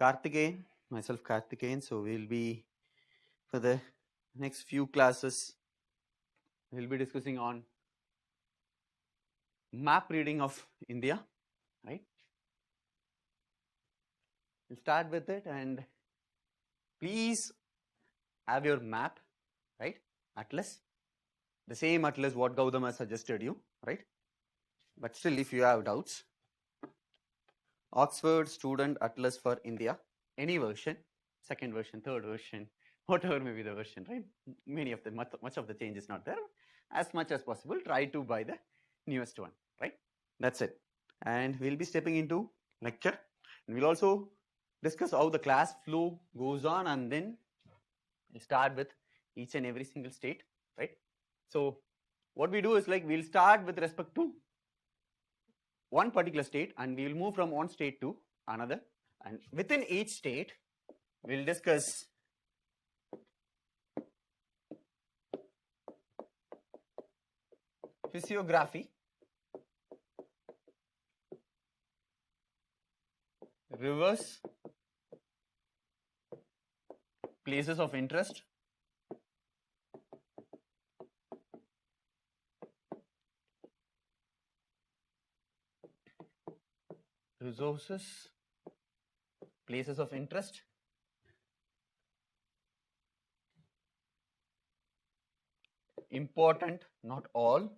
Karthikeyan, myself Karthikeyan. So we'll be, for the next few classes, we'll be discussing on map reading of India, right? We'll start with it, and please have your map, right? Atlas, the same atlas what Gautama suggested you, right? But still, if you have doubts, Oxford Student Atlas for India, any version, second version, third version, whatever may be the version, right? Many of the, much of the change is not there. As much as possible, try to buy the newest one, right? That's it. And we'll be stepping into lecture. And we'll also discuss how the class flow goes on, and then we'll start with each and every single state, right? So what we do is, like, we'll start with respect to one particular state, and we will move from one state to another, and within each state we'll discuss physiography, rivers, places of interest, resources, places of interest, important, not all,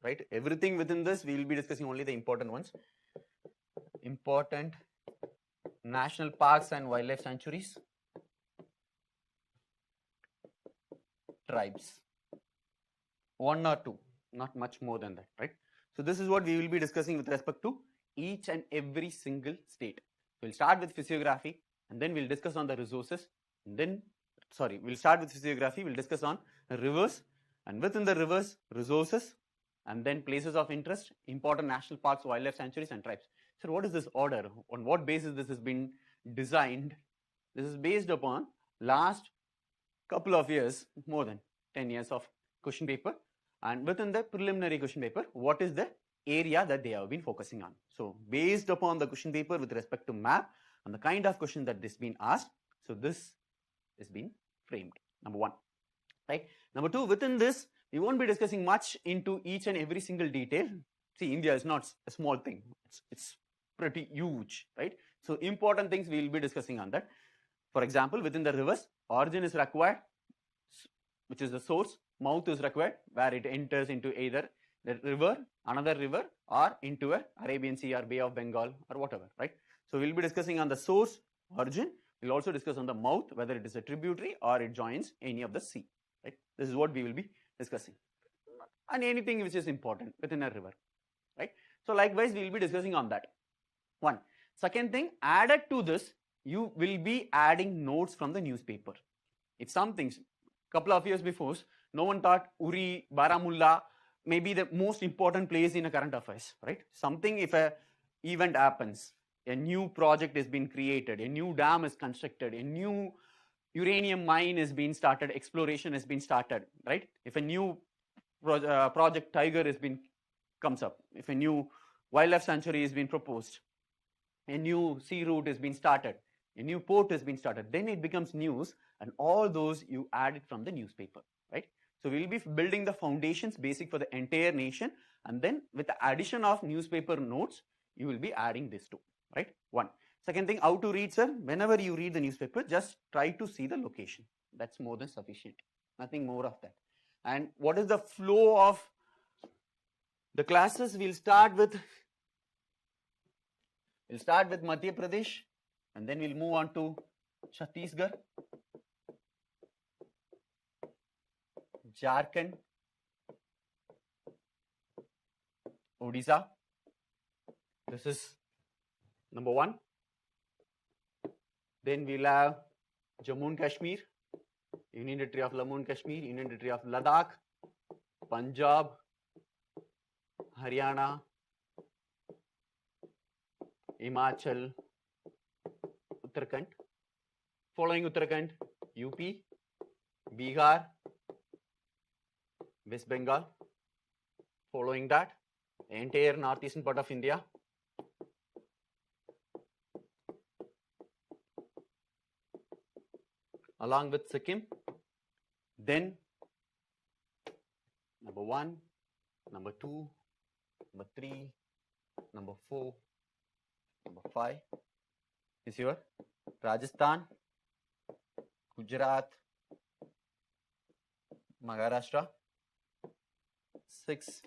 right? Everything within this we will be discussing only the important ones. Important national parks and wildlife sanctuaries, tribes, one or two, not much more than that, right? So this is what we will be discussing with respect to each and every single state. We'll start with physiography, and then we'll discuss on the resources, and then, sorry, we'll start with physiography, we'll discuss on rivers, and within the rivers, resources, and then places of interest, important national parks, wildlife sanctuaries, and tribes. So what is this order? On what basis this has been designed? This is based upon last couple of years, more than 10 years of question paper, and within the preliminary question paper, what is the area that they have been focusing on. So based upon the question paper with respect to map and the kind of question that this been asked, so this is been framed, number one, right? Number two, within this, we won't be discussing much into each and every single detail. See, India is not a small thing. It's pretty huge, right? So important things we will be discussing on that. For example, within the rivers, origin is required, which is the source. Mouth is required, where it enters into either the river, another river, or into a Arabian Sea or Bay of Bengal or whatever, right? So we'll be discussing on the source, origin. We'll also discuss on the mouth, whether it is a tributary or it joins any of the sea, right? This is what we will be discussing. And anything which is important within a river, right? So likewise, we will be discussing on that. One. Second thing, added to this, you will be adding notes from the newspaper. It's some things. Couple of years before, no one thought Uri, Baramulla may be the most important place in a current affairs, right? Something, if a event happens, a new project is being created, a new dam is constructed, a new uranium mine is being started, exploration has been started, right? If a new project Tiger has been comes up, if a new wildlife sanctuary is being proposed, a new sea route has been started, a new port has been started, then it becomes news, and all those you add it from the newspaper, right? So we'll be building the foundations basic for the entire nation, and then with the addition of newspaper notes, you will be adding this too, right? One. Second thing, how to read, sir? Whenever you read the newspaper, just try to see the location. That's more than sufficient. Nothing more of that. And what is the flow of the classes? We'll start with Madhya Pradesh, and then we'll move on to Chhattisgarh, Jharkhand, Odisha. This is number one. Then we'll have Jammu and Kashmir, Union Territory of Jammu and Kashmir, Union Territory of Ladakh, Punjab, Haryana, Himachal, Uttarakhand. Following Uttarakhand, UP, Bihar, West Bengal. Following that, entire northeastern part of India, along with Sikkim. Then number 1, number 2, number 3, number 4, number 5 is your Rajasthan, Gujarat, Maharashtra. 6,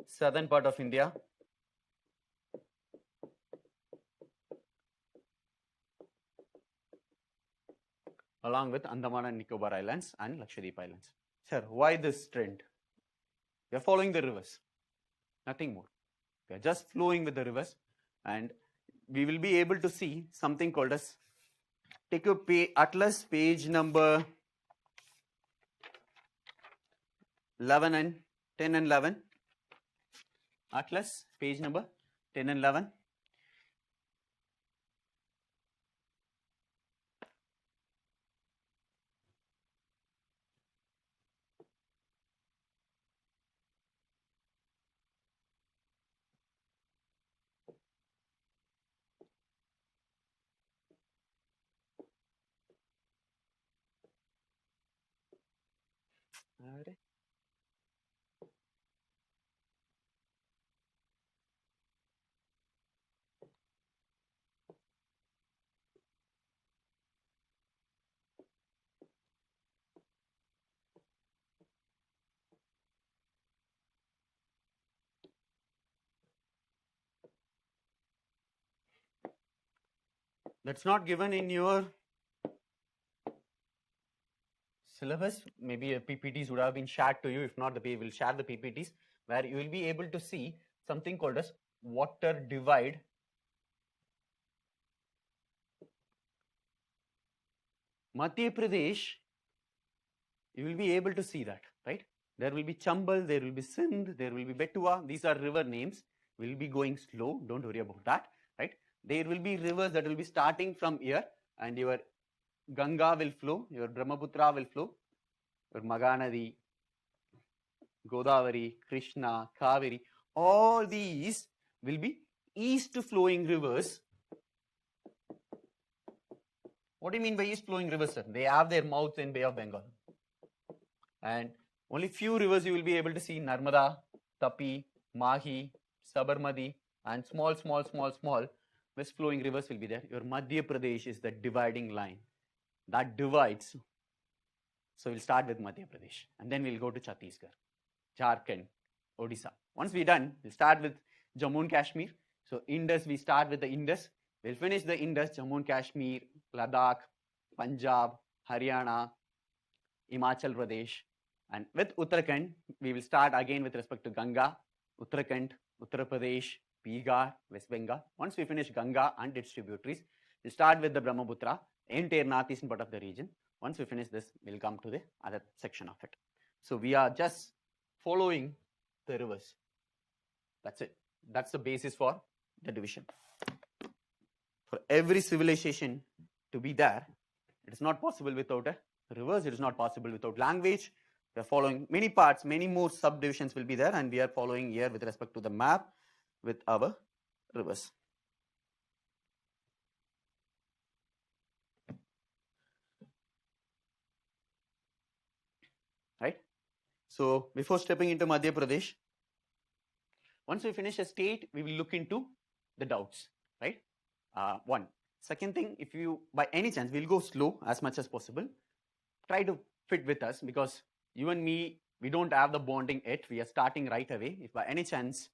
southern part of India. Along with Andaman and Nicobar Islands and Lakshadweep Islands. Sir, why this trend? We are following the rivers, nothing more. We are just flowing with the rivers, and we will be able to see something called as, take your atlas page number 11 and 10 and 11. Atlas page number 10 and 11. That's not given in your syllabus. Maybe PPTs would have been shared to you. If not, we will share the PPTs where you will be able to see something called as water divide. Madhya Pradesh, you will be able to see that, right? There will be Chambal, there will be Sindh, there will be Betua. These are river names. We will be going slow. Don't worry about that, right? There will be rivers that will be starting from here, and your Ganga will flow, your Brahmaputra will flow, your Maganadi, Godavari, Krishna, Kaveri. All these will be east flowing rivers. What do you mean by east flowing rivers, sir? They have their mouths in Bay of Bengal. And only few rivers you will be able to see: Narmada, Tapi, Mahi, Sabarmati, and small west flowing rivers will be there. Your Madhya Pradesh is the dividing line that divides. So we'll start with Madhya Pradesh, and then we'll go to Chhattisgarh, Jharkhand, Odisha. Once we're done, we'll start with Jammu and Kashmir. So Indus, we start with the Indus. We'll finish the Indus, Jammu and Kashmir, Ladakh, Punjab, Haryana, Himachal Pradesh. And with Uttarakhand, we will start again with respect to Ganga, Uttarakhand, Uttar Pradesh, Bihar, West Bengal. Once we finish Ganga and its tributaries, we'll start with the Brahmaputra, entire northeastern part of the region. Once we finish this, we'll come to the other section of it. So we are just following the rivers. That's it. That's the basis for the division. For every civilization to be there, it is not possible without a rivers. It is not possible without language. We are following many parts, many more subdivisions will be there, and we are following here with respect to the map with our rivers. Right? So before stepping into Madhya Pradesh, once we finish a state, we will look into the doubts, right? One. Second thing, if you, by any chance, we'll go slow as much as possible. Try to fit with us, because you and me, we don't have the bonding yet. We are starting right away. If by any chance,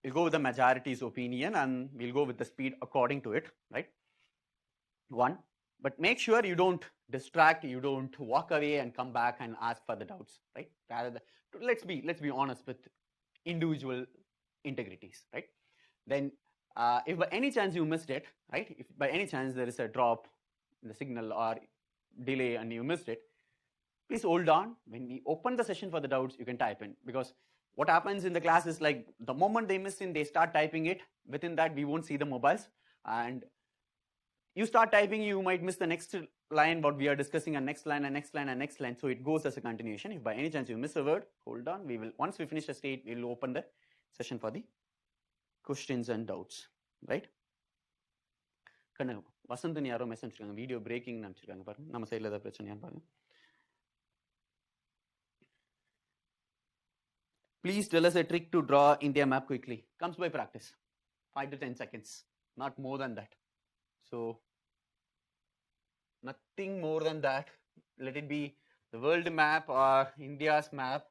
we'll go with the majority's opinion and we'll go with the speed according to it, right? One. But make sure you don't distract, you don't walk away and come back and ask for the doubts, right? Rather than, let's be honest with individual integrities, right? Then if by any chance you missed it, right? If by any chance there is a drop in the signal or delay and you missed it, please hold on. When we open the session for the doubts, you can type in, because what happens in the class is like the moment they miss in, they start typing it. Within that, we won't see the mobiles, and you start typing, you might miss the next line what we are discussing, and next line and next line and next line. So it goes as a continuation. If by any chance you miss a word, hold on. We will, once we finish the state, we will open the session for the questions and doubts, right? Vasanthan யாரோ message அனுப்பிச்சிருக்காங்க, video பிரேக்கிங்னு அனுப்பிச்சிருக்காங்க பாருங்க. நம்ம சைடில் ஏதாவது பிரச்சனையான்னு பாருங்க. Please tell us a trick to draw India map quickly. Comes by practice. 5 to 10 seconds, not more than that. So nothing more than that. Let it be the world map or India's map.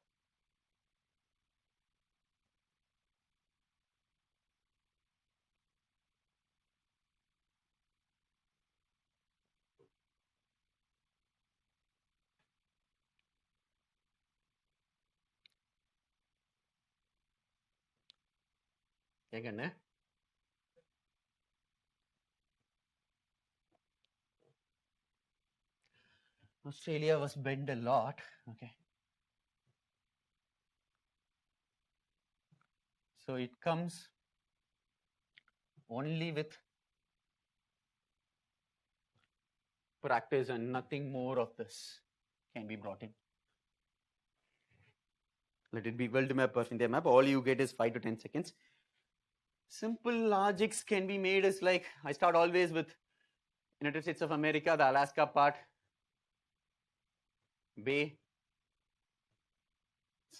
Again, Australia was bent a lot. Okay. So it comes only with practice and nothing more of this can be brought in. Let it be world map or India map. All you get is 5 to 10 seconds. Simple logics can be made as like, I start always with United States of America, the Alaska part, Bay,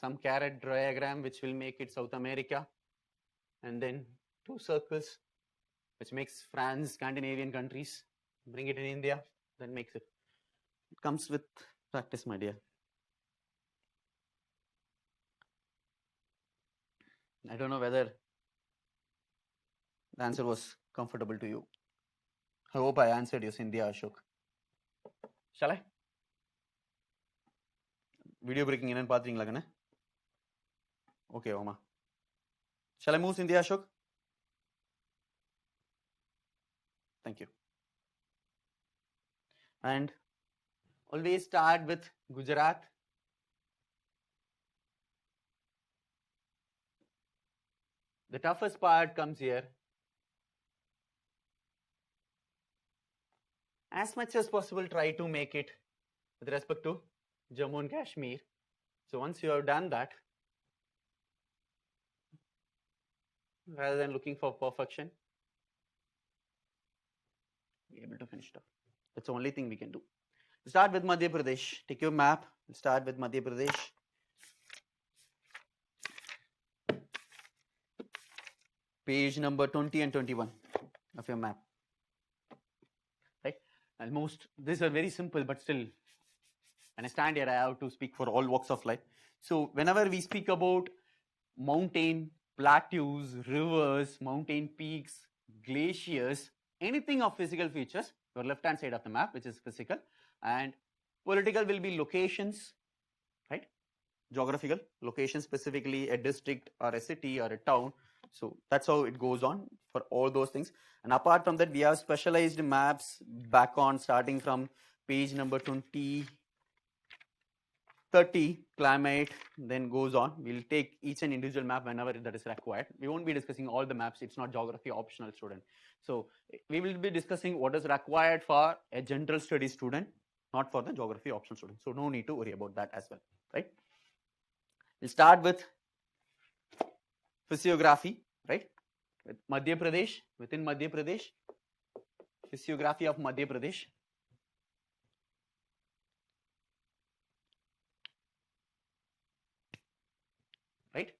some carrot diagram which will make it South America, and then 2 circles which makes France, Scandinavian countries, bring it in India, then makes it. It comes with practice, my dear. I don't know whether the answer was comfortable to you. I hope I answered you, Sindhya Ashok. Shall I? Video breaking in and pathringa lagana. Okay, Oma. Shall I move, Sindhya Ashok? Thank you. And always start with Gujarat. The toughest part comes here. As much as possible, try to make it with respect to Jammu and Kashmir. So once you have done that, rather than looking for perfection, be able to finish it off. That's the only thing we can do. Start with Madhya Pradesh. Take your map. Start with Madhya Pradesh. Page number 20 and 21 of your map. Right? Almost, these are very simple, but still, when I stand here, I have to speak for all walks of life. So whenever we speak about mountain, plateaus, rivers, mountain peaks, glaciers, anything of physical features, your left-hand side of the map, which is physical, and political will be locations, right? Geographical location, specifically a district or a city or a town. So that's how it goes on for all those things. And apart from that, we have specialized maps back on starting from page number 20, 30, climate, then goes on. We'll take each and individual map whenever that is required. We won't be discussing all the maps. It's not geography optional, student. So we will be discussing what is required for a general study student, not for the geography optional student. So no need to worry about that as well, right? We'll start with physiography, right? With Madhya Pradesh, within Madhya Pradesh, physiography of Madhya Pradesh. Right?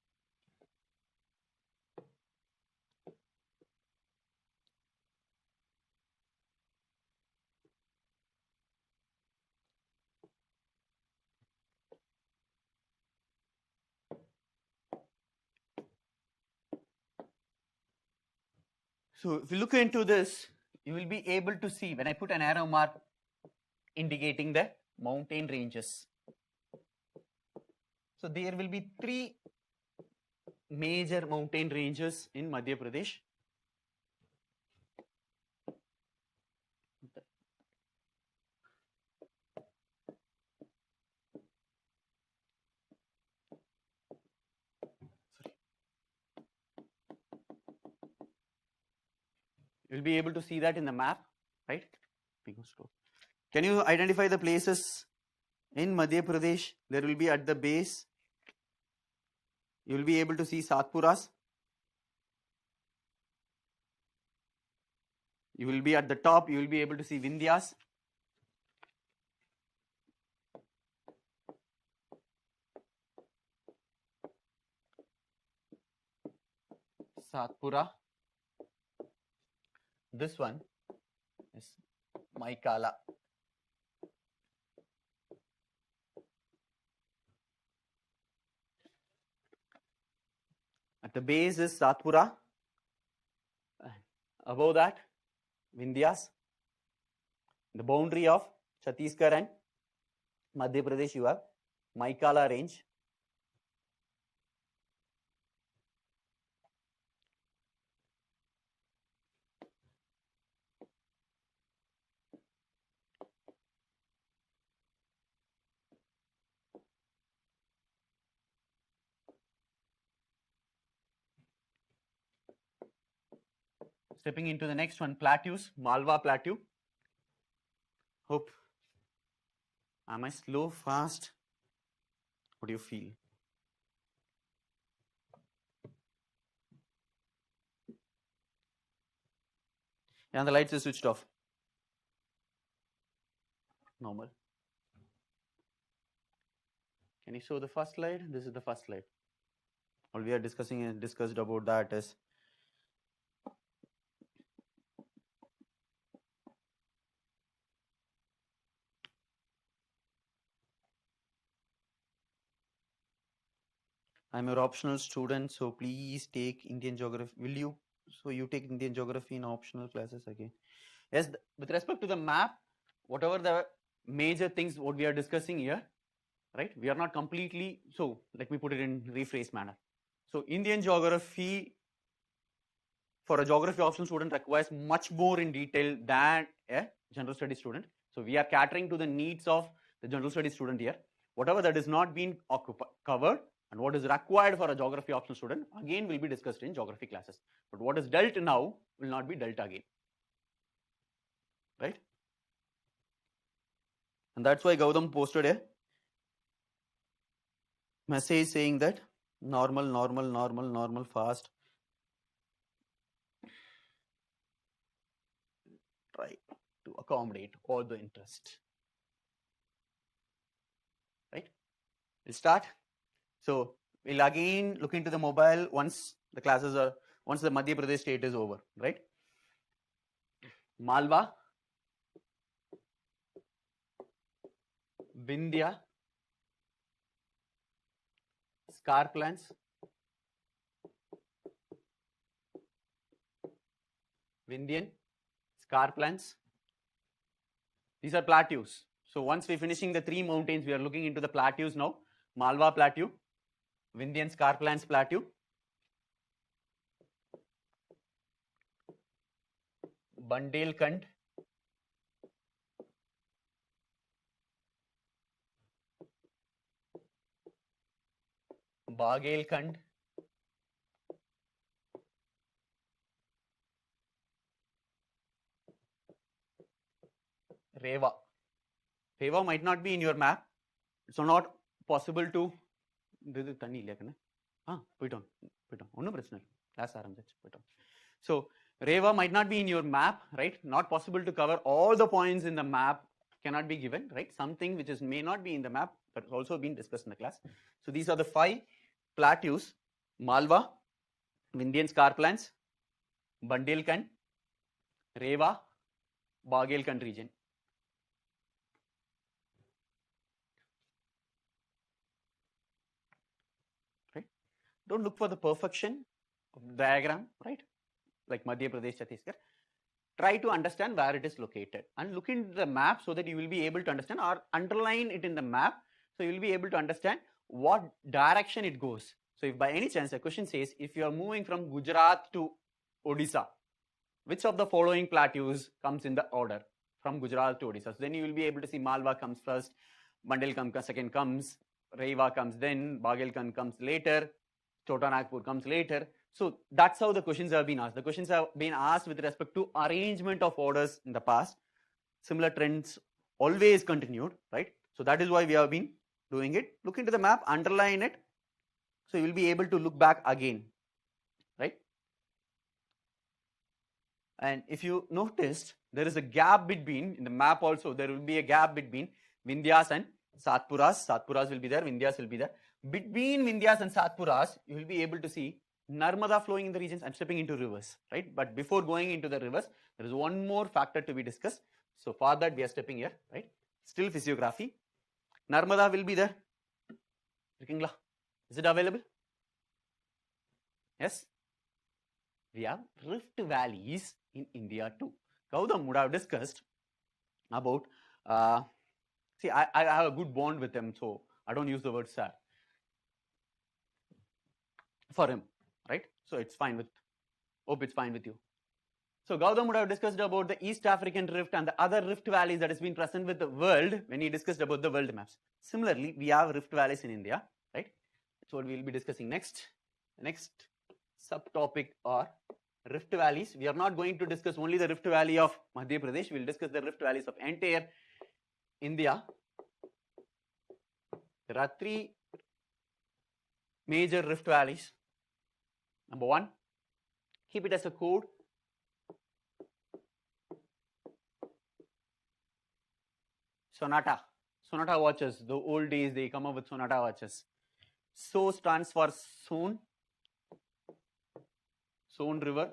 So if you look into this, you will be able to see when I put an arrow mark indicating the mountain ranges. So there will be 3 major mountain ranges in Madhya Pradesh. You'll be able to see that in the map, right? Can you identify the places in Madhya Pradesh? There will be at the base. You will be able to see Satpuras. You will be at the top, you will be able to see Vindhyas. Satpura. This one is Maikala. At the base is Satpura. Above that, Vindhyas. The boundary of Chhattisgarh and Madhya Pradesh, you have Maikala range. Stepping into the next one, plateaus, Malwa Plateau. Hope. Am I slow, fast? What do you feel? Yeah, the lights are switched off. Normal. Can you show the first slide? This is the first slide. All we are discussing and discussed about that is I'm your optional student, so please take Indian geography. Will you? So you take Indian geography in optional classes again. Yes, with respect to the map, whatever the major things what we are discussing here, right? We are not completely, so let me put it in rephrase manner. So Indian geography for a geography optional student requires much more in detail than a general studies student. So we are catering to the needs of the general studies student here. Whatever that is not being covered and what is required for a geography optional student again will be discussed in geography classes. But what is dealt now will not be dealt again. Right? And that's why Gautam posted a message saying that normal, fast. Try to accommodate all the interest. Right? We'll start. So we'll again look into the mobile once the classes are, once the Madhya Pradesh state is over, right? Malwa, Vindhya, Scarplands, Vindhyan, Scarplands. These are plateaus. So once we're finishing the three mountains, we are looking into the plateaus now. Malwa Plateau, Vindhyan Scarplands Plateau, Bundelkhand, Bagelkhand, Rewa. Rewa might not be in your map. It's not possible to. So Rewa might not be in your map, right? Not possible to cover all the points in the map, cannot be given, right? Something which is may not be in the map, but has also been discussed in the class. So these are the 5 plateaus: Malwa, Vindhyan Scarplands, Bundelkhand, Rewa, Bagelkhand region. Right? Don't look for the perfection of the diagram, right? Like Madhya Pradesh, Chhattisgarh. Try to understand where it is located and look into the map so that you will be able to understand, or underline it in the map so you will be able to understand what direction it goes. So if by any chance a question says, if you are moving from Gujarat to Odisha, which of the following plateaus comes in the order from Gujarat to Odisha? So then you will be able to see Malwa comes first, Bundelkhand second comes, Rewa comes then, Bagelkhand comes later, Chota Nagpur comes later. So that's how the questions have been asked. The questions have been asked with respect to arrangement of orders in the past. Similar trends always continued, right? So that is why we have been doing it. Look into the map, underline it. So you will be able to look back again, right? And if you noticed, there is a gap between, in the map also, there will be a gap between Vindhyas and Satpuras. Satpuras will be there, Vindhyas will be there. Between Vindhyas and Satpuras, you will be able to see Narmada flowing in the regions. I'm stepping into rivers, right? But before going into the rivers, there is one more factor to be discussed. So for that, we are stepping here, right? Still physiography. Narmada will be there. Is it available? Yes. We have rift valleys in India too. Gautam would have discussed about, see, I have a good bond with him, so I don't use the word sir for him, right? So it's fine with, hope it's fine with you. So Gautam would have discussed about the East African rift and the other rift valleys that has been present with the world when he discussed about the world maps. Similarly, we have rift valleys in India, right? That's what we will be discussing next. The next subtopic are rift valleys. We are not going to discuss only the rift valley of Madhya Pradesh. We will discuss the rift valleys of entire India. There are three major rift valleys. Number one, keep it as a code. Sonata. Sonata watches. The old days they come up with Sonata watches. So stands for Son. Son River,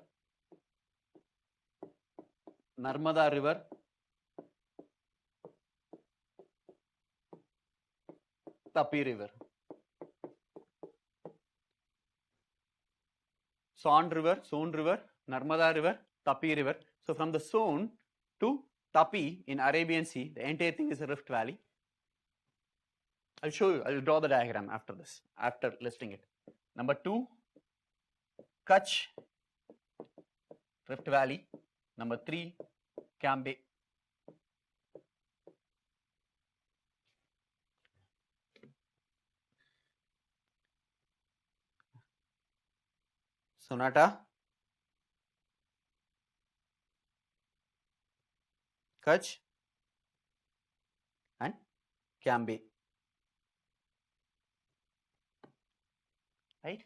Narmada River, Tapi River. Son River, Narmada River, Tapi River. So from the Son to Tapi in Arabian Sea, the entire thing is a rift valley. I'll show you, I'll draw the diagram after this, after listing it. Number 2, Kutch Rift Valley. Number 3, Cambay. Sonata, Kutch and Cambay. Right?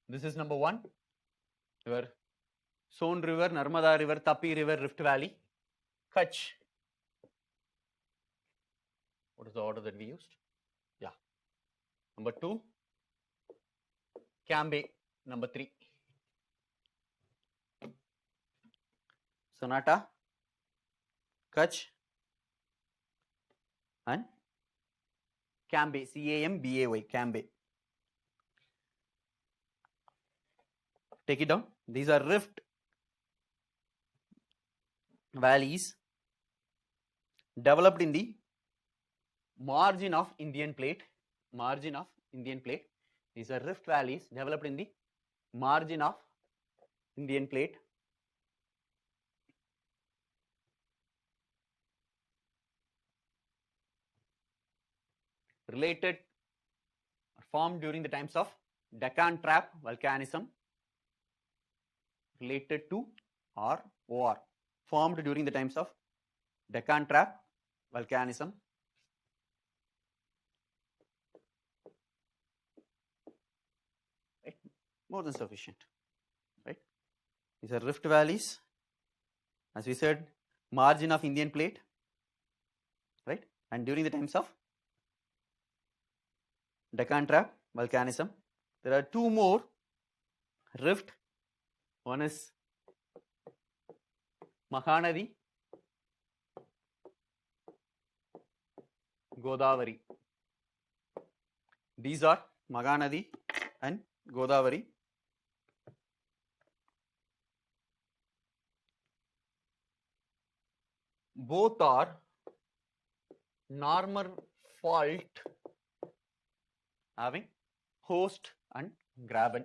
This is number 1, your Son River, Narmada River, Tapi River, Rift Valley, Kutch. What is the order that we used? Yeah. Number 2, Cambay. Number 3, Sonata, Kutch and Cambay, C-A-M-B-A-Y, Cambay. Take it down. These are rift valleys developed in the margin of Indian plate. Margin of Indian plate. These are rift valleys developed in the margin of Indian plate. Related or formed during the times of Deccan Trap volcanism. Related to or formed during the times of Deccan Trap volcanism. Right? More than sufficient. Right? These are rift valleys. As we said, margin of Indian plate. Right? And during the times of Deccan Trap volcanism. There are 2 more rift. One is Mahanadi, Godavari. These are Mahanadi and Godavari. Both are normal fault having host and graben.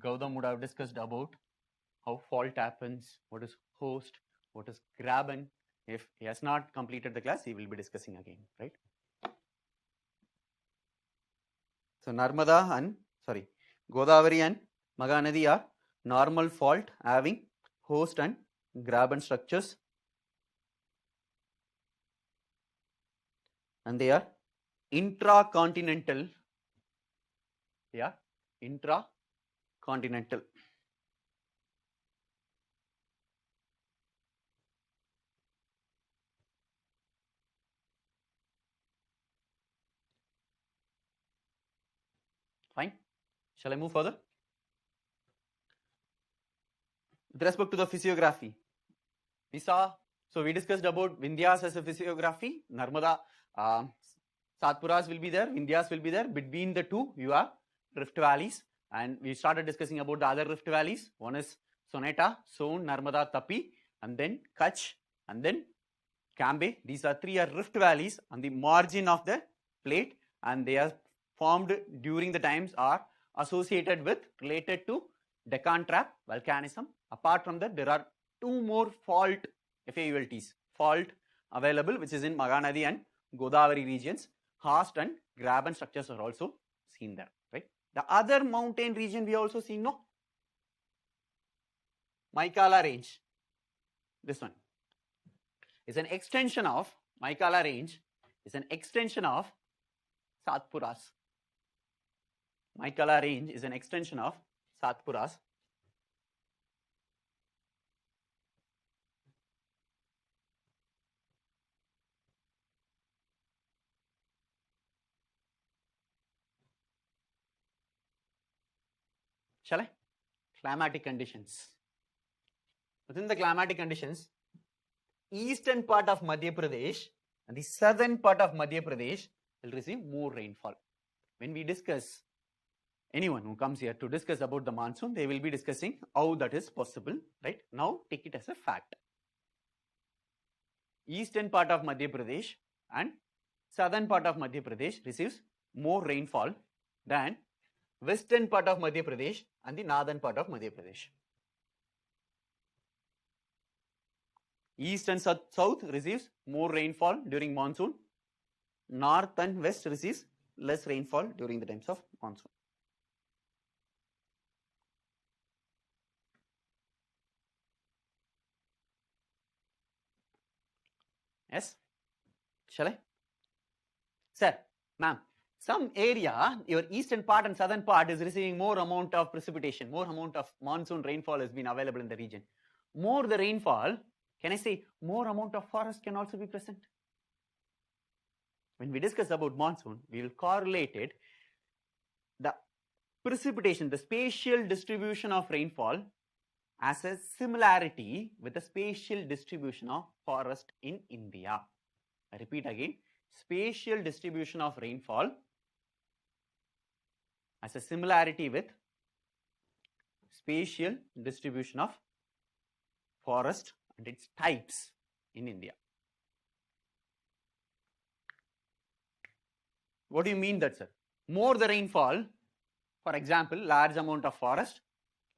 Gautam would have discussed about how fault happens, what is host, what is graben. If he has not completed the class, he will be discussing again, right? So Narmada and, Godavari and Mahanadi are normal fault having host and graben structures, and they are intracontinental. They are intracontinental. Fine. Shall I move further? With respect to the physiography, we saw, so we discussed about Vindhyas as a physiography. Narmada, Satpuras will be there, Vindhyas will be there. Between the two, you have rift valleys. And we started discussing about the other rift valleys. One is Soneta, Son, Narmada, Tapi, and then Kutch, and then Cambay. These are three rift valleys on the margin of the plate, and they are formed during the times are associated with, related to Deccan Trap volcanism. Apart from that, there are two more fault fault available, which is in Mahanadi and Godavari regions. Karst and graben structures are also seen there, right? The other mountain region we also see, no? Maikala range. This one is an extension of Maikala range, is an extension of Satpuras. Maikala range is an extension of Satpuras. Shall I? Climatic conditions. Within the climatic conditions, eastern part of Madhya Pradesh and the southern part of Madhya Pradesh will receive more rainfall. When we discuss, anyone who comes here to discuss about the monsoon, they will be discussing how that is possible, right? Now take it as a fact. Eastern part of Madhya Pradesh and southern part of Madhya Pradesh receives more rainfall than western part of Madhya Pradesh and the northern part of Madhya Pradesh. East and south receives more rainfall during monsoon. North and west receives less rainfall during the times of monsoon. Yes? Shall I? Sir, ma'am, some area, your eastern part and southern part is receiving more amount of precipitation, more amount of monsoon rainfall has been available in the region. More the rainfall, can I say more amount of forest can also be present? When we discuss about monsoon, we will correlate it, the precipitation, the spatial distribution of rainfall as a similarity with the spatial distribution of forest in India. I repeat again, spatial distribution of rainfall as a similarity with spatial distribution of forest and its types in India. What do you mean that, sir? More the rainfall, for example, large amount of forest,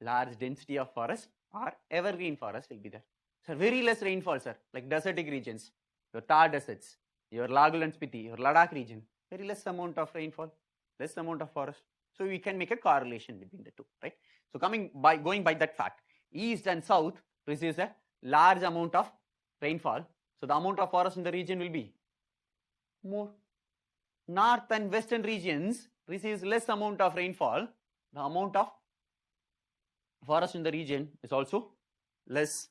large density of forest, or evergreen forest will be there. So very less rainfall, sir, like desertic regions, your Thar deserts, your Lagal and Spiti, your Ladakh region, very less amount of rainfall, less amount of forest. So we can make a correlation between the two, right? So going by that fact, east and south receives a large amount of rainfall. So the amount of forest in the region will be more. North and western regions receives less amount of rainfall. The amount of forest in the region is also less.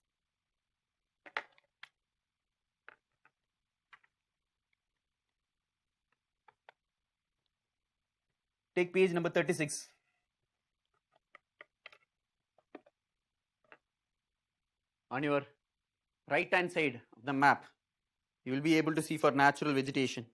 Take page number 36. On your right hand side of the map, you will be able to see for natural vegetation.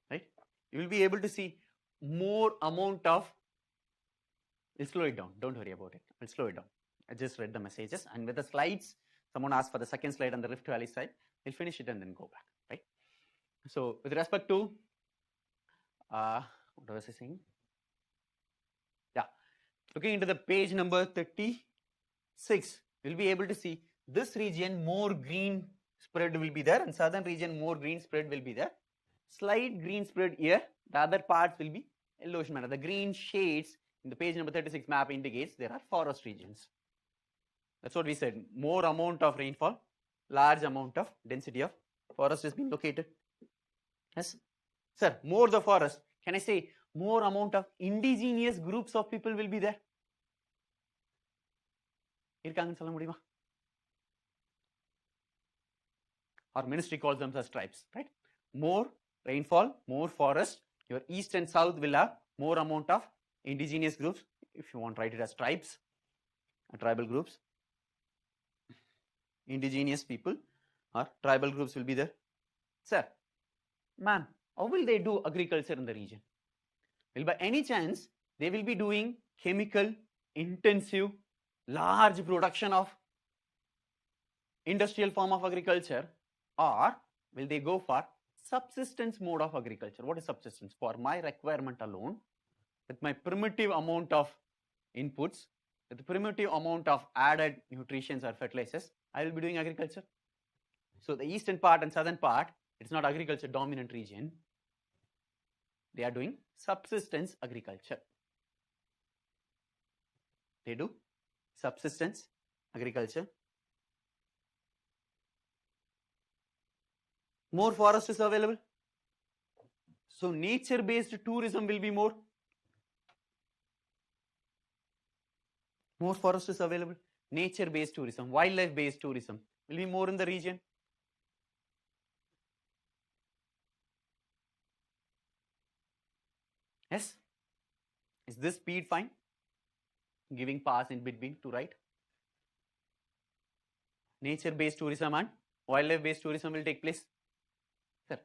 Right? You will be able to see more amount of, I'll slow it down, don't worry about it, I'll slow it down. I just read the messages, and with the slides, someone asked for the second slide on the Rift Valley side, we'll finish it and then go back, right? So with respect to, what was I saying? Yeah, looking into the page number 36, you'll be able to see this region more green spread will be there, and southern region more green spread will be there. Slight green spread here, the other parts will be yellowish manner. The green shades in the page number 36 map indicates there are forest regions. That's what we said. More amount of rainfall, large amount of density of forest has been located. Yes, sir. More the forest. Can I say more amount of indigenous groups of people will be there? இருக்காங்கன்னு சொல்ல முடியுமா? Our ministry calls them as tribes, right? More rainfall, more forest. Your east and south will have more amount of indigenous groups. If you want, write it as tribes, tribal groups. Indigenous people or tribal groups will be there. Sir, ma'am, how will they do agriculture in the region? Well, by any chance, they will be doing chemical, intensive, large production of industrial form of agriculture, or will they go for subsistence mode of agriculture? What is subsistence? For my requirement alone, with my primitive amount of inputs, with the primitive amount of added nutrients or fertilizers, I will be doing agriculture. So the eastern part and southern part, it's not agriculture dominant region. They are doing subsistence agriculture. They do subsistence agriculture. More forest is available. So nature-based tourism will be more. More forest is available. Nature-based tourism, wildlife-based tourism will be more in the region. Yes? Is this speed fine? Giving pass in between to right? Nature-based tourism and wildlife-based tourism will take place. Sir.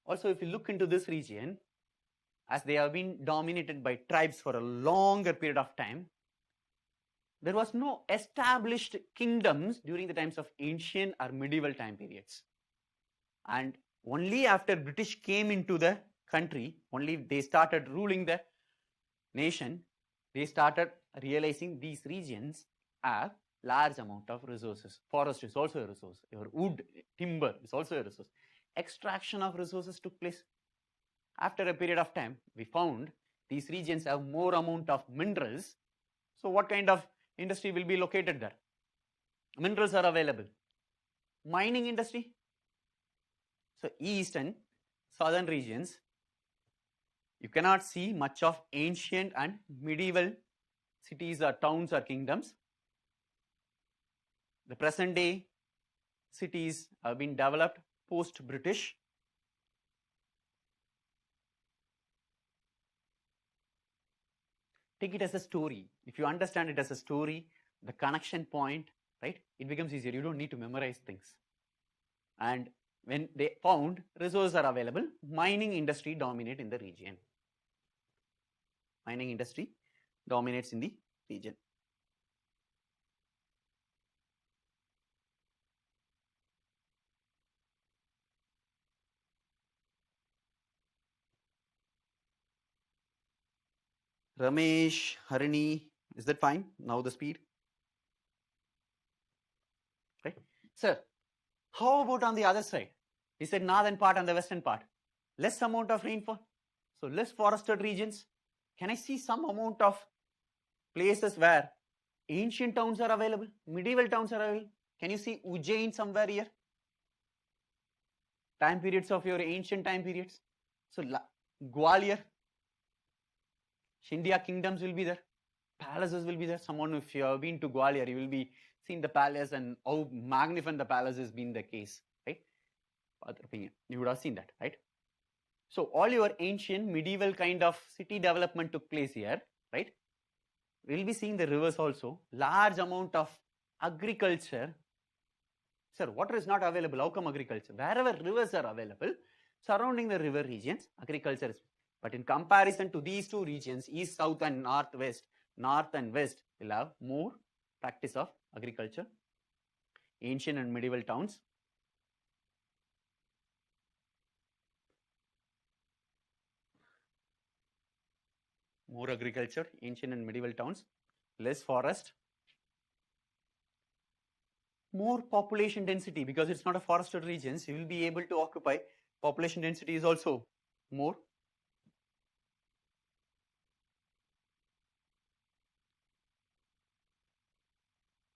Also, if you look into this region, as they have been dominated by tribes for a longer period of time, there was no established kingdoms during the times of ancient or medieval time periods. And only after British came into the country, only they started ruling the nation, they started realizing these regions have large amount of resources. Forest is also a resource. Your wood, timber is also a resource. Extraction of resources took place. After a period of time, we found these regions have more amount of minerals. So what kind of industry will be located there? Minerals are available. Mining industry. So east and southern regions, you cannot see much of ancient and medieval cities or towns or kingdoms. The present day cities have been developed post-British. Take it as a story. If you understand it as a story, the connection point, right, it becomes easier. You don't need to memorize things. And when they found resources are available, mining industry dominate in the region. Mining industry dominates in the region. Ramesh, Harini, is that fine? Now the speed. Right? Sir, how about on the other side? He said northern part and the western part. Less amount of rainfall. So less forested regions. Can I see some amount of places where ancient towns are available? Medieval towns are available? Can you see Ujjain somewhere here? Time periods of your ancient time periods. So Gwalior, Scindia kingdoms will be there. Palaces will be there. Someone, if you have been to Gwalior, you will be seeing the palace and how magnificent the palace has been the case, right? Opinion. You would have seen that, right? So all your ancient medieval kind of city development took place here, right? We'll be seeing the rivers also. Large amount of agriculture. Sir, water is not available. How come agriculture? Wherever rivers are available, surrounding the river regions, agriculture is. But in comparison to these two regions, east, south and northwest, north and west will have more practice of agriculture. Ancient and medieval towns. More agriculture, ancient and medieval towns, less forest. more population density, because it's not a forested regions, you will be able to occupy. Population density is also more.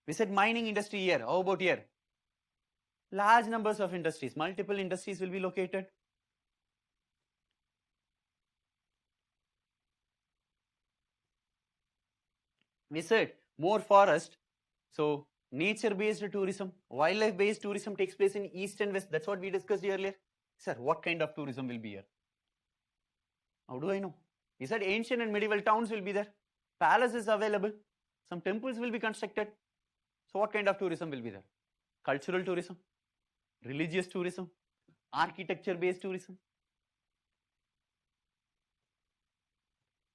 We said mining industry here. How about here? Large numbers of industries, multiple industries will be located. We said more forest. So nature-based tourism, wildlife-based tourism takes place in east and west. That's what we discussed earlier. Sir, what kind of tourism will be here? How do I know? We said ancient and medieval towns will be there. Palaces available. Some temples will be constructed. So what kind of tourism will be there? Cultural tourism, religious tourism, architecture-based tourism.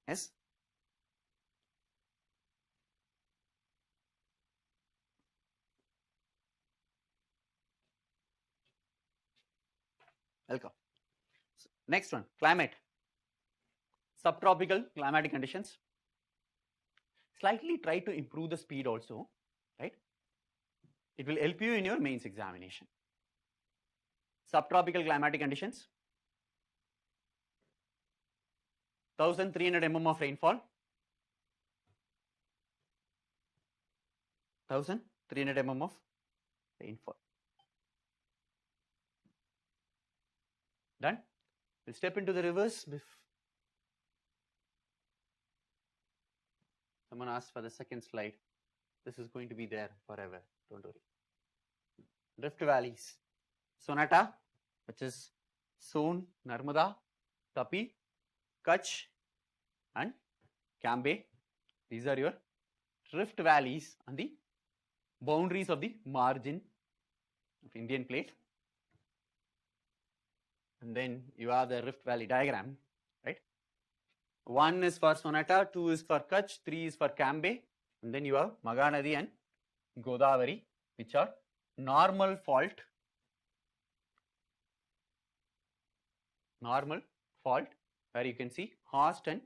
Yes? Welcome. Next one, climate. Subtropical climatic conditions. Slightly try to improve the speed also, right? It will help you in your mains examination. Subtropical climatic conditions. 1300 mm of rainfall. 1300 mm of rainfall. Done? We'll step into the rivers. Someone asked for the second slide. This is going to be there forever. Don't worry. Rift valleys. Sonata, which is Son, Narmada, Tapi, Kutch, and Cambay. These are your rift valleys on the boundaries of the margin of Indian plate. And then you have the Rift Valley diagram, right? 1 is for Sonata, 2 is for Kutch, 3 is for Cambay, and then you have Mahanadi and Godavari, which are normal fault. Normal fault, where you can see horst and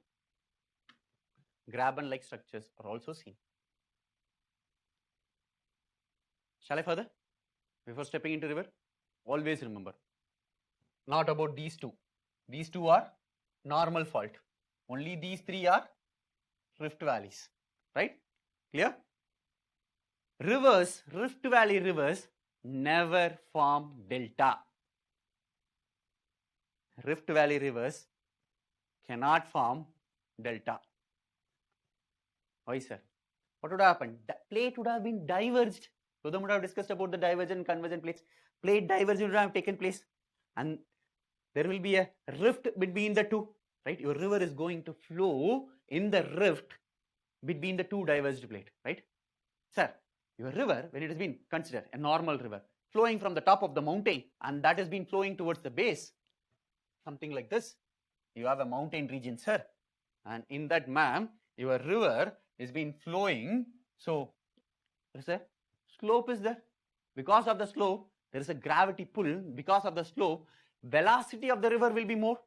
graben-like structures are also seen. Shall I further? Before stepping into river, always remember, not about these two. These two are normal fault. Only these three are rift valleys, right? Clear? Rivers, Rift Valley rivers never form delta. Rift Valley rivers cannot form delta. Why, sir? What would happen? The plate would have been diverged. So they would have discussed about the divergent and convergent plates. Plate divergence would have taken place, and there will be a rift between the two, right? Your river is going to flow in the rift between the two diverged plate, right? Sir, your river, when it has been considered a normal river, flowing from the top of the mountain, and that has been flowing towards the base, something like this. You have a mountain region, sir, and in that, ma'am, your river is been flowing. So there is a slope is there. Because of the slope, there is a gravity pull. Because of the slope, velocity of the river will be more.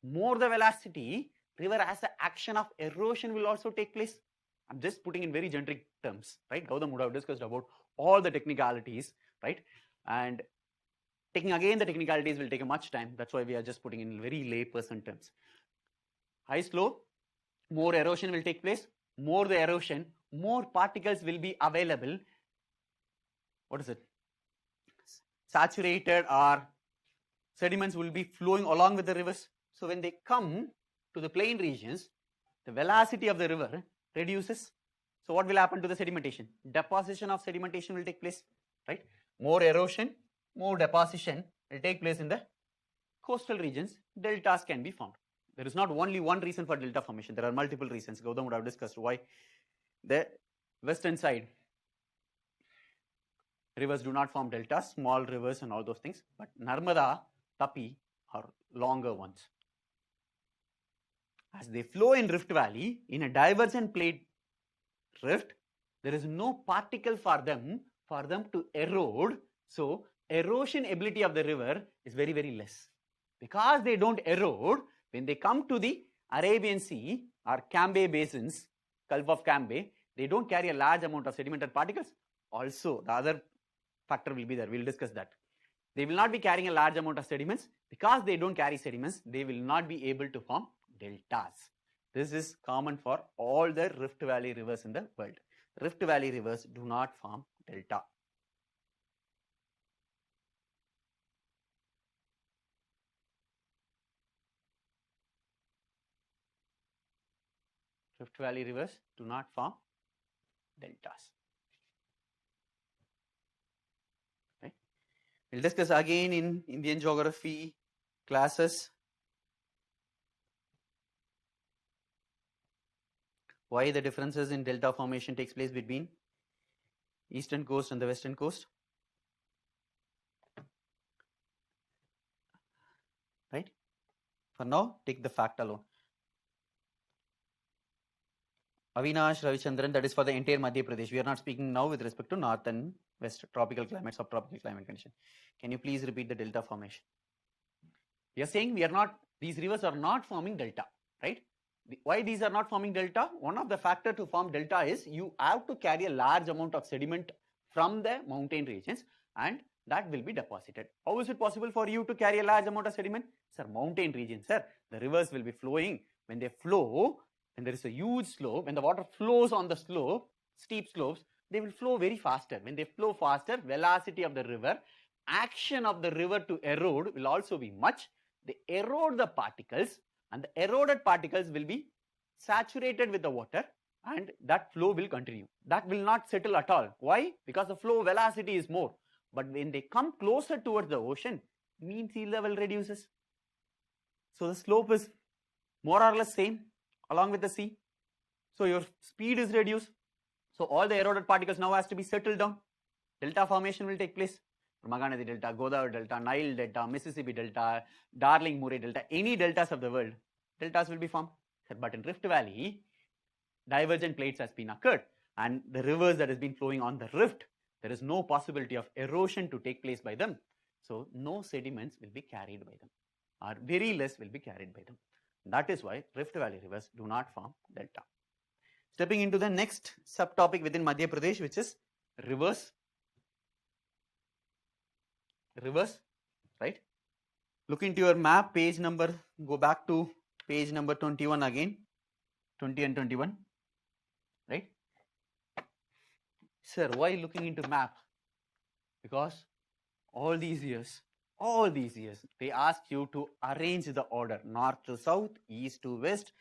More the velocity, river has the action of erosion will also take place. I'm just putting in very generic terms, right? Gautam would have discussed about all the technicalities, right? And taking again the technicalities will take a much time. That's why we are just putting in very layperson terms. High slope, more erosion will take place. More the erosion, more particles will be available. What is it? Saturated or sediments will be flowing along with the rivers. So when they come to the plain regions, the velocity of the river reduces. So what will happen to the sedimentation? Deposition of sedimentation will take place, right? More erosion, more deposition will take place in the coastal regions. Deltas can be formed. There is not only one reason for delta formation. There are multiple reasons. Gautam would have discussed why the western side rivers do not form deltas, small rivers and all those things. But Narmada, Tapi are longer ones. As they flow in Rift Valley, in a divergent plate rift, there is no particle for them to erode. So erosion ability of the river is very, very less. Because they don't erode, when they come to the Arabian Sea or Cambay basins, Gulf of Cambay, they don't carry a large amount of sedimentary particles. Also, the other factor will be there. We'll discuss that. They will not be carrying a large amount of sediments. Because they don't carry sediments, they will not be able to form deltas. This is common for all the Rift Valley rivers in the world. Rift Valley rivers do not form delta. Rift Valley rivers do not form deltas. Right? We'll discuss again in Indian geography classes why the differences in delta formation takes place between eastern coast and the western coast. Right? For now, take the fact alone. Avinash Ravichandran, that is for the entire Madhya Pradesh. We are not speaking now with respect to north and west tropical climate, subtropical climate condition. Can you please repeat the delta formation? We are saying these rivers are not forming delta, right? Why these are not forming delta? One of the factor to form delta is you have to carry a large amount of sediment from the mountain regions and that will be deposited. How is it possible for you to carry a large amount of sediment? Sir, mountain region, sir. The rivers will be flowing. When they flow, when there is a huge slope, when the water flows on the slope, steep slopes, they will flow very faster. When they flow faster, velocity of the river, action of the river to erode will also be much. They erode the particles and the eroded particles will be saturated with the water and that flow will continue. That will not settle at all. Why? Because the flow velocity is more. But when they come closer towards the ocean, mean sea level reduces. So the slope is more or less same along with the sea. So your speed is reduced. So all the eroded particles now has to be settled down. Delta formation will take place. Mahanadi Delta, Godavari Delta, Nile Delta, Mississippi Delta, Darling-Murray Delta, any deltas of the world, deltas will be formed. But in Rift Valley, divergent plates has been occurred and the rivers that has been flowing on the rift, there is no possibility of erosion to take place by them. So no sediments will be carried by them or very less will be carried by them. That is why Rift Valley rivers do not form delta. Stepping into the next subtopic within Madhya Pradesh, which is rivers. Rivers, right? Look into your map, page number, go back to page number 21 again, 20 and 21, right? Sir, why looking into map? Because all these years, they ask you to arrange the order, north to south, east to west,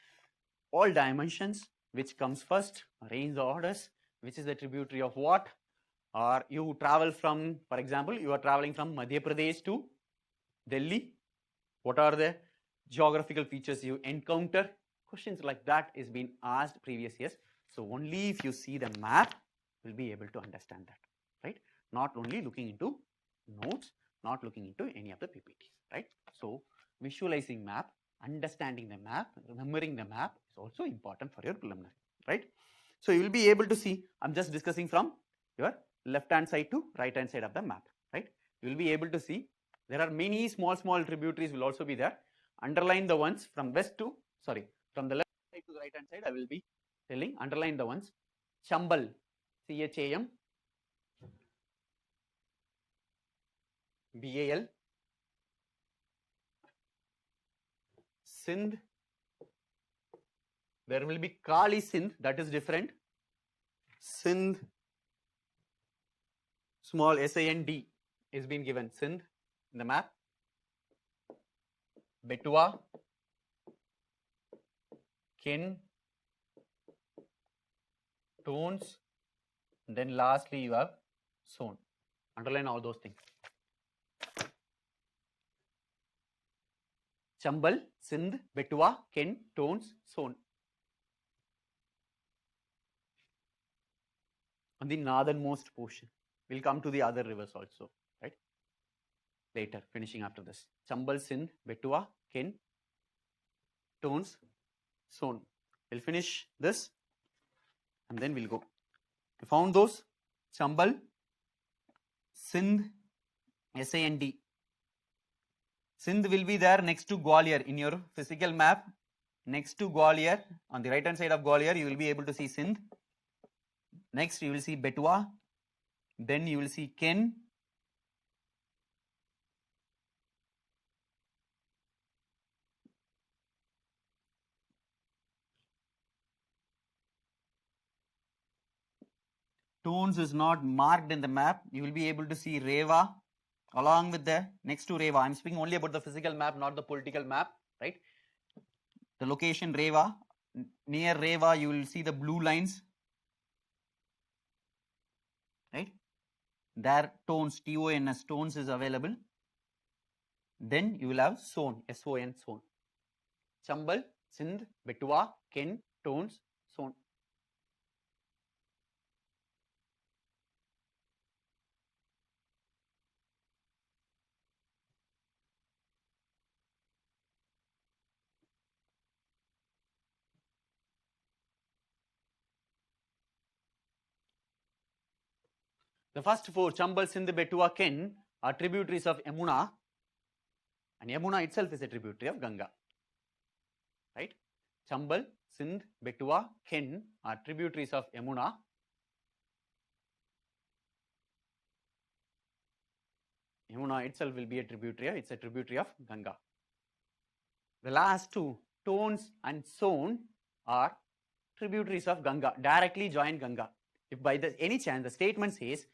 all dimensions, which comes first, arrange the orders, which is the tributary of what, or you travel from, for example, you are traveling from Madhya Pradesh to Delhi. What are the geographical features you encounter? Questions like that is being asked previous years. So only if you see the map, you'll be able to understand that, right? Not only looking into notes, not looking into any of the PPTs, right? So visualizing map, understanding the map, remembering the map is also important for your preliminary, right? So you will be able to see, I'm just discussing from your left hand side to right hand side of the map, right? You will be able to see there are many small tributaries will also be there. Underline the ones from from the left side to the right hand side, I will be telling, underline the ones. Chambal, CHAM, BAL, Sindh, there will be Kali Sindh, that is different. Sindh, small SAND is being given, Sindh in the map. Betwa, Ken, Tones, and then lastly you have Son. Underline all those things. Chambal, Sindh, Betwa, Ken, Tones, Son. On the northernmost portion. We'll come to the other rivers also, right? Later, finishing after this. Chambal, Sindh, Betwa, Ken, Tones, Son. We'll finish this and then we'll go. You found those? Chambal, Sindh, SAND. Sindh will be there next to Gwalior in your physical map. Next to Gwalior, on the right hand side of Gwalior, you will be able to see Sindh. Next, you will see Betwa. Then you will see Ken. Tones is not marked in the map, you will be able to see Rewa along with the next to Rewa. I'm speaking only about the physical map, not the political map, right? The location Rewa, near Rewa, you will see the blue lines, right? There Tons, T-O-N-S, Tons is available. Then you will have Son, S-O-N, Son. Chambal, Sindh, Betua, Ken, Tons, Son. The first four, Chambal, Sindh, Betua, Ken, are tributaries of Yamuna, and Yamuna itself is a tributary of Ganga, right? Chambal, Sindh, Betua, Ken are tributaries of Yamuna. Yamuna itself will be a tributary, it's a tributary of Ganga. The last two, Tons and Son, are tributaries of Ganga, directly join Ganga. If by any chance the statement says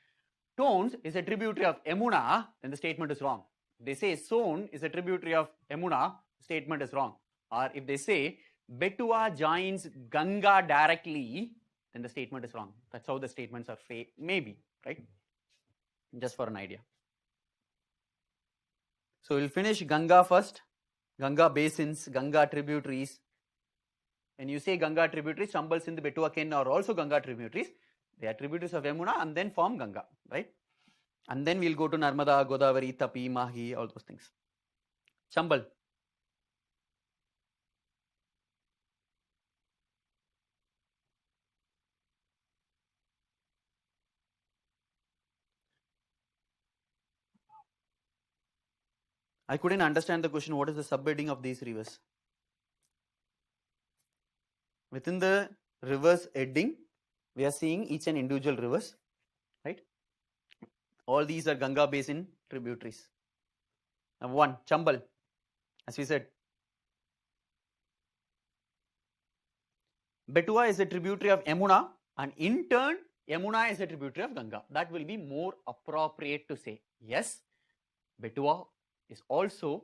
Tons is a tributary of Yamuna, then the statement is wrong. If they say Son is a tributary of Yamuna, the statement is wrong. Or if they say Betua joins Ganga directly, then the statement is wrong. That's how the statements are maybe, right? Just for an idea. So we'll finish Ganga first. Ganga basins, Ganga tributaries. When you say Ganga tributaries, Chambal, Sindh, Betua, Ken are also Ganga tributaries. They are tributaries of Yamuna and then form Ganga, right? And then we'll go to Narmada, Godavari, Tapi, Mahi, all those things. Chambal. I couldn't understand the question. What is the subheading of these rivers? Within the rivers heading, we are seeing each and individual rivers, right? All these are Ganga basin tributaries. Now one, Chambal, as we said. Betua is a tributary of Yamuna, and in turn, Yamuna is a tributary of Ganga. That will be more appropriate to say. Yes, Betua is also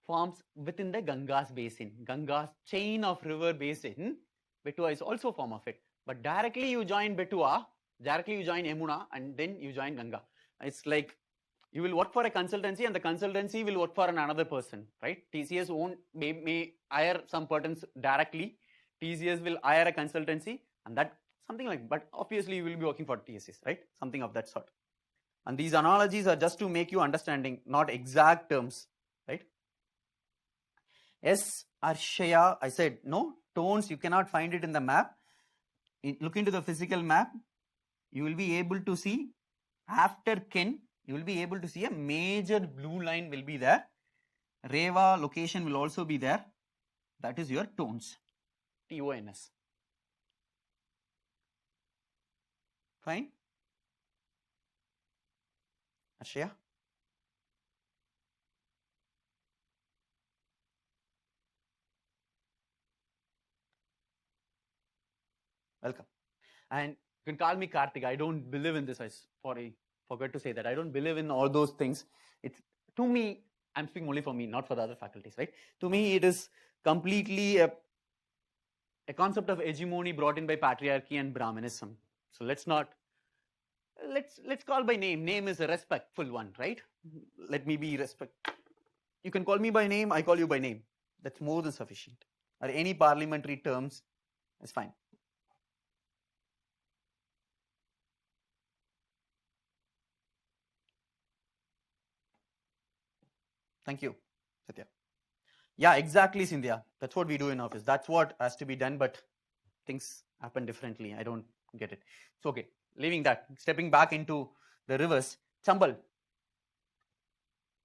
forms within the Ganga's basin, Ganga's chain of river basin. Betua is also a form of it. But directly you join Betua, directly you join Yamuna, and then you join Ganga. It's like you will work for a consultancy and the consultancy will work for another person, right? TCS may hire some persons directly. TCS will hire a consultancy and that something like, but obviously you will be working for TCS, right? Something of that sort. And these analogies are just to make you understanding, not exact terms, right? Yes, Arshaya, I said, no, Tons, you cannot find it in the map. Look into the physical map. You will be able to see, after Ken, you will be able to see a major blue line will be there. Rewa location will also be there. That is your Tons, T-O-N-S. Fine? Arshaya? Welcome. And you can call me Karthik. I don't believe in this. I forgot to say that. I don't believe in all those things. It's, to me, I'm speaking only for me, not for the other faculties, right? To me, it is completely a concept of hegemony brought in by patriarchy and Brahmanism. So let's call by name. Name is a respectful one, right? Let me be You can call me by name, I call you by name. That's more than sufficient. Or any parliamentary terms is fine. Thank you, Satya. Yeah, exactly, Sindhya. That's what we do in office. That's what has to be done, but things happen differently. I don't get it. It's okay. Leaving that, stepping back into the rivers. Chambal,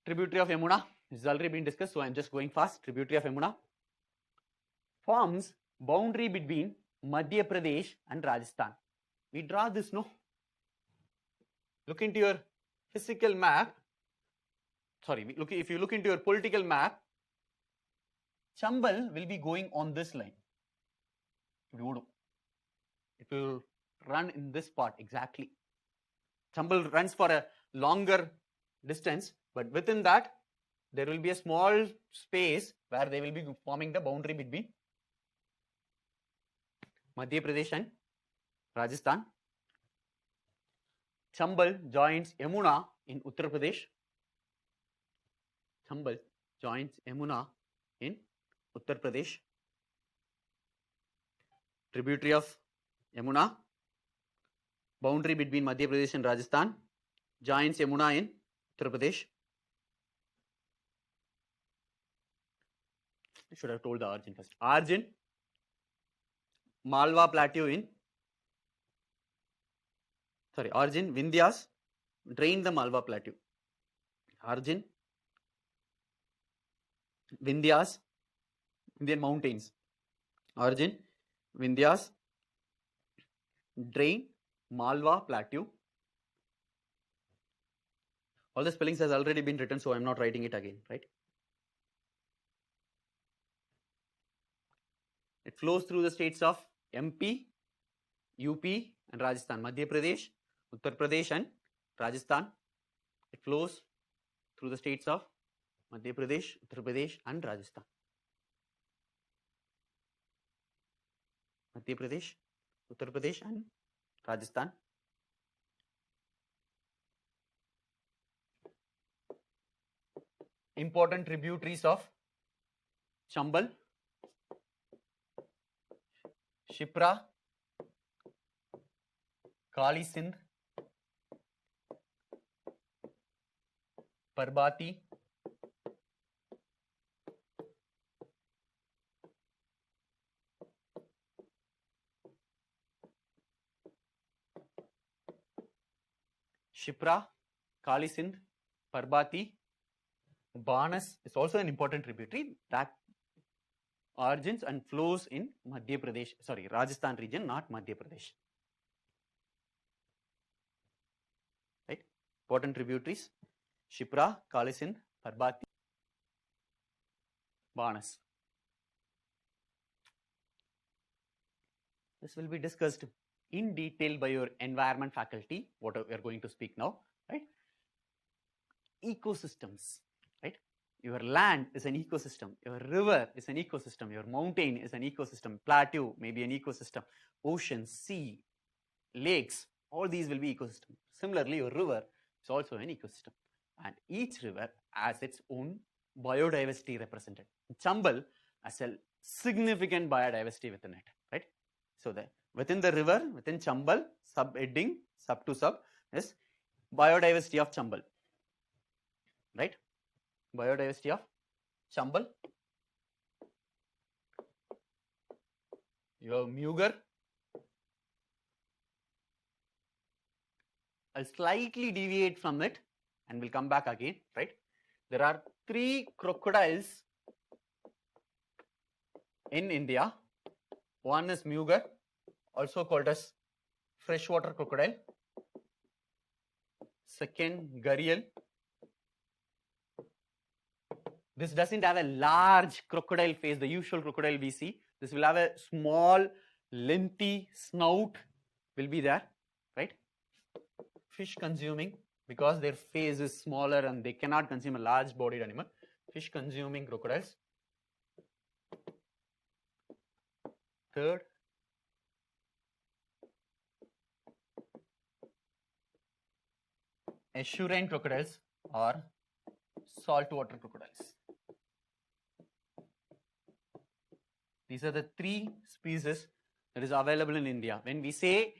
tributary of Yamuna. This has already been discussed, so I'm just going fast. Tributary of Yamuna forms boundary between Madhya Pradesh and Rajasthan. We draw this, no? Look into your physical map. Sorry, if you look into your political map, Chambal will be going on this line. It will run in this part exactly. Chambal runs for a longer distance, but within that, there will be a small space where they will be forming the boundary between Madhya Pradesh and Rajasthan. Chambal joins Yamuna in Uttar Pradesh. Chambal joins Yamuna in Uttar Pradesh. Tributary of Yamuna, boundary between Madhya Pradesh and Rajasthan, joins Yamuna in Uttar Pradesh. I should have told the origin first. Origin, Malwa Plateau origin, Vindhyas drain the Malwa Plateau. Origin, Vindhyas, Indian mountains. Origin, Vindhyas drain Malwa Plateau. All the spellings has already been written, so I am not writing it again, right? It flows through the states of MP, UP and Rajasthan, Madhya Pradesh, Uttar Pradesh and Rajasthan. It flows through the states of Madhya Pradesh, Uttar Pradesh and Rajasthan. Madhya Pradesh, Uttar Pradesh and Rajasthan. Important tributaries of Chambal, Shipra, Kali Sindh, Parbati, Shipra, Kali Sindh, Parbati, Banas is also an important tributary that origins and flows in Madhya Pradesh, Rajasthan region, not Madhya Pradesh. Right? Important tributaries, Shipra, Kali Sindh, Parbati, Banas. This will be discussed in detail by your environment faculty, what we are going to speak now, right? Ecosystems, right? Your land is an ecosystem, your river is an ecosystem, your mountain is an ecosystem, plateau may be an ecosystem, ocean, sea, lakes, all these will be ecosystems. Similarly, your river is also an ecosystem, and each river has its own biodiversity represented. Chambal has a significant biodiversity within it, right? So within the river, within Chambal, subheading, sub to sub is biodiversity of Chambal, right? Biodiversity of Chambal. You have Mugar. I'll slightly deviate from it and we'll come back again, right? There are 3 crocodiles in India. One is Mugar, also called as freshwater crocodile. Second, Gharial. This doesn't have a large crocodile face, the usual crocodile we see. This will have a small, lengthy snout will be there, right? Fish consuming, because their face is smaller and they cannot consume a large bodied animal. Fish consuming crocodiles. Third, estuarine crocodiles or saltwater crocodiles. These are the 3 species that is available in India. When we say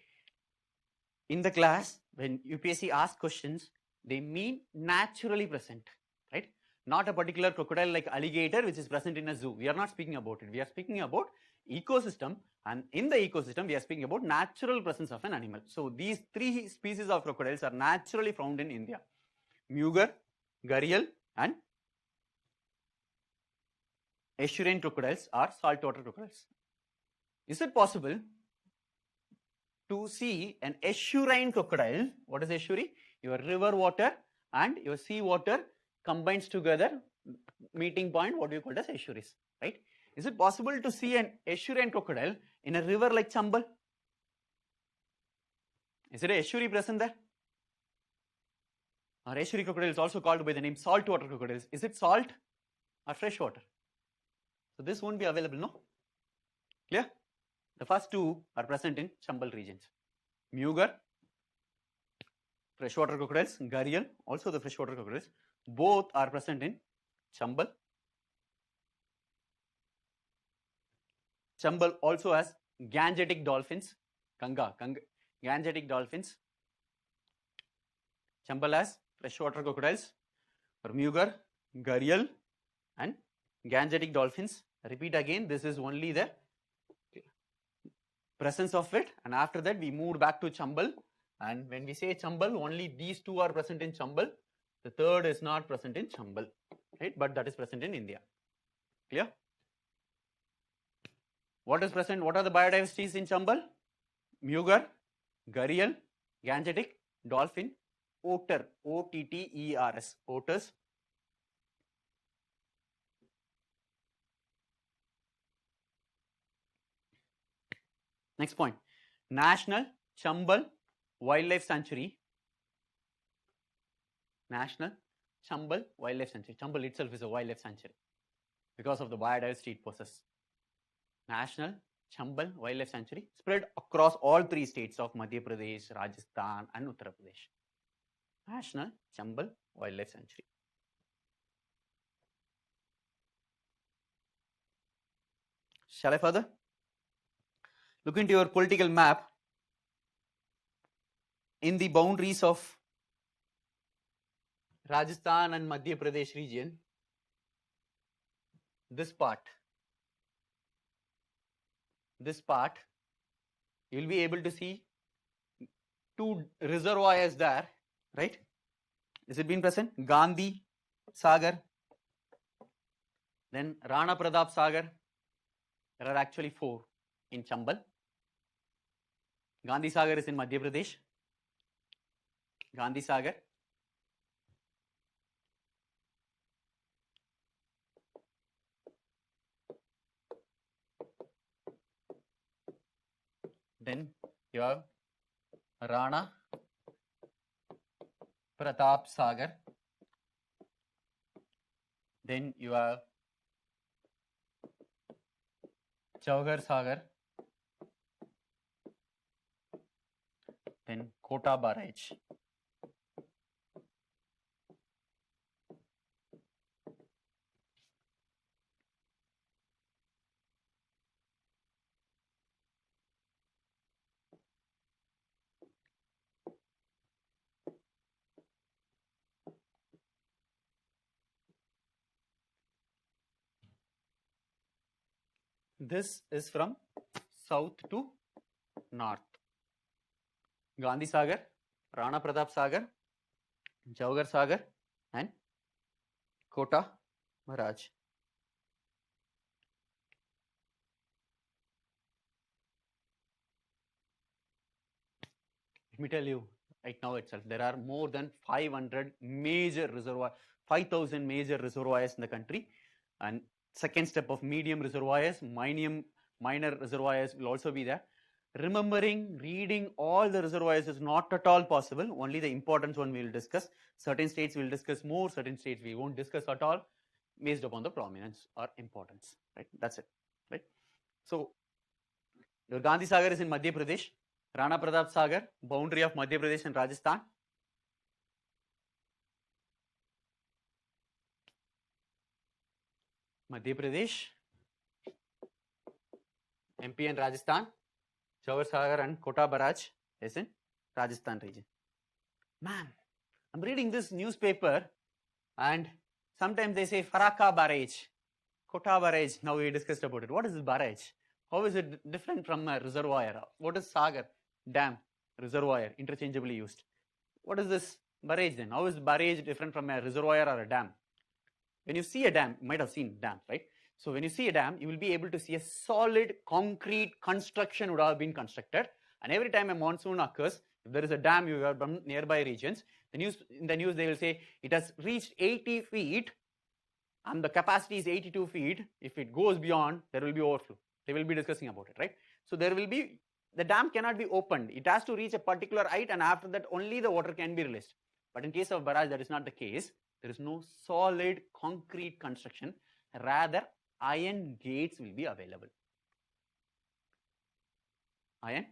in the class, when UPSC asks questions, they mean naturally present, right? Not a particular crocodile like alligator which is present in a zoo. We are not speaking about it. We are speaking about ecosystem, and in the ecosystem we are speaking about natural presence of an animal. So these 3 species of crocodiles are naturally found in India: Mugar, Gharial and estuarine crocodiles or saltwater crocodiles. Is it possible to see an estuarine crocodile? What is estuary? Your river water and your sea water combines together, meeting point, what you call as estuaries, right? Is it possible to see an estuarine crocodile in a river like Chambal? Is it a estuary present there? Or estuary crocodile is also called by the name saltwater crocodiles. Is it salt or fresh water? So this won't be available, no? Clear? The first two are present in Chambal regions. Mugar, freshwater crocodiles, Gharial, also the freshwater crocodiles, both are present in Chambal. Chambal also has Gangetic dolphins, Gangetic dolphins. Chambal has freshwater crocodiles, Mugar, Gharial, and Gangetic dolphins. Repeat again, this is only the presence of it, and after that we moved back to Chambal, and when we say Chambal, only these two are present in Chambal. The third is not present in Chambal, right? But that is present in India. Clear? What is present? What are the biodiversities in Chambal? Mugar, Gharial, Gangetic, dolphin, otter, O-T-T-E-R-S, otters. Next point, National Chambal Wildlife Sanctuary. National Chambal Wildlife Sanctuary. Chambal itself is a wildlife sanctuary because of the biodiversity it possesses. National Chambal Wildlife Sanctuary spread across all three states of Madhya Pradesh, Rajasthan, and Uttar Pradesh. National Chambal Wildlife Sanctuary. Shall I further? Look into your political map. In the boundaries of Rajasthan and Madhya Pradesh region, this part, you will be able to see two reservoirs there, right? Is it been present? Gandhi Sagar, then Rana Pratap Sagar. There are actually four in Chambal. Gandhi Sagar is in Madhya Pradesh. Gandhi Sagar. Then you have Rana Pratap Sagar. Then you have Chaugar Sagar. Then Kota Barrage. This is from south to north. Gandhi Sagar, Rana Pratap Sagar, Chaugar Sagar, and Kota Barrage. Let me tell you, right now itself, there are more than 500 major reservoirs, 5,000 major reservoirs in the country, and second step of medium reservoirs, minor reservoirs will also be there. Remembering, reading all the reservoirs is not at all possible. Only the important one we will discuss. Certain states we will discuss more, certain states we won't discuss at all based upon the prominence or importance, right? That's it, right? So, your Gandhi Sagar is in Madhya Pradesh. Rana Pratap Sagar, boundary of Madhya Pradesh and Rajasthan. Madhya Pradesh, MP and Rajasthan. Chaugar Sagar and Kota Barrage is in Rajasthan region. Man, I'm reading this newspaper and sometimes they say Farakka Barrage, Kota Barrage. Now we discussed about it. What is this barrage? How is it different from a reservoir? What is Sagar? Dam, reservoir, interchangeably used. What is this barrage then? How is barrage different from a reservoir or a dam? When you see a dam, you might have seen dams, right? So when you see a dam, you will be able to see a solid concrete construction would have been constructed. And every time a monsoon occurs, if there is a dam you have from nearby regions, in the news they will say it has reached 80 feet and the capacity is 82 feet. If it goes beyond, there will be overflow. They will be discussing about it, right? So there will be the dam cannot be opened. It has to reach a particular height, and after that only the water can be released. But in case of barrage, that is not the case. There is no solid concrete construction. Rather, iron gates will be available. Iron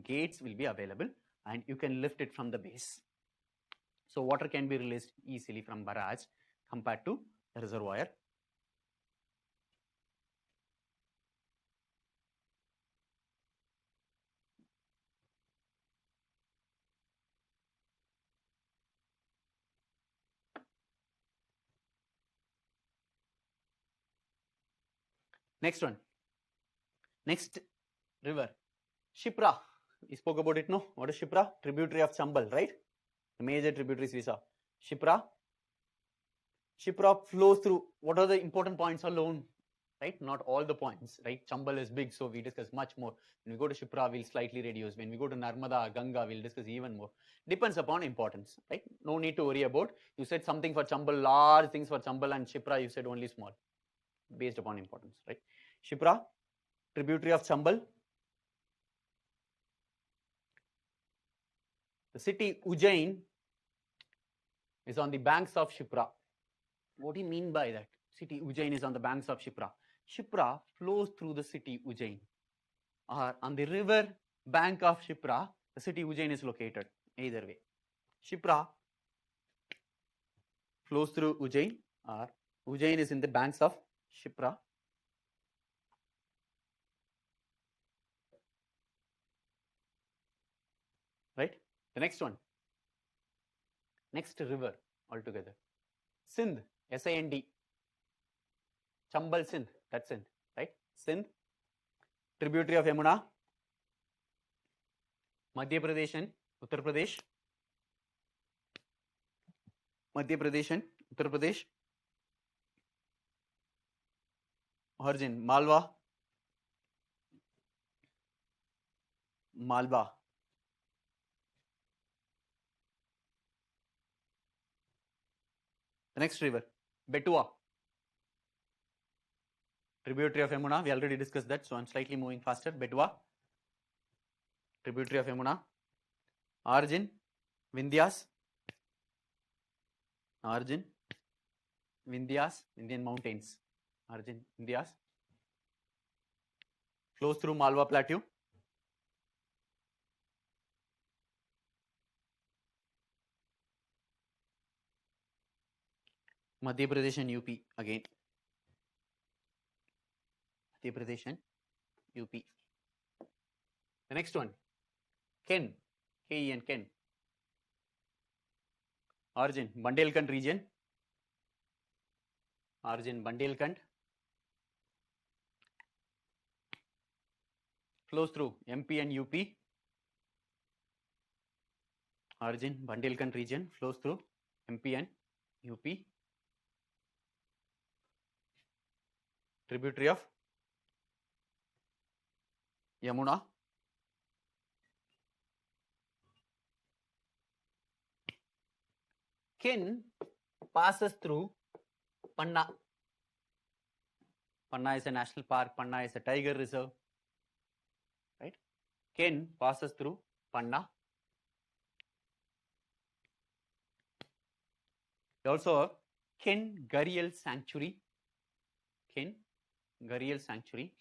gates will be available, and you can lift it from the base. So water can be released easily from barrage compared to the reservoir. Next one. Next river, Shipra. We spoke about it, no? What is Shipra? Tributary of Chambal, right? The major tributaries we saw. Shipra. Shipra flows through. What are the important points alone? Right? Not all the points, right? Chambal is big, so we discuss much more. When we go to Shipra, we'll slightly reduce. When we go to Narmada, Ganga, we'll discuss even more. Depends upon importance, right? No need to worry about. You said something for Chambal, large things for Chambal, and Shipra, you said only small, based upon importance, right? Shipra, tributary of Chambal. The city Ujjain is on the banks of Shipra. What do you mean by that? City Ujjain is on the banks of Shipra. Shipra flows through the city Ujjain. Or on the river bank of Shipra, the city Ujjain is located. Either way. Shipra flows through Ujjain, or Ujjain is in the banks of Shipra. Right? The next one. Next river altogether. Sindh, S-I-N-D. Chambal Sindh, that's Sindh, right? Sindh, tributary of Yamuna. Madhya Pradesh and Uttar Pradesh. Madhya Pradesh and Uttar Pradesh. Origin, Malwa. Malwa. The next river, Betua. Tributary of Yamuna, we already discussed that, so I'm slightly moving faster. Betua, tributary of Yamuna. Origin, Vindhyas. Origin, Vindhyas, Indian mountains. Origin, Vindhyas. Flows through Malwa Plateau. Madhya Pradesh and UP again. Madhya Pradesh and UP. The next one, Ken, K-E-N, Ken. Origin, Bundelkhand region. Origin, Bundelkhand. Flows through MP and UP. Origin, Bundelkhand region. Flows through MP and UP. Tributary of Yamuna. Ken passes through Panna. Panna is a national park. Panna is a tiger reserve. Right? Ken passes through Panna. Also, Ken Gharial Sanctuary. Ken Gharial Sanctuary.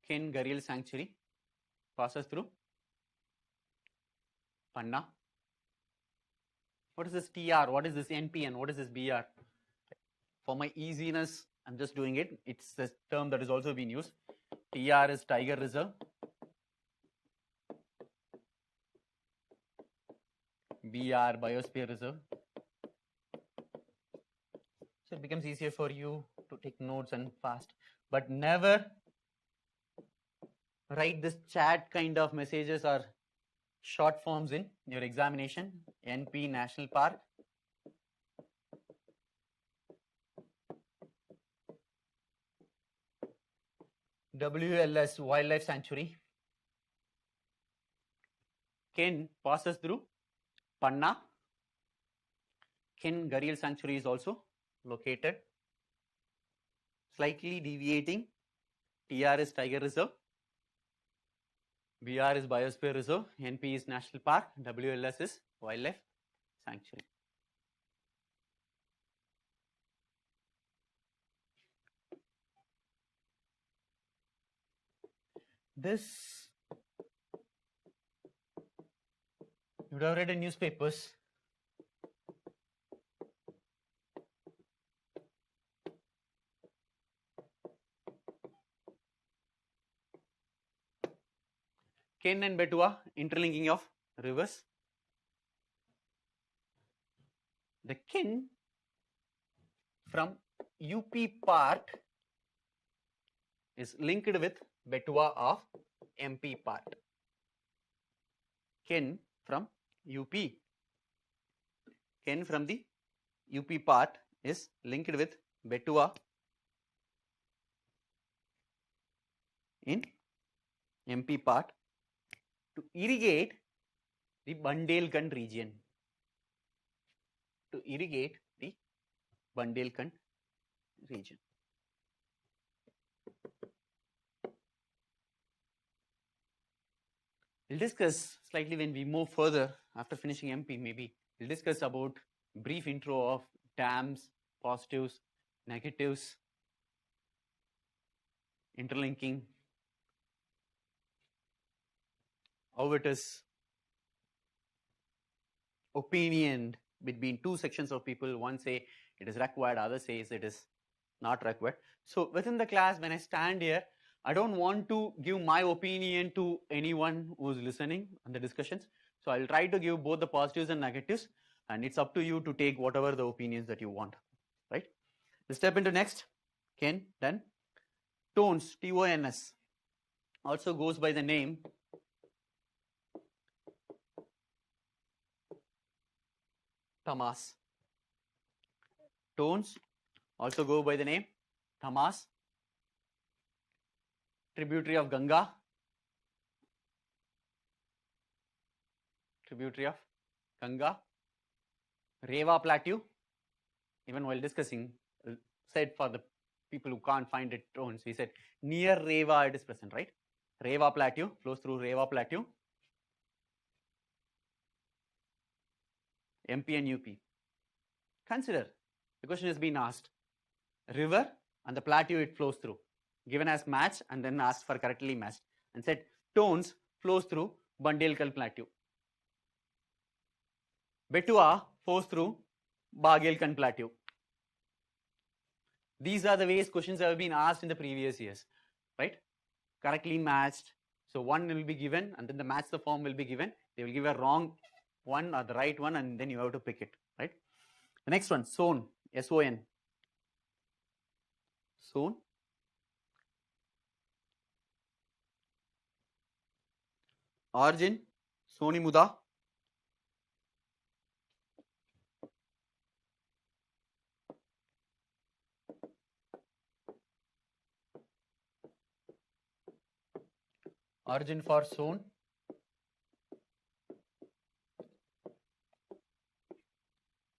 Ken Gharial Sanctuary passes through Panna. What is this TR? What is this NPN? What is this BR? For my easiness, I'm just doing it. It's a term that has also been used. TR is Tiger Reserve. BR, Biosphere Reserve. So it becomes easier for you to take notes and fast. But never write this chat kind of messages or short forms in your examination. NP National Park. WLS Wildlife Sanctuary. Ken passes through Panna. Ken Gharial Sanctuary is also located. Slightly deviating, TR is Tiger Reserve, BR is Biosphere Reserve, NP is National Park, WLS is Wildlife Sanctuary. This you would have read in newspapers. Ken and Betua, interlinking of rivers. The Ken from UP part is linked with Betua of MP part. Ken from UP. Ken from the UP part is linked with Betua in MP part to irrigate the Bundelkhand region. To irrigate the Bundelkhand region. We'll discuss slightly when we move further after finishing MP, maybe we'll discuss about brief intro of dams, positives, negatives, interlinking, how it is opinioned between two sections of people. One say it is required, other says it is not required. So within the class, when I stand here, I don't want to give my opinion to anyone who's listening on the discussions. So I'll try to give both the positives and negatives, and it's up to you to take whatever the opinions that you want, right? We'll step into next. Ken, then Tons, T-O-N-S, also goes by the name Tamas. Tons also go by the name Tamas. Tributary of Ganga. Tributary of Ganga. Rewa Plateau. Even while discussing, said for the people who can't find it, Tons, he said near Rewa it is present, right? Rewa Plateau flows through Rewa Plateau. MP and UP. Consider, the question has been asked, river and the plateau it flows through, given as match and then asked for correctly matched, and said Tons flows through Bundelkhand Plateau. Betua flows through Baghelkhand Plateau. These are the ways questions have been asked in the previous years, right? Correctly matched. So one will be given and then the match the form will be given. They will give a wrong one or the right one and then you have to pick it, right? The next one, Son, S-O-N. Son. Origin, Soni Muda. Origin for Son.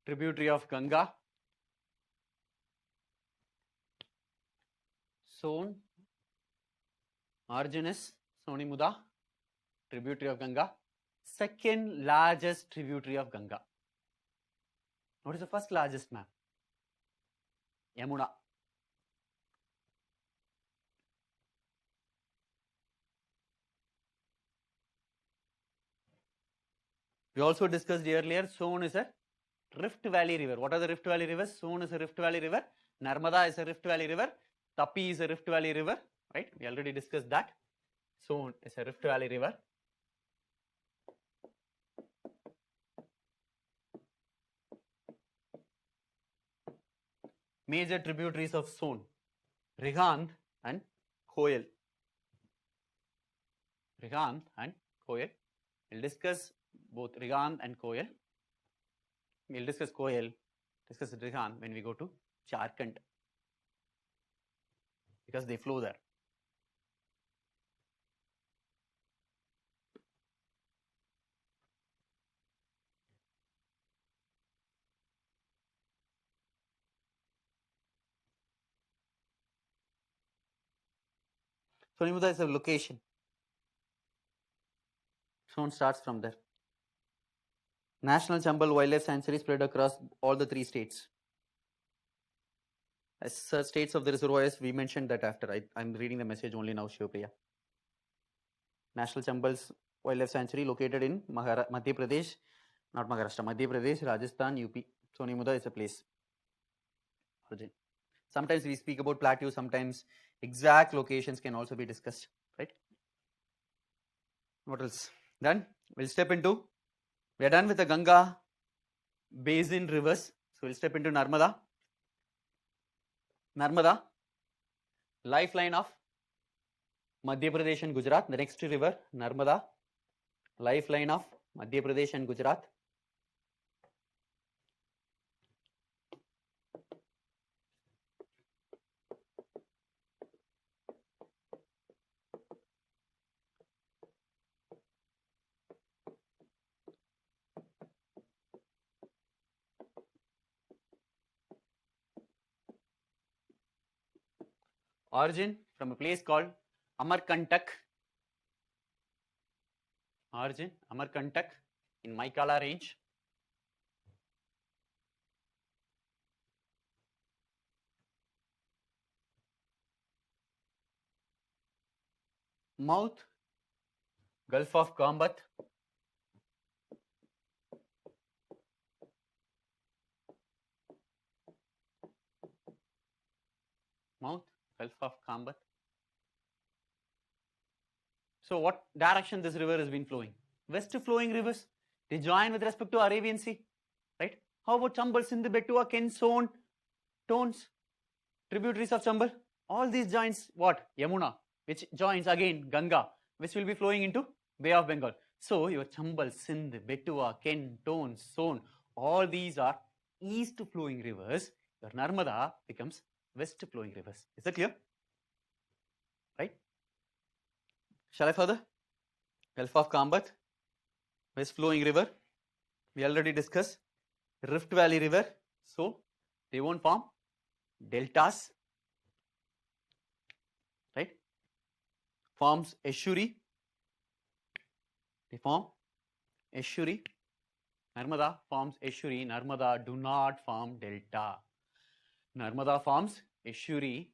Tributary of Ganga. Son. Origin is Soni Muda. Tributary of Ganga. Second largest tributary of Ganga. What is the first largest, ma'am? Yamuna. We also discussed earlier, Son is a Rift Valley river. What are the Rift Valley rivers? Son is a Rift Valley river. Narmada is a Rift Valley river. Tapi is a Rift Valley river, right? We already discussed that. Son is a Rift Valley river. Major tributaries of Son, Righand and Koyal. Righand and Koyal. We'll discuss both Righand and Koyal. We'll discuss Koyal, discuss Righand when we go to Jharkhand, because they flow there. Sony Muda is a location. Sound starts from there. National Chambal Wildlife Sanctuary spread across all the 3 states. As states of the reservoirs, we mentioned that after. I'm reading the message only now, Shivpriya. National Chambals Wildlife Sanctuary located in Madhya Pradesh, not Maharashtra, Madhya Pradesh, Rajasthan, UP. Sony Muda is a place. Sometimes we speak about plateaus, sometimes exact locations can also be discussed, right? What else? Then we'll step into, we are done with the Ganga basin rivers. So we'll step into Narmada. Narmada, lifeline of Madhya Pradesh and Gujarat. The next river, Narmada, lifeline of Madhya Pradesh and Gujarat. Origin from a place called Amarkantak. Origin, Amarkantak in Maikala range. Mouth, Gulf of Kambat. Mouth, Gulf of Kambat. So what direction this river has been flowing? West flowing rivers. They join with respect to Arabian Sea, right? How about Chambal, Sindh, Bettua, Ken, Son, Tones, tributaries of Chambal? All these joins what? Yamuna, which joins again Ganga, which will be flowing into Bay of Bengal. So your Chambal, Sindh, Bettua, Ken, Tones, Son, all these are east flowing rivers. Your Narmada becomes west flowing rivers. Is that clear? Right? Shall I further? Gulf of Kambat, west flowing river. We already discussed Rift Valley River. So they won't form deltas, right? Forms estuary. They form estuary. Narmada forms estuary. Narmada do not form delta. Narmada forms estuary.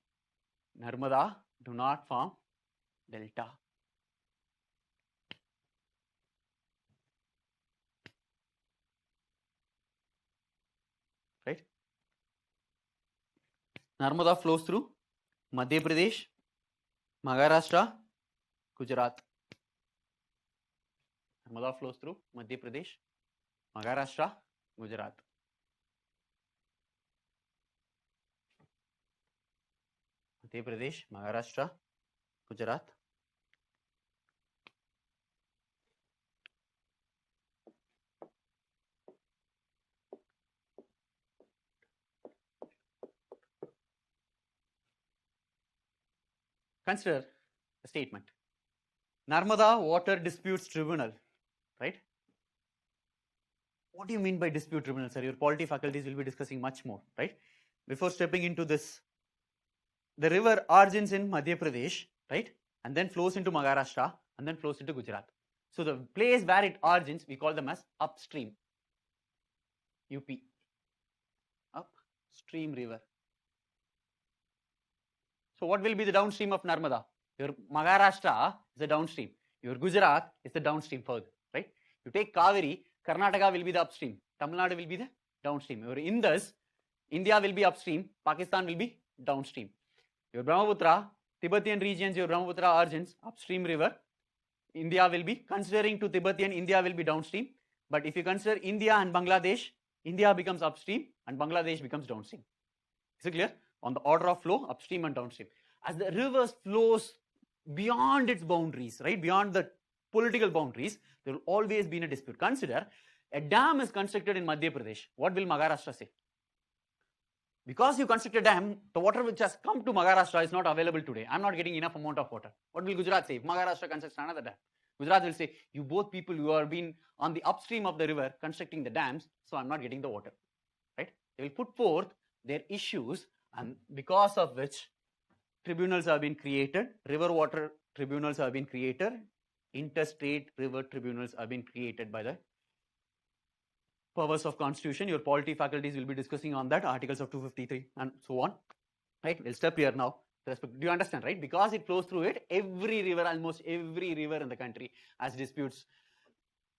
Narmada do not form delta. Right? Narmada flows through Madhya Pradesh, Maharashtra, Gujarat. Narmada flows through Madhya Pradesh, Maharashtra, Gujarat. Madhya Pradesh, Maharashtra, Gujarat. Consider a statement. Narmada Water Disputes Tribunal, right? What do you mean by dispute tribunal, sir? Your polity faculties will be discussing much more, right? Before stepping into this, the river origins in Madhya Pradesh, right? And then flows into Maharashtra and then flows into Gujarat. So the place where it origins, we call them as upstream. UP. Upstream river. So what will be the downstream of Narmada? Your Maharashtra is the downstream. Your Gujarat is the downstream further, right? You take Kaveri, Karnataka will be the upstream. Tamil Nadu will be the downstream. Your Indus, India will be upstream. Pakistan will be downstream. Your Brahmaputra, Tibetan regions, your Brahmaputra origins, upstream river. India will be, considering to Tibetan, India will be downstream. But if you consider India and Bangladesh, India becomes upstream and Bangladesh becomes downstream. Is it clear? On the order of flow, upstream and downstream. As the river flows beyond its boundaries, right, beyond the political boundaries, there will always be a dispute. Consider a dam is constructed in Madhya Pradesh. What will Maharashtra say? Because you constructed a dam, the water which has come to Maharashtra is not available today. I'm not getting enough amount of water. What will Gujarat say? If Maharashtra constructs another dam, Gujarat will say, you both people who are been on the upstream of the river constructing the dams, so I'm not getting the water, right? They will put forth their issues, and because of which tribunals have been created, river water tribunals have been created, interstate river tribunals have been created by the powers of constitution. Your polity faculties will be discussing on that, articles of 253 and so on. Right, we'll step here now. Do you understand, right? Because it flows through it, every river, almost every river in the country has disputes.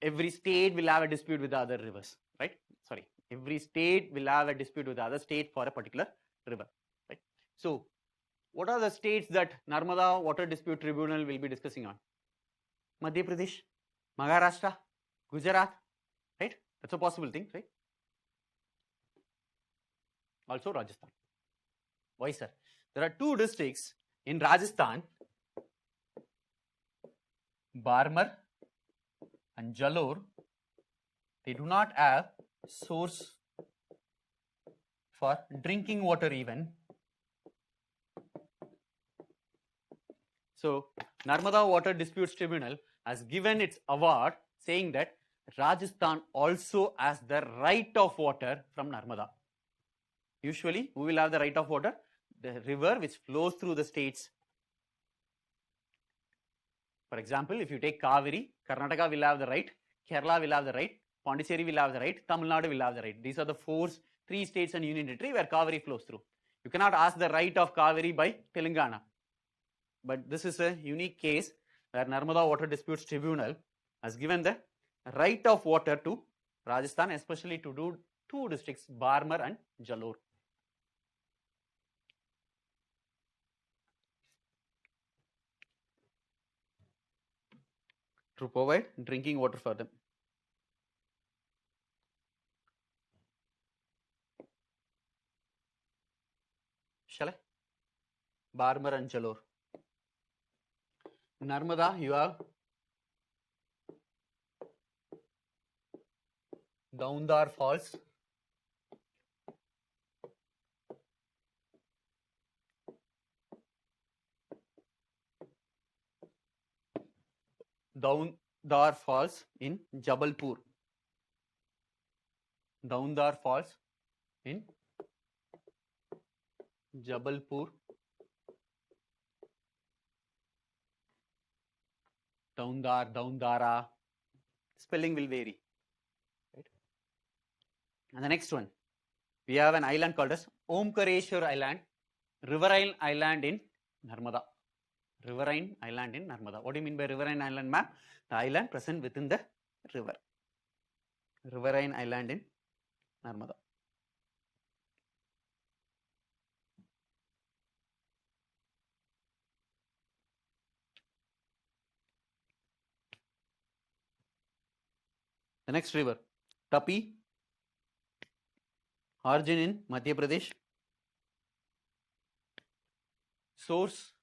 Every state will have a dispute with the other rivers, right? Sorry, every state will have a dispute with the other state for a particular river, right? So, what are the states that Narmada Water Dispute Tribunal will be discussing on? Madhya Pradesh, Maharashtra, Gujarat, right? That's a possible thing, right? Also Rajasthan. Why, sir? There are two districts in Rajasthan, Barmer and Jalore. They do not have source for drinking water even. So, Narmada Water Disputes Tribunal has given its award saying that Rajasthan also has the right of water from Narmada. Usually, who will have the right of water? The river which flows through the states. For example, if you take Kaveri, Karnataka will have the right, Kerala will have the right, Pondicherry will have the right, Tamil Nadu will have the right. These are the three states and union territory where Kaveri flows through. You cannot ask the right of Kaveri by Telangana. But this is a unique case where Narmada Water Disputes Tribunal has given the right of water to Rajasthan, especially to do two districts, Barmer and Jalore. To provide drinking water for them. Shall I? Barmer and Jalore. Narmada, you have Daundar Falls. Daundar Falls in Jabalpur. Daundar Falls in Jabalpur. Daundar, Daundara. Spelling will vary. Right? And the next one, we have an island called as Omkareshwar Island, riverine island in Narmada. Riverine island in Narmada. What do you mean by riverine island, ma'am? The island present within the river. Riverine island in Narmada. The next river, Tapi, origin in Madhya Pradesh. Source,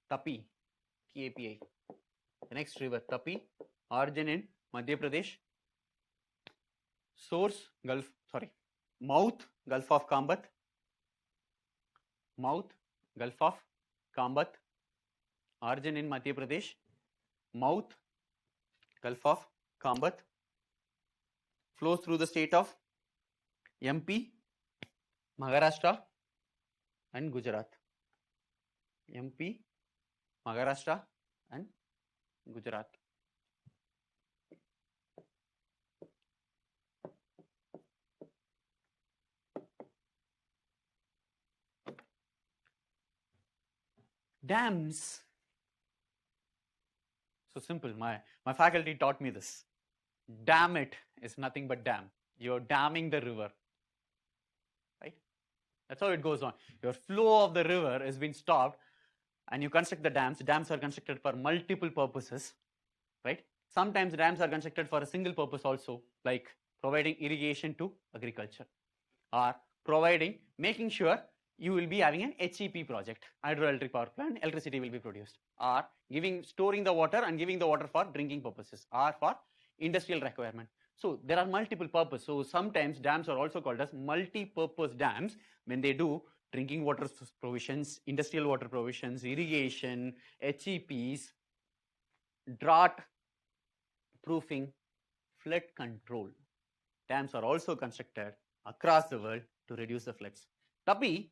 Tapi, T-A-P-I. The next river, Tapi, origin in Madhya Pradesh. Source, mouth, Gulf of Kambat. Mouth, Gulf of Kambat. Origin in Madhya Pradesh. Mouth, Gulf of Kambat. Flows through the state of MP, Maharashtra and Gujarat. MP, Maharashtra and Gujarat. Dams. So simple. My faculty taught me this. Dam it is nothing but dam. You're damming the river. Right? That's how it goes on. Your flow of the river has been stopped and you construct the dams. Dams are constructed for multiple purposes. Right? Sometimes dams are constructed for a single purpose also, like providing irrigation to agriculture or making sure you will be having an HEP project, hydroelectric power plant, electricity will be produced, or storing the water and giving the water for drinking purposes or for industrial requirement. So there are multiple purposes. So sometimes dams are also called as multi-purpose dams when they do drinking water provisions, industrial water provisions, irrigation, HEPs, drought proofing, flood control. Dams are also constructed across the world to reduce the floods. Tapi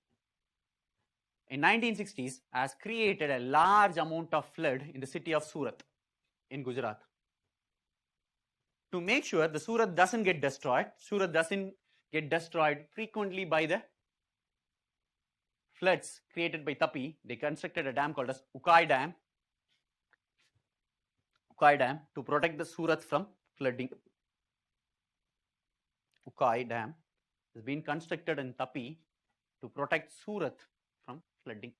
in 1960s has created a large amount of flood in the city of Surat in Gujarat. To make sure the Surat doesn't get destroyed frequently by the floods created by Tapi, they constructed a dam called as Ukai Dam to protect the Surat from flooding. Ukai Dam has been constructed in Tapi to protect Surat from flooding.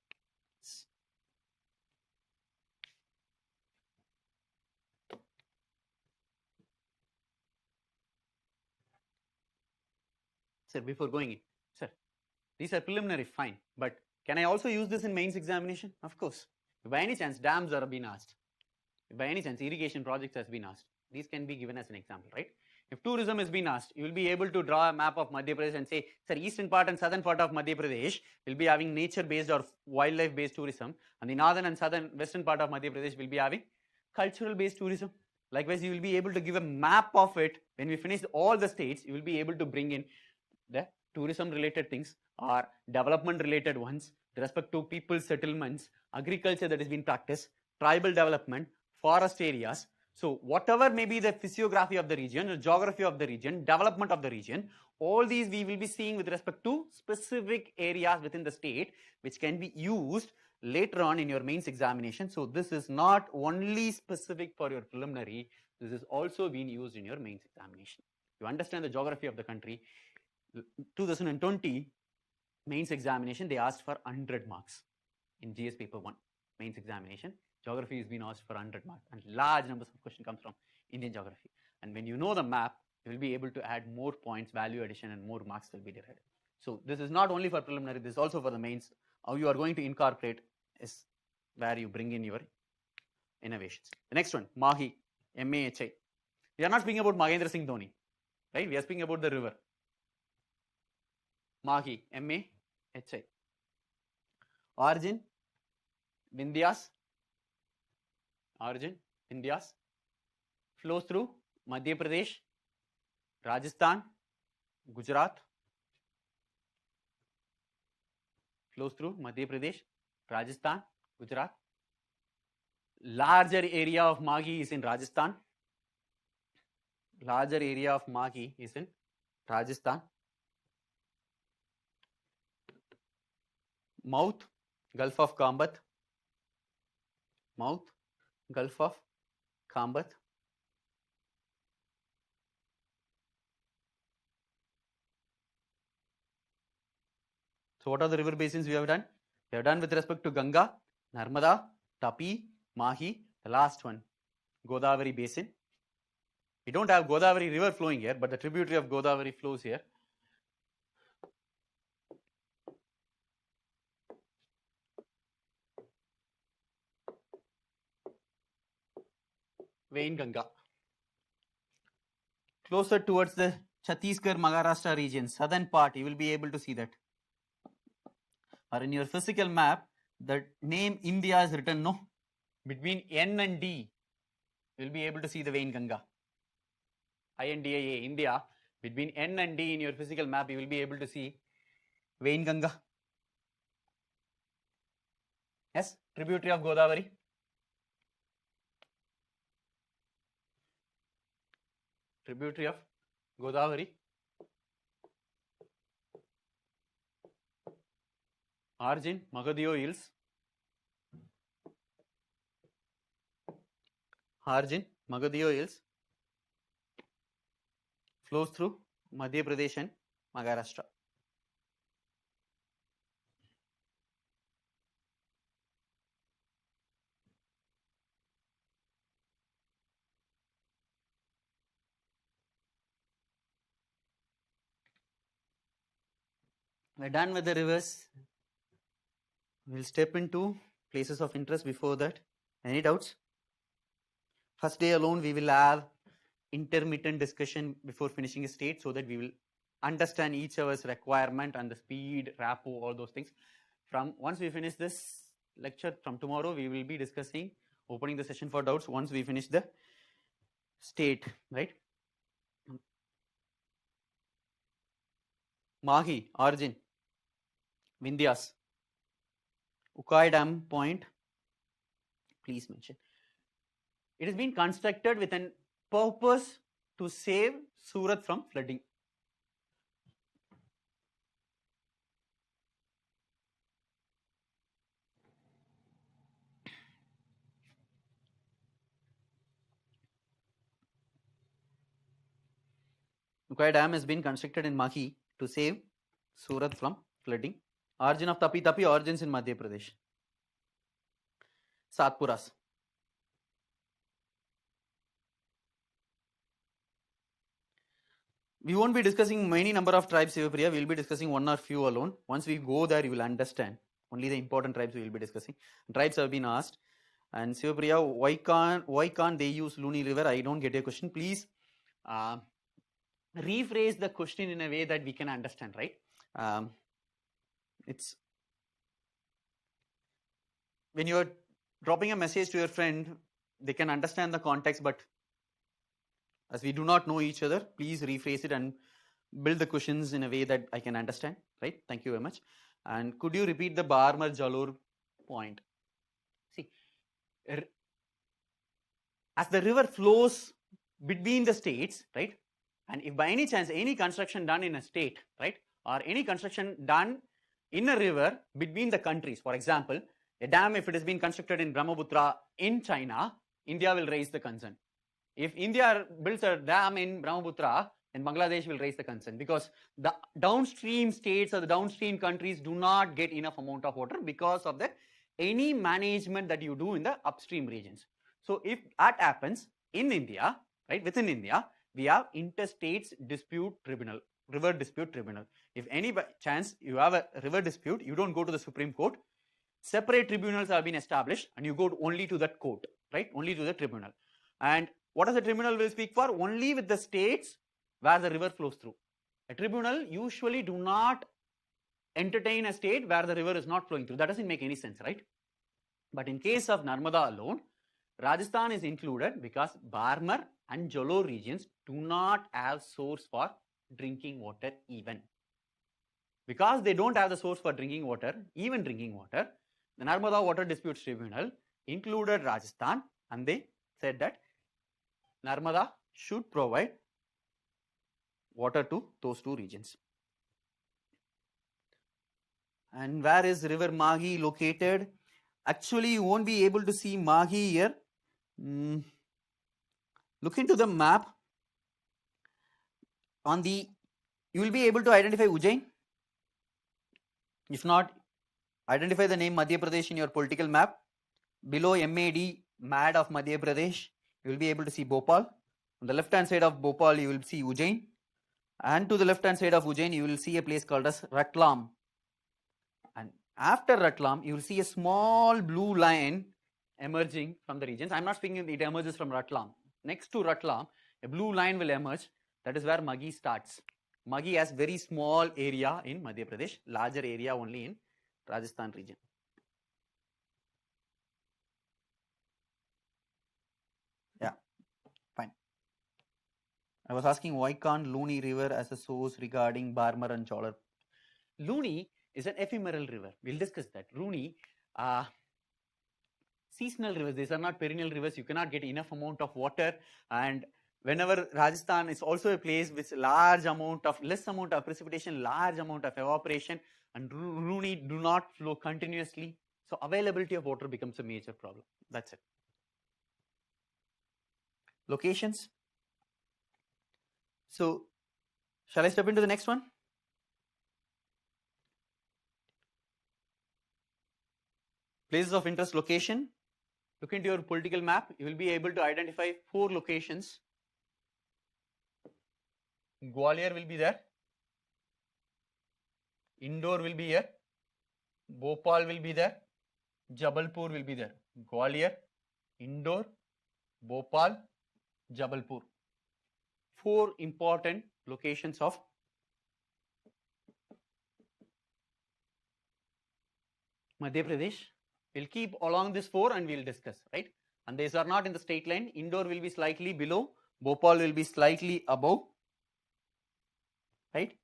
Sir, before going in, sir, these are preliminary, fine, but can I also use this in mains examination? Of course. If by any chance dams are being asked, if by any chance irrigation projects has been asked, these can be given as an example, right? If tourism has been asked, you will be able to draw a map of Madhya Pradesh and say, sir, eastern part and southern part of Madhya Pradesh will be having nature-based or wildlife-based tourism, and the northern and southern western part of Madhya Pradesh will be having cultural-based tourism. Likewise, you will be able to give a map of it. When we finish all the states, you will be able to bring in the tourism-related things or development-related ones with respect to people's settlements, agriculture that is being practiced, tribal development, forest areas. So whatever may be the physiography of the region, the geography of the region, development of the region, all these we will be seeing with respect to specific areas within the state, which can be used later on in your mains examination. So this is not only specific for your preliminary, this is also being used in your mains examination. You understand the geography of the country. 2020 mains examination, they asked for 100 marks in GS paper 1 mains examination. Geography has been asked for 100 marks, and large numbers of questions comes from Indian geography. And when you know the map, you will be able to add more points, value addition, and more marks will be derived. So this is not only for preliminary, this is also for the mains. How you are going to incorporate is where you bring in your innovations. The next one, Mahi, MAHI. We are not speaking about Mahendra Singh Dhoni, right? We are speaking about the river. Mahi, MAHI. Origin, Vindhyas. Origin, Vindhyas. Flows through Madhya Pradesh, Rajasthan, Gujarat. Flows through Madhya Pradesh, Rajasthan, Gujarat. Larger area of Mahi is in Rajasthan. Larger area of Mahi is in Rajasthan. Mouth, Gulf of Kambat. Mouth, Gulf of Kambat. So what are the river basins we have done? We have done with respect to Ganga, Narmada, Tapi, Mahi, the last one, Godavari basin. We don't have Godavari river flowing here, but the tributary of Godavari flows here. Wainganga. Closer towards the Chhattisgarh, Maharashtra region, southern part, you will be able to see that. Or in your physical map, the name India is written, no? Between N and D, you will be able to see the Wainganga. INDIA, India. Between N and D in your physical map, you will be able to see Wainganga. Yes, tributary of Godavari. Tributary of Godavari. Origin, Magadeo Hills. Origin, Magadeo Hills. Flows through Madhya Pradesh and Maharashtra. We're done with the rivers. We'll step into places of interest before that. Any doubts? First day alone, we will have intermittent discussion before finishing a state so that we will understand each of us requirement and the speed, rapport, all those things. From once we finish this lecture, from tomorrow, we will be discussing, opening the session for doubts once we finish the state, right? Mahi, origin, Vindhyas. Ukai Dam point, please mention. It has been constructed with a purpose to save Surat from flooding. Ukai Dam has been constructed in Mahi to save Surat from flooding. Origin of Tapi. Tapi origins in Madhya Pradesh. Satpuras. We won't be discussing many number of tribes, Sivapriya. We will be discussing one or few alone. Once we go there, you will understand. Only the important tribes we will be discussing. Tribes have been asked. And Sivapriya, why can't they use Luni River? I don't get your question. Please rephrase the question in a way that we can understand, right? It's when you are dropping a message to your friend, they can understand the context, but as we do not know each other, please rephrase it and build the questions in a way that I can understand, right? Thank you very much. And could you repeat the Barmer Jalore point? See, as the river flows between the states, right? And if by any chance any construction done in a state, right, or any construction done in a river between the countries, for example, a dam, if it has been constructed in Brahmaputra in China, India will raise the concern. If India builds a dam in Brahmaputra, then Bangladesh will raise the concern because the downstream states or the downstream countries do not get enough amount of water because of the any management that you do in the upstream regions. So if that happens in India, right, within India, we have interstates dispute tribunal, river dispute tribunal. If any chance you have a river dispute, you don't go to the Supreme Court. Separate tribunals have been established and you go only to that court, right? Only to the tribunal. And what does the tribunal will speak for? Only with the states where the river flows through. A tribunal usually do not entertain a state where the river is not flowing through. That doesn't make any sense, right? But in case of Narmada alone, Rajasthan is included because Barmer and Jalore regions do not have source for drinking water even. Because they don't have the source for drinking water, even drinking water, the Narmada Water Disputes Tribunal included Rajasthan and they said that Narmada should provide water to those two regions. And where is River Mahi located? Actually, you won't be able to see Mahi here. Look into the map. You will be able to identify Ujjain. If not, identify the name Madhya Pradesh in your political map. Below MAD of Madhya Pradesh, you will be able to see Bhopal. On the left hand side of Bhopal, you will see Ujjain. And to the left hand side of Ujjain, you will see a place called as Ratlam. And after Ratlam, you will see a small blue line emerging from the regions. I'm not speaking, it emerges from Ratlam. Next to Ratlam, a blue line will emerge. That is where Maghi starts. Maghi has very small area in Madhya Pradesh, larger area only in Rajasthan region. Yeah, fine. I was asking why can't Luni River as a source regarding Barmer and Jalore? Luni is an ephemeral river. We'll discuss that. Luni, seasonal rivers. These are not perennial rivers. You cannot get enough amount of water. And whenever Rajasthan is also a place with less amount of precipitation, large amount of evaporation, and Luni do not flow continuously. So availability of water becomes a major problem. That's it. Locations. So shall I step into the next one? Places of interest location. Look into your political map. You will be able to identify 4 locations. Gwalior will be there. Indore will be here. Bhopal will be there. Jabalpur will be there. Gwalior, Indore, Bhopal, Jabalpur. 4 important locations of Madhya Pradesh. We'll keep along this 4 and we'll discuss, right? And these are not in the straight line. Indore will be slightly below. Bhopal will be slightly above, right?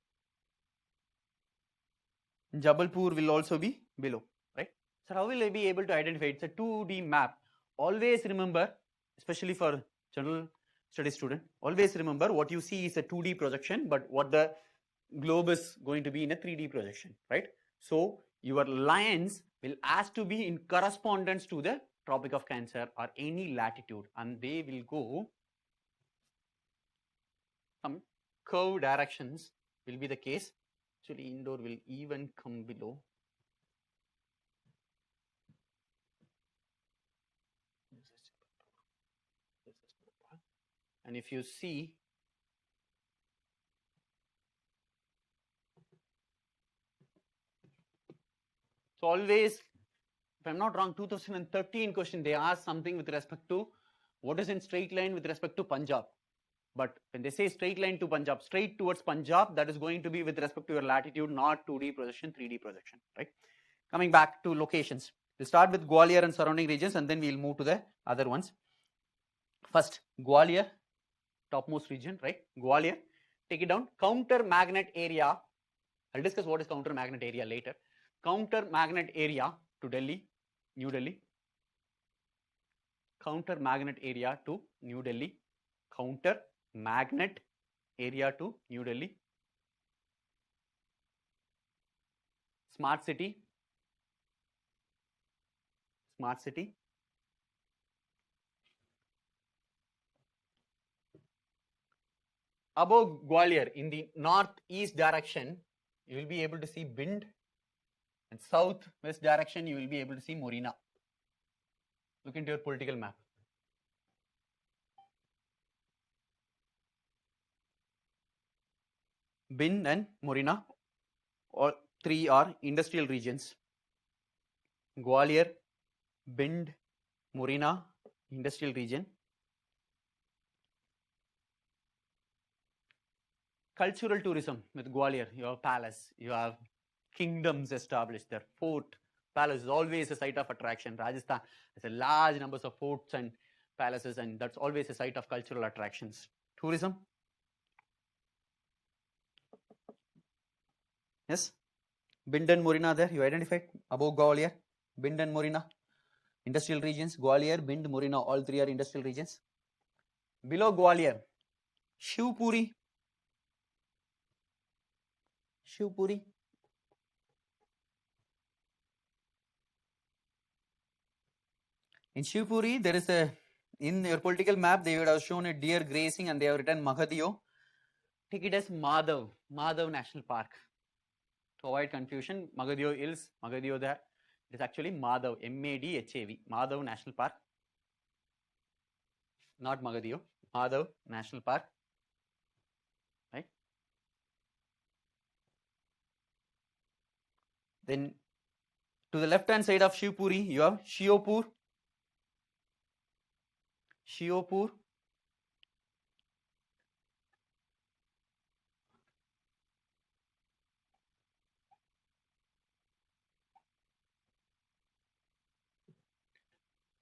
Jabalpur will also be below, right? So how will I be able to identify? It's a 2D map. Always remember, especially for general study student, always remember what you see is a 2D projection, but what the globe is going to be in a 3D projection, right? So your lines will has to be in correspondence to the Tropic of Cancer or any latitude, and they will go some curved directions will be the case. Actually, indoor will even come below. And if you see, so always, if I'm not wrong, 2013 question, they asked something with respect to what is in straight line with respect to Punjab. But when they say straight line to Punjab, straight towards Punjab, that is going to be with respect to your latitude, not 2D projection, 3D projection, right? Coming back to locations, we'll start with Gwalior and surrounding regions, and then we'll move to the other ones. First, Gwalior, topmost region, right? Gwalior, take it down. Counter magnet area. I'll discuss what is counter magnet area later. Counter magnet area to Delhi, New Delhi. Counter magnet area to New Delhi. Counter magnet area to New Delhi. Smart city. Smart city. Above Gwalior, in the northeast direction, you will be able to see Bind, and southwest direction, you will be able to see Morena. Look into your political map. Bind and Morena, all three are industrial regions. Gwalior, Bind, Morena, industrial region. Cultural tourism with Gwalior, you have palace, you have kingdoms established there. Fort, palace is always a site of attraction. Rajasthan has a large numbers of forts and palaces, and that's always a site of cultural attractions. Tourism. Yes, Bind and Morena there, you identified above Gwalior, Bind and Morena. Industrial regions, Gwalior, Bind, Morena, all three are industrial regions. Below Gwalior, Shivpuri. Shivpuri. In Shivpuri, there is a, in your political map, they would have shown a deer grazing and they have written Mahadev. Take it as Madhav National Park. To avoid confusion, Mahadev Hills, Mahadev there. It is actually Madhav, M-A-D-H-A-V, Madhav National Park. Not Mahadev, Madhav National Park. Right? Then to the left hand side of Shivpuri, you have Shiopur. Shiopur.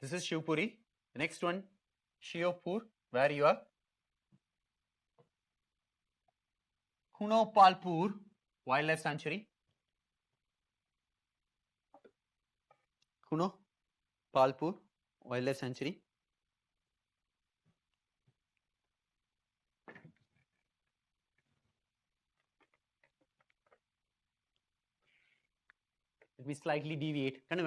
This is Shivpuri. The next one, Shiopur, where you have Hunopalpur Wildlife Sanctuary. Hunopalpur Wildlife Sanctuary. Let me slightly deviate. Let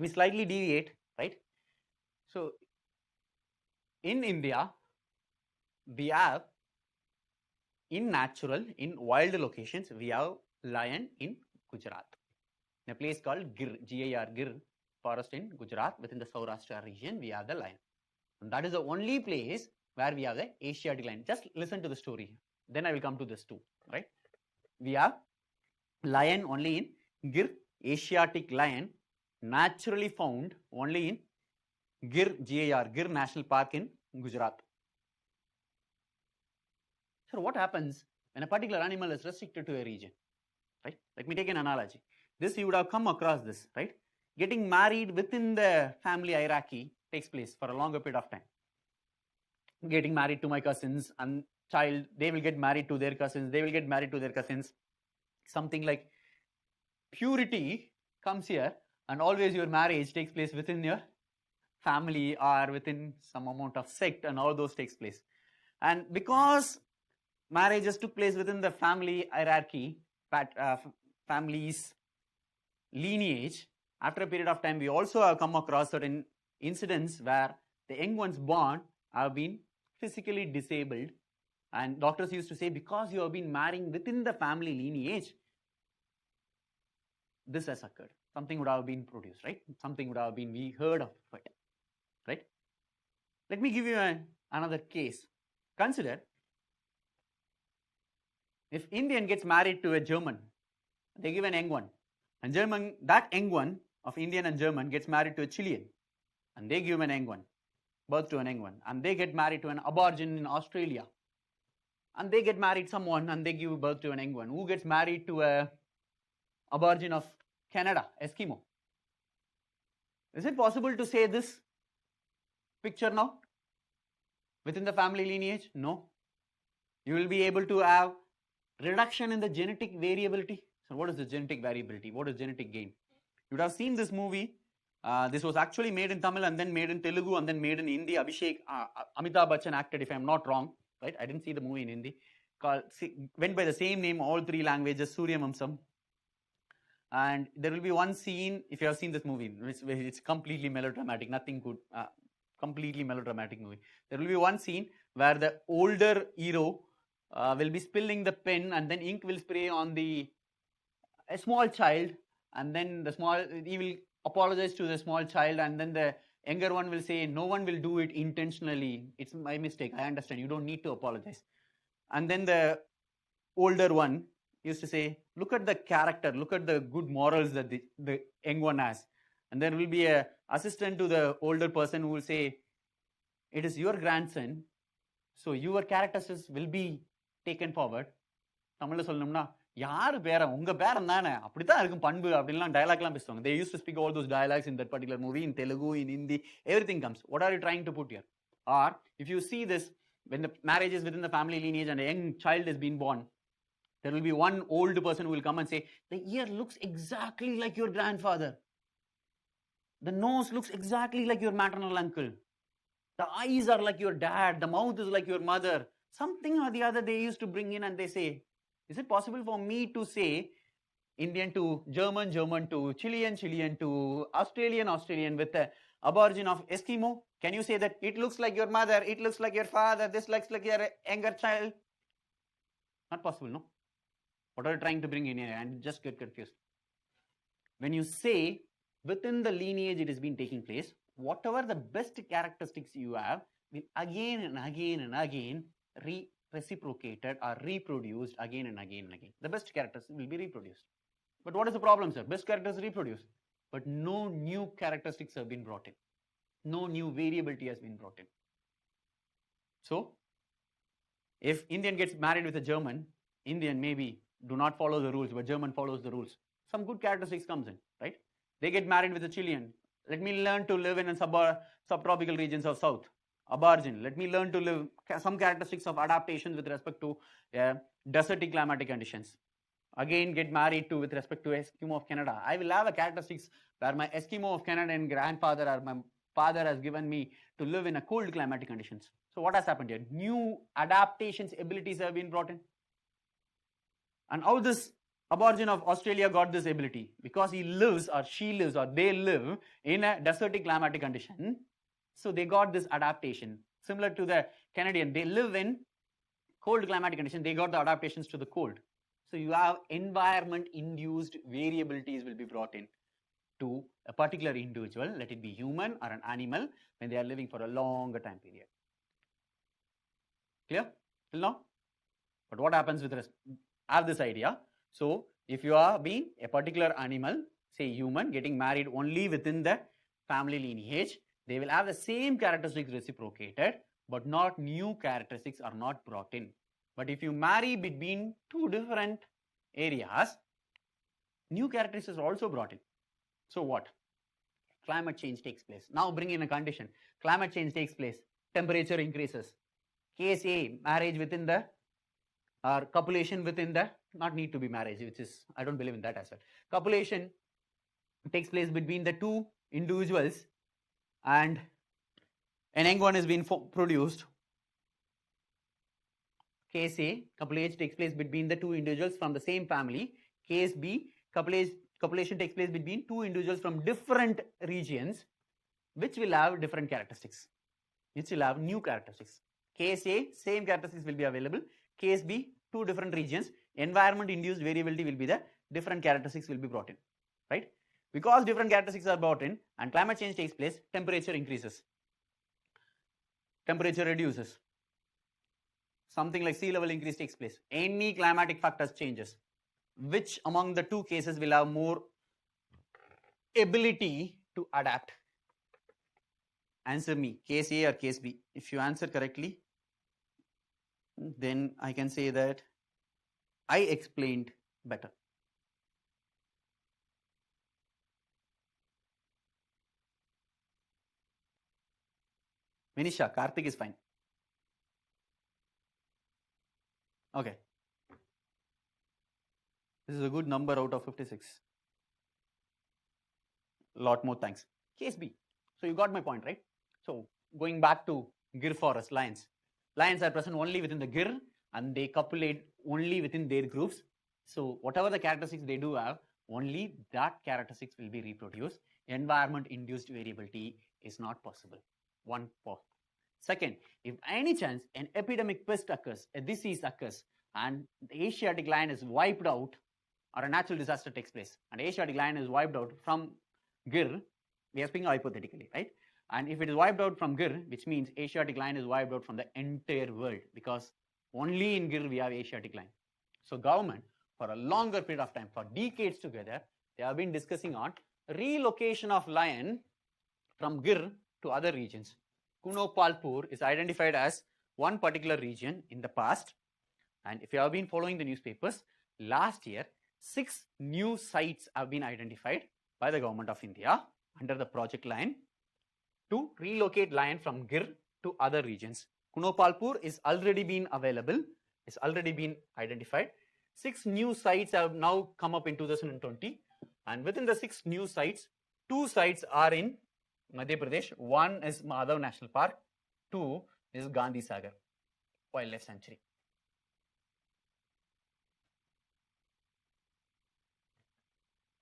me slightly deviate, right? So in India, we have in natural, in wild locations, we have lion in Gujarat, in a place called Gir, G-I-R, Gir forest in Gujarat. Within the Saurashtra region, we have the lion. And that is the only place where we have the Asiatic lion. Just listen to the story. Then I will come to this too, right? We have lion only in Gir, Asiatic lion, naturally found only in Gir, G-I-R, Gir National Park in Gujarat. So what happens when a particular animal is restricted to a region, right? Let me take an analogy. This you would have come across this, right? Getting married within the family hierarchy takes place for a longer period of time. Getting married to my cousins and child, they will get married to their cousins, they will get married to their cousins. Something like purity comes here, and always your marriage takes place within your family or within some amount of sect, and all those takes place. And because marriages took place within the family hierarchy, family's lineage, after a period of time, we also have come across certain incidents where the young ones born have been physically disabled. And doctors used to say, because you have been marrying within the family lineage, this has occurred. Something would have been produced, right? Something would have been we heard of it, right? Let me give you another case. Consider if Indian gets married to a German, they give an young one, and that young one of Indian and German gets married to a Chilean, and they give an young one, birth to an young one, and they get married to an aborigine in Australia, and they get married someone and they give birth to an young one who gets married to a aborigine of Canada, Eskimo. Is it possible to say this picture now within the family lineage? No. You will be able to have reduction in the genetic variability. So what is the genetic variability? What is genetic gain? You would have seen this movie. This was actually made in Tamil and then made in Telugu and then made in Hindi. Amitabh Bachchan acted, if I'm not wrong. Right? I didn't see the movie in Hindi. Went by the same name, all three languages, Surya Vamsam. And there will be one scene, if you have seen this movie, it's completely melodramatic, nothing good, completely melodramatic movie. There will be one scene where the older hero will be spilling the pen and then ink will spray on a small child, and then he will apologize to the small child, and then the younger one will say, no one will do it intentionally, it's my mistake, I understand, you don't need to apologize. And then the older one used to say, look at the character, look at the good morals that the young one has. And there will be an assistant to the older person who will say, it is your grandson, so your characteristics will be taken forward. Tamil solnumna yaar பேரன் உங்க பேரன் தானே அப்படிதான் இருக்கும் பண்பு அப்படிலாம் டயலாக்லாம் பேசுவாங்க. They used to speak all those dialogues in that particular movie, in Telugu, in Hindi, everything comes. What are you trying to put here? Or if you see this, when the marriage is within the family lineage and a young child has been born, there will be one old person who will come and say, the ear looks exactly like your grandfather. The nose looks exactly like your maternal uncle. The eyes are like your dad. The mouth is like your mother. Something or the other they used to bring in, and they say, is it possible for me to say Indian to German, German to Chilean, Chilean to Australian, Australian with the aborigine of Eskimo? Can you say that it looks like your mother, it looks like your father, this looks like your younger child? Not possible, no? What are you trying to bring in here? And just get confused. When you say within the lineage it has been taking place, whatever the best characteristics you have will again and again and again reciprocated or reproduced again and again and again. The best characteristics will be reproduced. But what is the problem, sir? Best characters reproduce, but no new characteristics have been brought in. No new variability has been brought in. So, if Indian gets married with a German, Indian maybe do not follow the rules, but German follows the rules. Some good characteristics comes in, right? They get married with a Chilean. Let me learn to live in subtropical regions of South. Aborigine. Let me learn to live some characteristics of adaptations with respect to desertic climatic conditions. Again, get married to with respect to Eskimo of Canada. I will have a characteristics where my Eskimo of Canadian grandfather or my father has given me to live in a cold climatic conditions. So what has happened here? New adaptations abilities have been brought in. And how this aborigine of Australia got this ability? Because he lives or she lives or they live in a desertic climatic condition. So they got this adaptation. Similar to the Canadian, they live in cold climatic conditions. They got the adaptations to the cold. So you have environment-induced variabilities will be brought in to a particular individual, let it be human or an animal, when they are living for a longer time period. Clear till now? But what happens with have this idea? So if you are being a particular animal, say human, getting married only within the family lineage, they will have the same characteristics reciprocated, but not new characteristics are not brought in. But if you marry between two different areas, new characteristics are also brought in. So what? Climate change takes place. Now bring in a condition. Climate change takes place. Temperature increases. Case A, marriage within the or copulation within the, not need to be marriage, which is, I don't believe in that as well. Copulation takes place between the two individuals and an young one is being produced. Case A, copulation takes place between the two individuals from the same family. Case B, copulation takes place between two individuals from different regions, which will have different characteristics, which will have new characteristics. Case A, same characteristics will be available. Case B, two different regions, environment induced variability will be the different characteristics will be brought in, right? Because different characteristics are brought in and climate change takes place, temperature increases, temperature reduces, something like sea level increase takes place, any climatic factors changes. Which among the two cases will have more ability to adapt? Answer me, case A or case B. If you answer correctly, then I can say that I explained better. Vinisha, Karthik is fine. Okay. This is a good number out of 56. Lot more thanks. Case B. So you got my point, right? So going back to Gir forest, lions. Lions are present only within the Gir and they copulate only within their groups. So whatever the characteristics they do have, only that characteristics will be reproduced. Environment induced variability is not possible. One point. Second, if any chance an epidemic pest occurs, a disease occurs, and the Asiatic lion is wiped out, or a natural disaster takes place, and Asiatic lion is wiped out from Gir, we are speaking hypothetically, right? And if it is wiped out from Gir, which means Asiatic lion is wiped out from the entire world, because only in Gir we have Asiatic lion. So government, for a longer period of time, for decades together, they have been discussing on relocation of lion from Gir to other regions. Kuno Palpur is identified as one particular region in the past, and if you have been following the newspapers, last year 6 new sites have been identified by the government of India under the project line to relocate lion from Gir to other regions. Kuno Palpur is already been available, is already been identified. 6 new sites have now come up in 2020, and within the 6 new sites, 2 sites are in Madhya Pradesh. One is Madhav National Park, 2 is Gandhi Sagar Wildlife Sanctuary.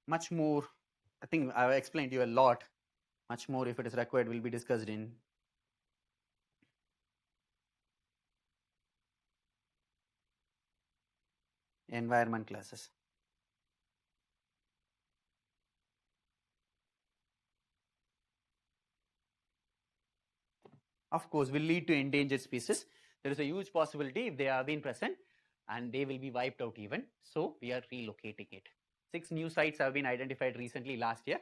Much more, I think I have explained to you a lot. Much more, if it is required, will be discussed in environment classes. Of course, will lead to endangered species. There is a huge possibility if they have been present and they will be wiped out even. So we are relocating it. 6 new sites have been identified recently last year.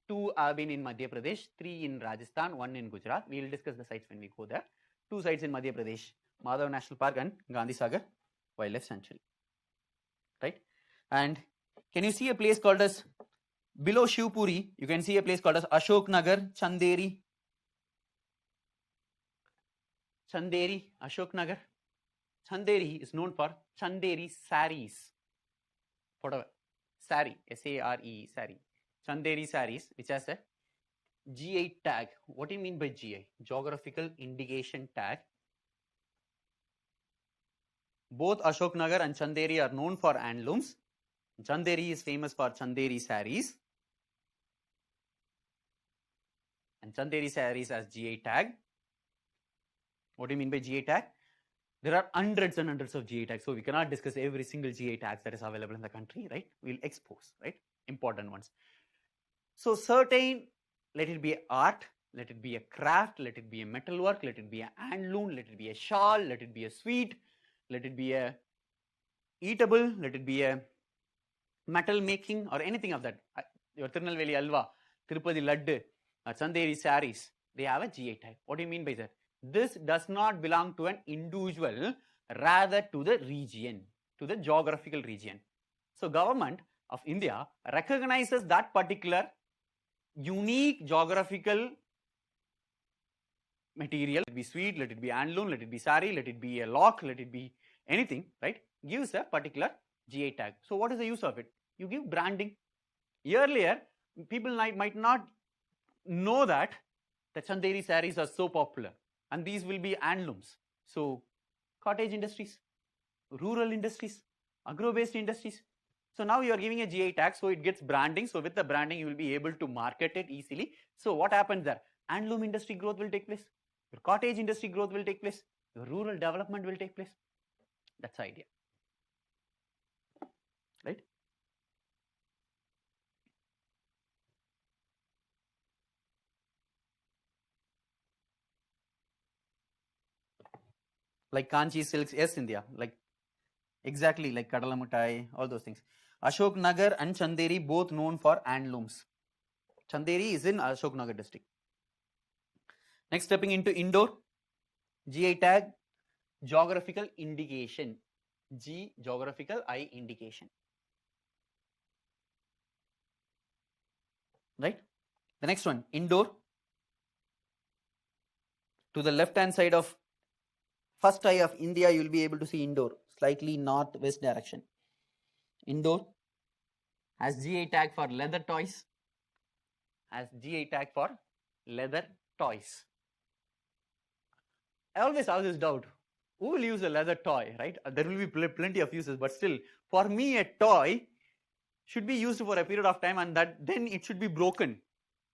2 have been in Madhya Pradesh, 3 in Rajasthan, 1 in Gujarat. We will discuss the sites when we go there. 2 sites in Madhya Pradesh, Madhav National Park and Gandhi Sagar Wildlife Sanctuary. Right? And can you see a place called as, below Shivpuri, you can see a place called as Ashok Nagar, Chanderi. Chanderi, Ashok Nagar. Chanderi is known for Chanderi saris. Whatever. Sari, S-A-R-E, sari. Chanderi saris, which has a GI tag. What do you mean by GI? Geographical Indication Tag. Both Ashok Nagar and Chanderi are known for handlooms. Chanderi is famous for Chanderi saris. And Chanderi saris has GI tag. What do you mean by GI tag? There are hundreds and hundreds of GI tags, so we cannot discuss every single GI tag that is available in the country, right? We'll expose, right? Important ones. So certain, let it be art, let it be a craft, let it be a metalwork, let it be a handloom, let it be a shawl, let it be a sweet, let it be a eatable, let it be a metal making or anything of that. Your Tirunelveli Alva, Tirupati Laddu, Chanderi saris, they have a GI tag. What do you mean by that? This does not belong to an individual, rather to the region, to the geographical region. So government of India recognizes that particular unique geographical material. Let it be sweet, let it be handloom, let it be sari, let it be a lock, let it be anything, right, gives a particular GI tag. So what is the use of it? You give branding. Earlier, people might not know that the Chanderi sarees are so popular, and these will be handlooms. So cottage industries, rural industries, agro-based industries. So now you are giving a GI tag, so it gets branding. So with the branding, you will be able to market it easily. So what happens there? Handloom industry growth will take place. Your cottage industry growth will take place. Your rural development will take place. That's the idea, right? Like Kanchi silks, yes, India, like exactly like Kadalamutai, all those things. Ashok Nagar and Chanderi both known for handlooms. Chanderi is in Ashok Nagar district. Next, stepping into Indore, GI tag, geographical indication. G, geographical, I, indication. Right? The next one, Indore. To the left hand side of first eye of India, you will be able to see Indore, slightly northwest direction. Indore has GI tag for leather toys. Has GI tag for leather toys. I always have this doubt. Who will use a leather toy, right? There will be plenty of uses, but still, for me, a toy should be used for a period of time, and that then it should be broken.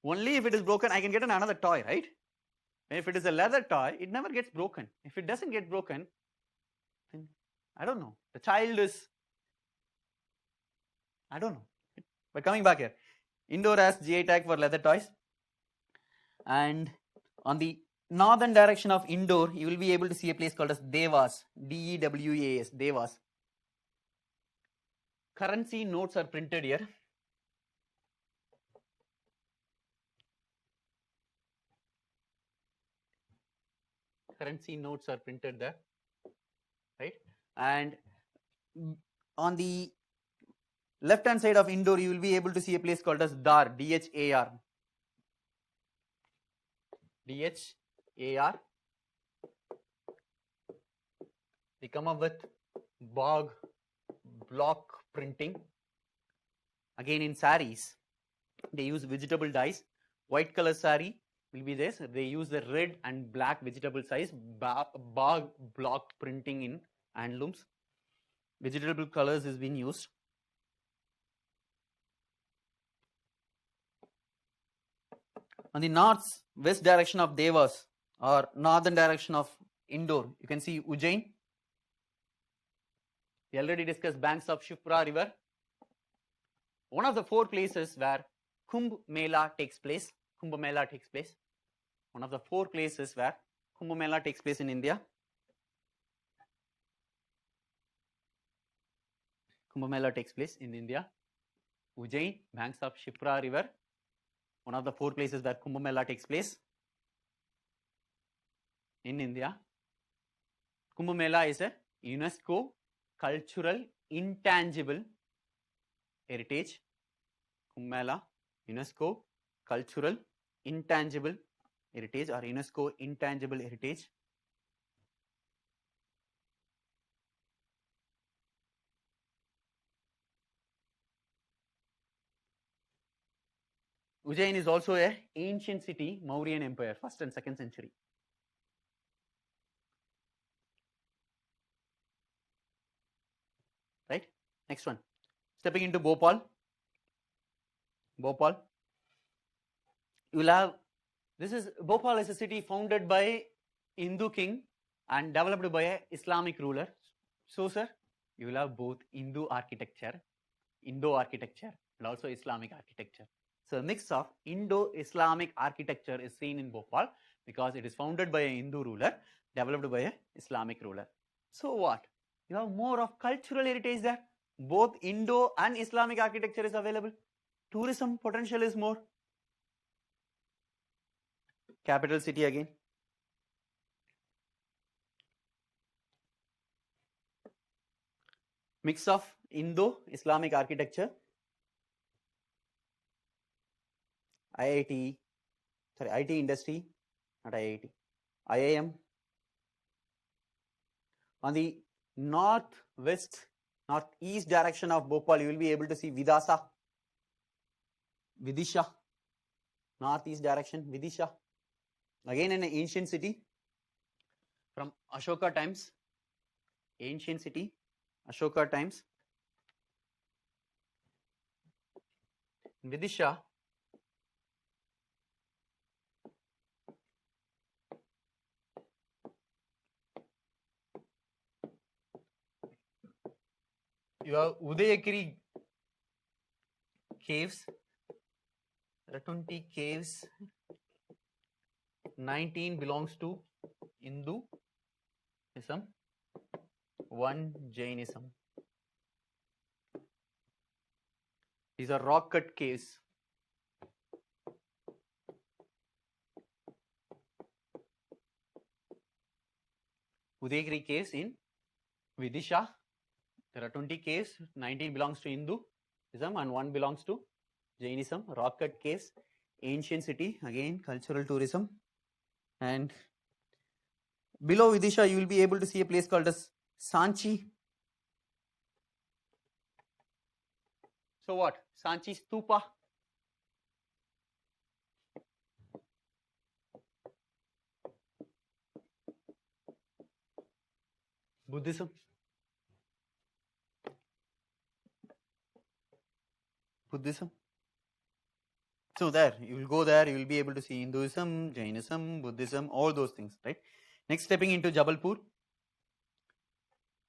Only if it is broken, I can get another toy, right? If it is a leather toy, it never gets broken. If it doesn't get broken, then I don't know. The child is, I don't know. But coming back here, Indore has GI tag for leather toys. And on the northern direction of Indore, you will be able to see a place called as Dewas, D-E-W-A-S, Dewas. Currency notes are printed here. Currency notes are printed there, right? And on the left hand side of Indore, you will be able to see a place called as Dhar, D-H-A-R. D-H-A-R. They come up with bog block printing. Again, in saris, they use vegetable dyes. White color sari will be this. They use the red and black vegetable size bog block printing in handlooms. Vegetable colors is being used. On the north-west direction of Devas or northern direction of Indore, you can see Ujjain. We already discussed banks of Shipra river. One of the 4 places where Kumbh Mela takes place. Kumbh Mela takes place. One of the 4 places where Kumbh Mela takes place in India. Kumbh Mela takes place in India. Ujjain, banks of Shipra river. One of the 4 places where Kumbh Mela takes place in India. Kumbh Mela is a UNESCO cultural intangible heritage. Kumbh Mela, UNESCO cultural intangible heritage or UNESCO intangible heritage. Ujjain is also an ancient city, Mauryan Empire, 1st and 2nd century. Right? Next one. Stepping into Bhopal. Bhopal. You will have, Bhopal is a city founded by Hindu king and developed by an Islamic ruler. So, sir, you will have both Indo architecture and also Islamic architecture. So a mix of Indo-Islamic architecture is seen in Bhopal because it is founded by a Hindu ruler, developed by an Islamic ruler. So what? You have more of cultural heritage there. Both Indo and Islamic architecture is available. Tourism potential is more. Capital city again. Mix of Indo-Islamic architecture. IT industry, not IIT, IIM. On the northwest, northeast direction of Bhopal, you will be able to see Vidasa, Vidisha, northeast direction, Vidisha. Again an ancient city from Ashoka times, ancient city, Ashoka times. Vidisha, you have Udayagiri caves, there are 20 caves, 19 belongs to Hinduism, 1 Jainism. These are rock cut caves. Udayagiri caves in Vidisha. There are 20 caves, 19 belongs to Hinduism and 1 belongs to Jainism. Rock cut caves, ancient city, again cultural tourism. And below Vidisha, you will be able to see a place called as Sanchi. So what? Sanchi Stupa. Buddhism. Buddhism. So there, you will go there, you will be able to see Hinduism, Jainism, Buddhism, all those things, right? Next, stepping into Jabalpur.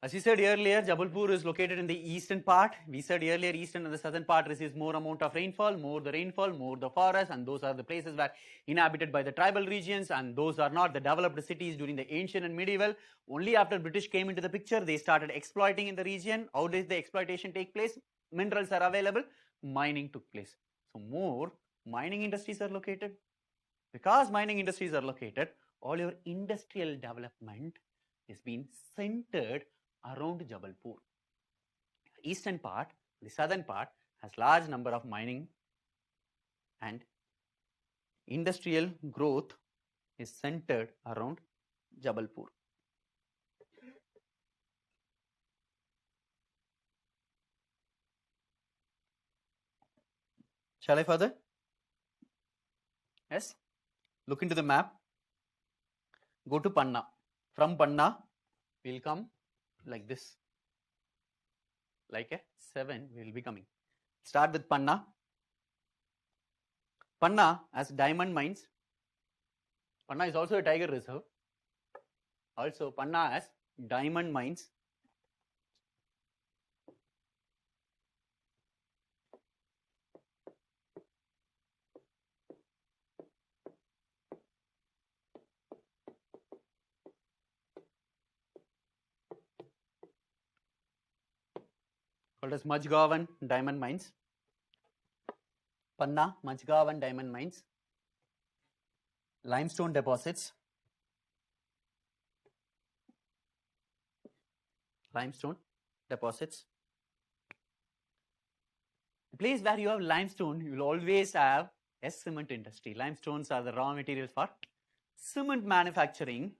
As we said earlier, Jabalpur is located in the eastern part. We said earlier, eastern and the southern part receives more amount of rainfall, more the rainfall, more the forest, and those are the places where inhabited by the tribal regions, and those are not the developed cities during the ancient and medieval. Only after British came into the picture, they started exploiting in the region. How did the exploitation take place? Minerals are available, mining took place. So more mining industries are located. Because mining industries are located, all your industrial development is being centered around Jabalpur. Eastern part, the southern part has large number of mining and industrial growth is centered around Jabalpur. Shall I further? Yes. Look into the map. Go to Panna. From Panna, we'll come like this. Like a 7 will be coming. Start with Panna. Panna has diamond mines. Panna is also a tiger reserve. Also, Panna has diamond mines. Called as Majgavan diamond mines. Panna, Majgavan diamond mines. Limestone deposits. Limestone deposits. The place where you have limestone, you will always have a cement industry. Limestones are the raw materials for cement manufacturing.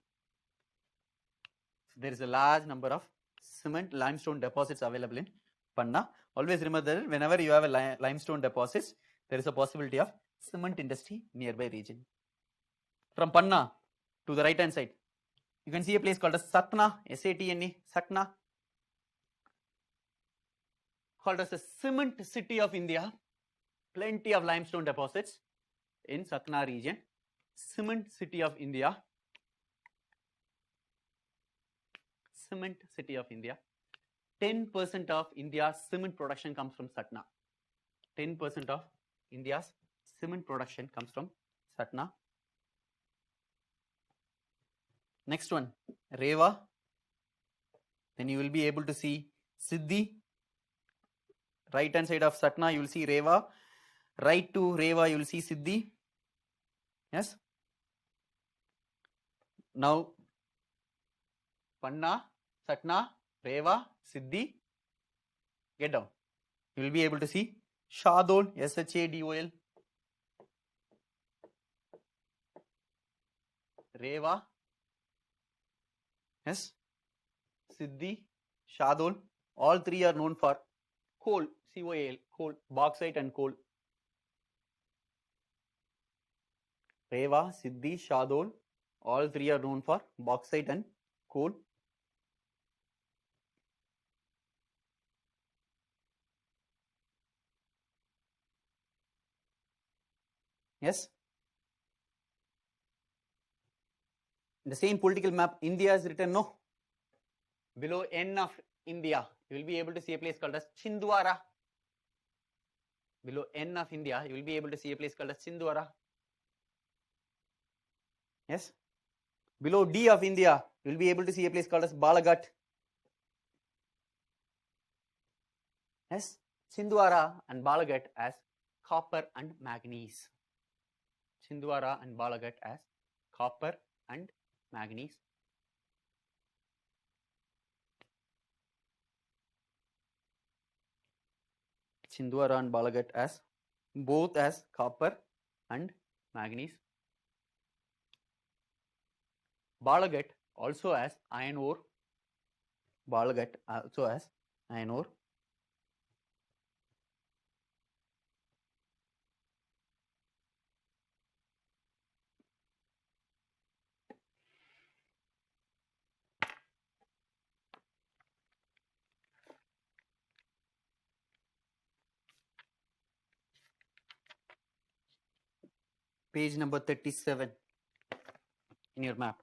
There is a large number of cement limestone deposits available in Panna. Always remember that whenever you have a limestone deposits, there is a possibility of cement industry nearby region. From Panna to the right hand side, you can see a place called as Satna, S-A-T-N-A, Satna. Called as the cement city of India. Plenty of limestone deposits in Satna region. Cement city of India. Cement city of India. 10% of India's cement production comes from Satna. 10% of India's cement production comes from Satna. Next one, Rewa. Then you will be able to see Siddhi. Right hand side of Satna, you will see Rewa. Right to Rewa, you will see Siddhi. Yes. Now, Panna, Satna, Rewa, Siddhi. Get down. You will be able to see Shadol, S-H-A-D-O-L. Rewa. Yes. Siddhi. Shahdol. All three are known for coal, COAL, coal, bauxite and coal. Rewa, Siddhi, Shahdol. All three are known for bauxite and coal. Yes. The same political map, India is written, no. Below N of India, you will be able to see a place called as Chhindwara. Below N of India, you will be able to see a place called as Chhindwara. Yes. Below D of India, you will be able to see a place called as Balaghat. Yes. Chhindwara and Balaghat as copper and manganese. Chhindwara and Balaghat as copper and manganese. Chhindwara and Balaghat as both as copper and manganese. Balaghat also as iron ore. Balaghat also as iron ore. Page number 37 in your map.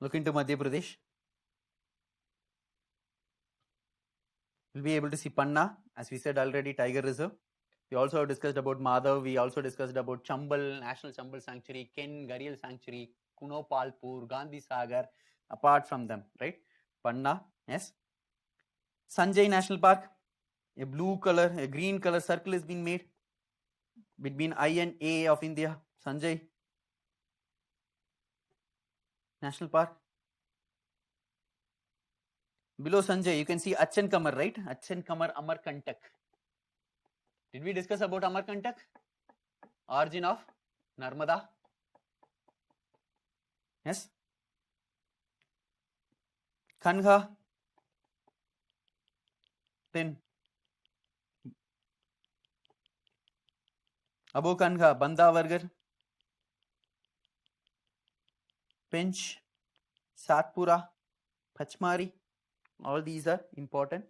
Look into Madhya Pradesh. You'll be able to see Panna, as we said already, Tiger Reserve. We also have discussed about Madhav. We also discussed about Chambal, National Chambal Sanctuary, Ken Gharial Sanctuary, Kunopalpur, Gandhi Sagar, apart from them, right? Panna, yes. Sanjay National Park, a blue color, a green color circle is being made between I and A of India. Sanjay National Park. Below Sanjay, you can see Achan Kamar, right? Achan Kamar Amarkantak. Did we discuss about Amarkantak? Origin of Narmada. Yes. Kanha. Then Abu Kanha, Bandavargar, Pench, Satpura, Pachmari. All these are important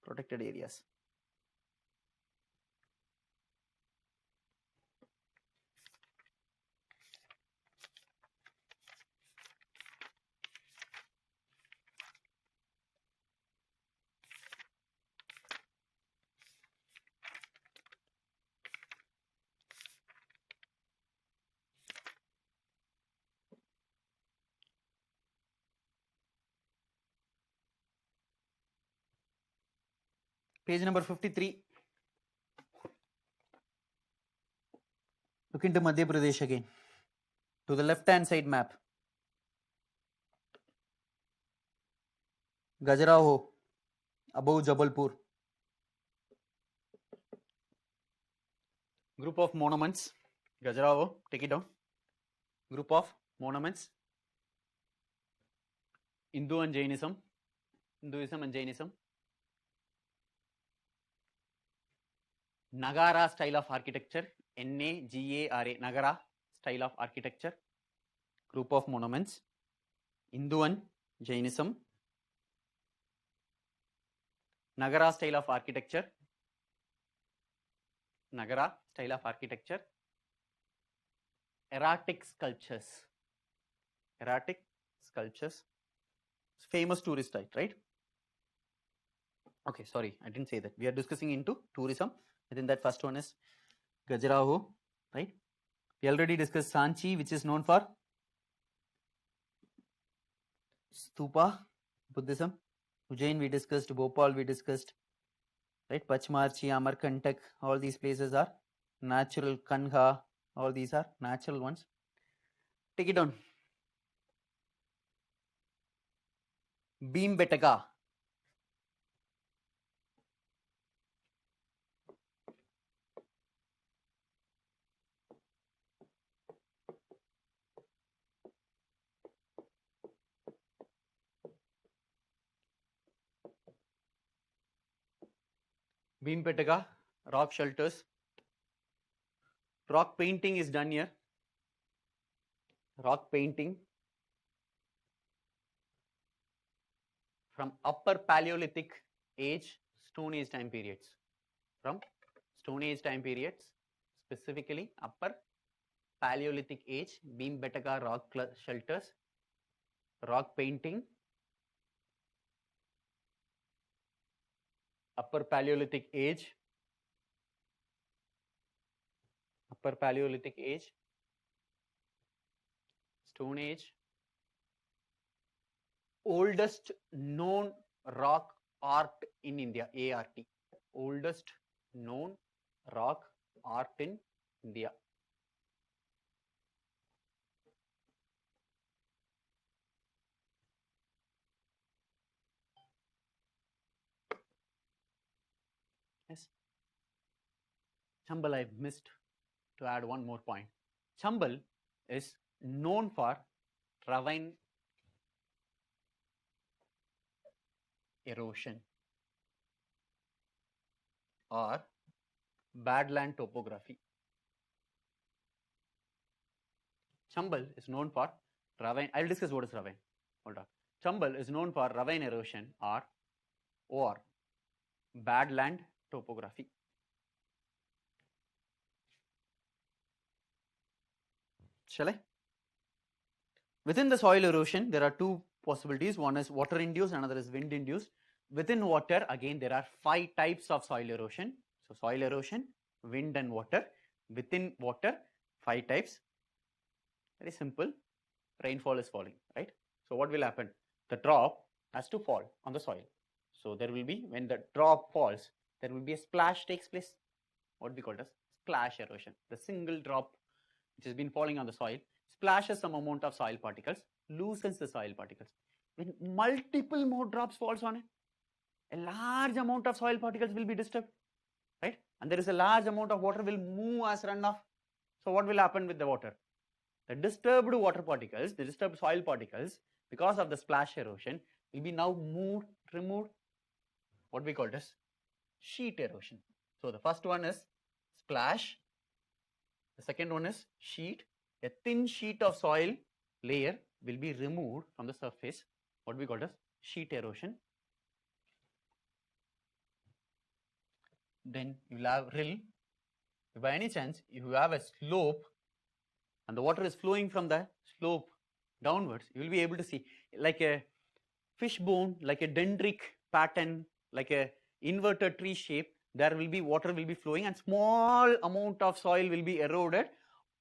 protected areas. Page number 53. Look into Madhya Pradesh again. To the left hand side map. Gajraho, above Jabalpur. Group of monuments. Gajraho, take it down. Group of monuments. Hindu and Jainism. Hinduism and Jainism. Nagara style of architecture. Nagara. Nagara style of architecture. Group of monuments. Hindu and Jainism. Nagara style of architecture. Nagara style of architecture. Erratic sculptures. Erratic sculptures. Famous tourist site, right? Okay, sorry, I didn't say that. We are discussing into tourism. Within that, first one is Gajraho, right? We already discussed Sanchi, which is known for Stupa, Buddhism. Ujjain we discussed, Bhopal we discussed, right? Pachmarchi, Amarkantak, all these places are natural. Kanha, all these are natural ones. Take it down. Bhimbetka. Bhimbetka, rock shelters. Rock painting is done here. Rock painting from upper Paleolithic age, Stone Age time periods. From Stone Age time periods, specifically upper Paleolithic age, Bhimbetka rock shelters, rock painting, upper Paleolithic age, Stone Age, oldest known rock art in India, ART, oldest known rock art in India. Yes. Chambal, I missed to add one more point. Chambal is known for ravine erosion or badland topography. Chambal is known for ravine. I will discuss what is ravine. Hold on. Chambal is known for ravine erosion or badland topography. Shall I? Within the soil erosion, there are two possibilities. One is water induced, another is wind induced. Within water, again, there are 5 types of soil erosion. So, soil erosion, wind and water. Within water, 5 types. Very simple. Rainfall is falling, right? So, what will happen? The drop has to fall on the soil. So, there will be, when the drop falls, there will be a splash takes place. What we call as splash erosion. The single drop which has been falling on the soil splashes some amount of soil particles, loosens the soil particles. When multiple more drops falls on it, a large amount of soil particles will be disturbed, right? And there is a large amount of water will move as runoff. So what will happen with the water? The disturbed water particles, the disturbed soil particles, because of the splash erosion, will be now removed. What we call as sheet erosion. So the first one is splash. The second one is sheet. A thin sheet of soil layer will be removed from the surface. What we call as sheet erosion. Then you will have rill. If by any chance you have a slope and the water is flowing from the slope downwards, you will be able to see like a fishbone, like a dendritic pattern, like a inverted tree shape. There will be water will be flowing and small amount of soil will be eroded.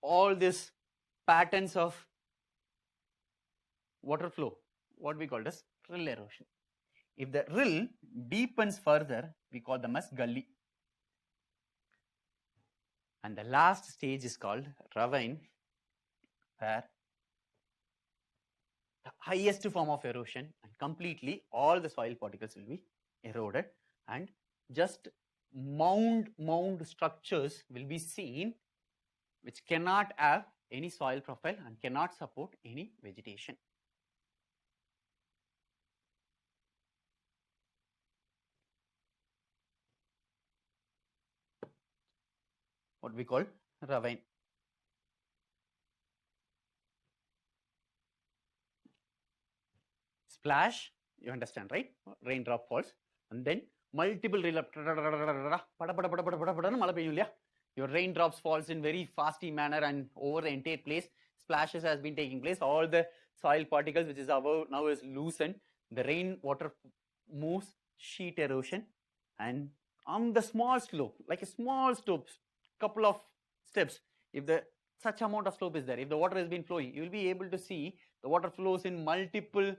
All these patterns of water flow, what we call as rill erosion. If the rill deepens further, we call them as gully. And the last stage is called ravine, where the highest form of erosion and completely all the soil particles will be eroded and just mound structures will be seen which cannot have any soil profile and cannot support any vegetation. What we call ravine. Splash, you understand, right? Raindrop falls and then multiple your raindrops falls in very fasty manner and over the entire place. Splashes has been taking place. All the soil particles which is above now is loosened. The rain water moves, sheet erosion, and on the small slope, like a small slope, couple of steps, if the such amount of slope is there, if the water has been flowing, you will be able to see the water flows in multiple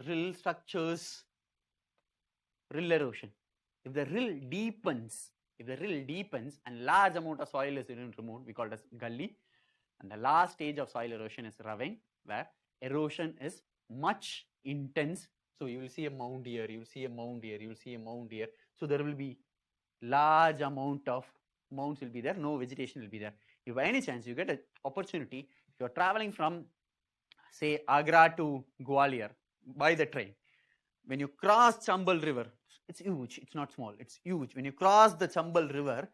rill structures, rill erosion. If the rill deepens and large amount of soil is removed, we call it as gully. And the last stage of soil erosion is ravine, where erosion is much intense. So you will see a mound here, you will see a mound here, you will see a mound here. So there will be large amount of mounds will be there, no vegetation will be there. If by any chance you get an opportunity, if you are traveling from say Agra to Gwalior by the train, when you cross Chambal river, It's huge. It's not small. It's huge. When you cross the Chambal River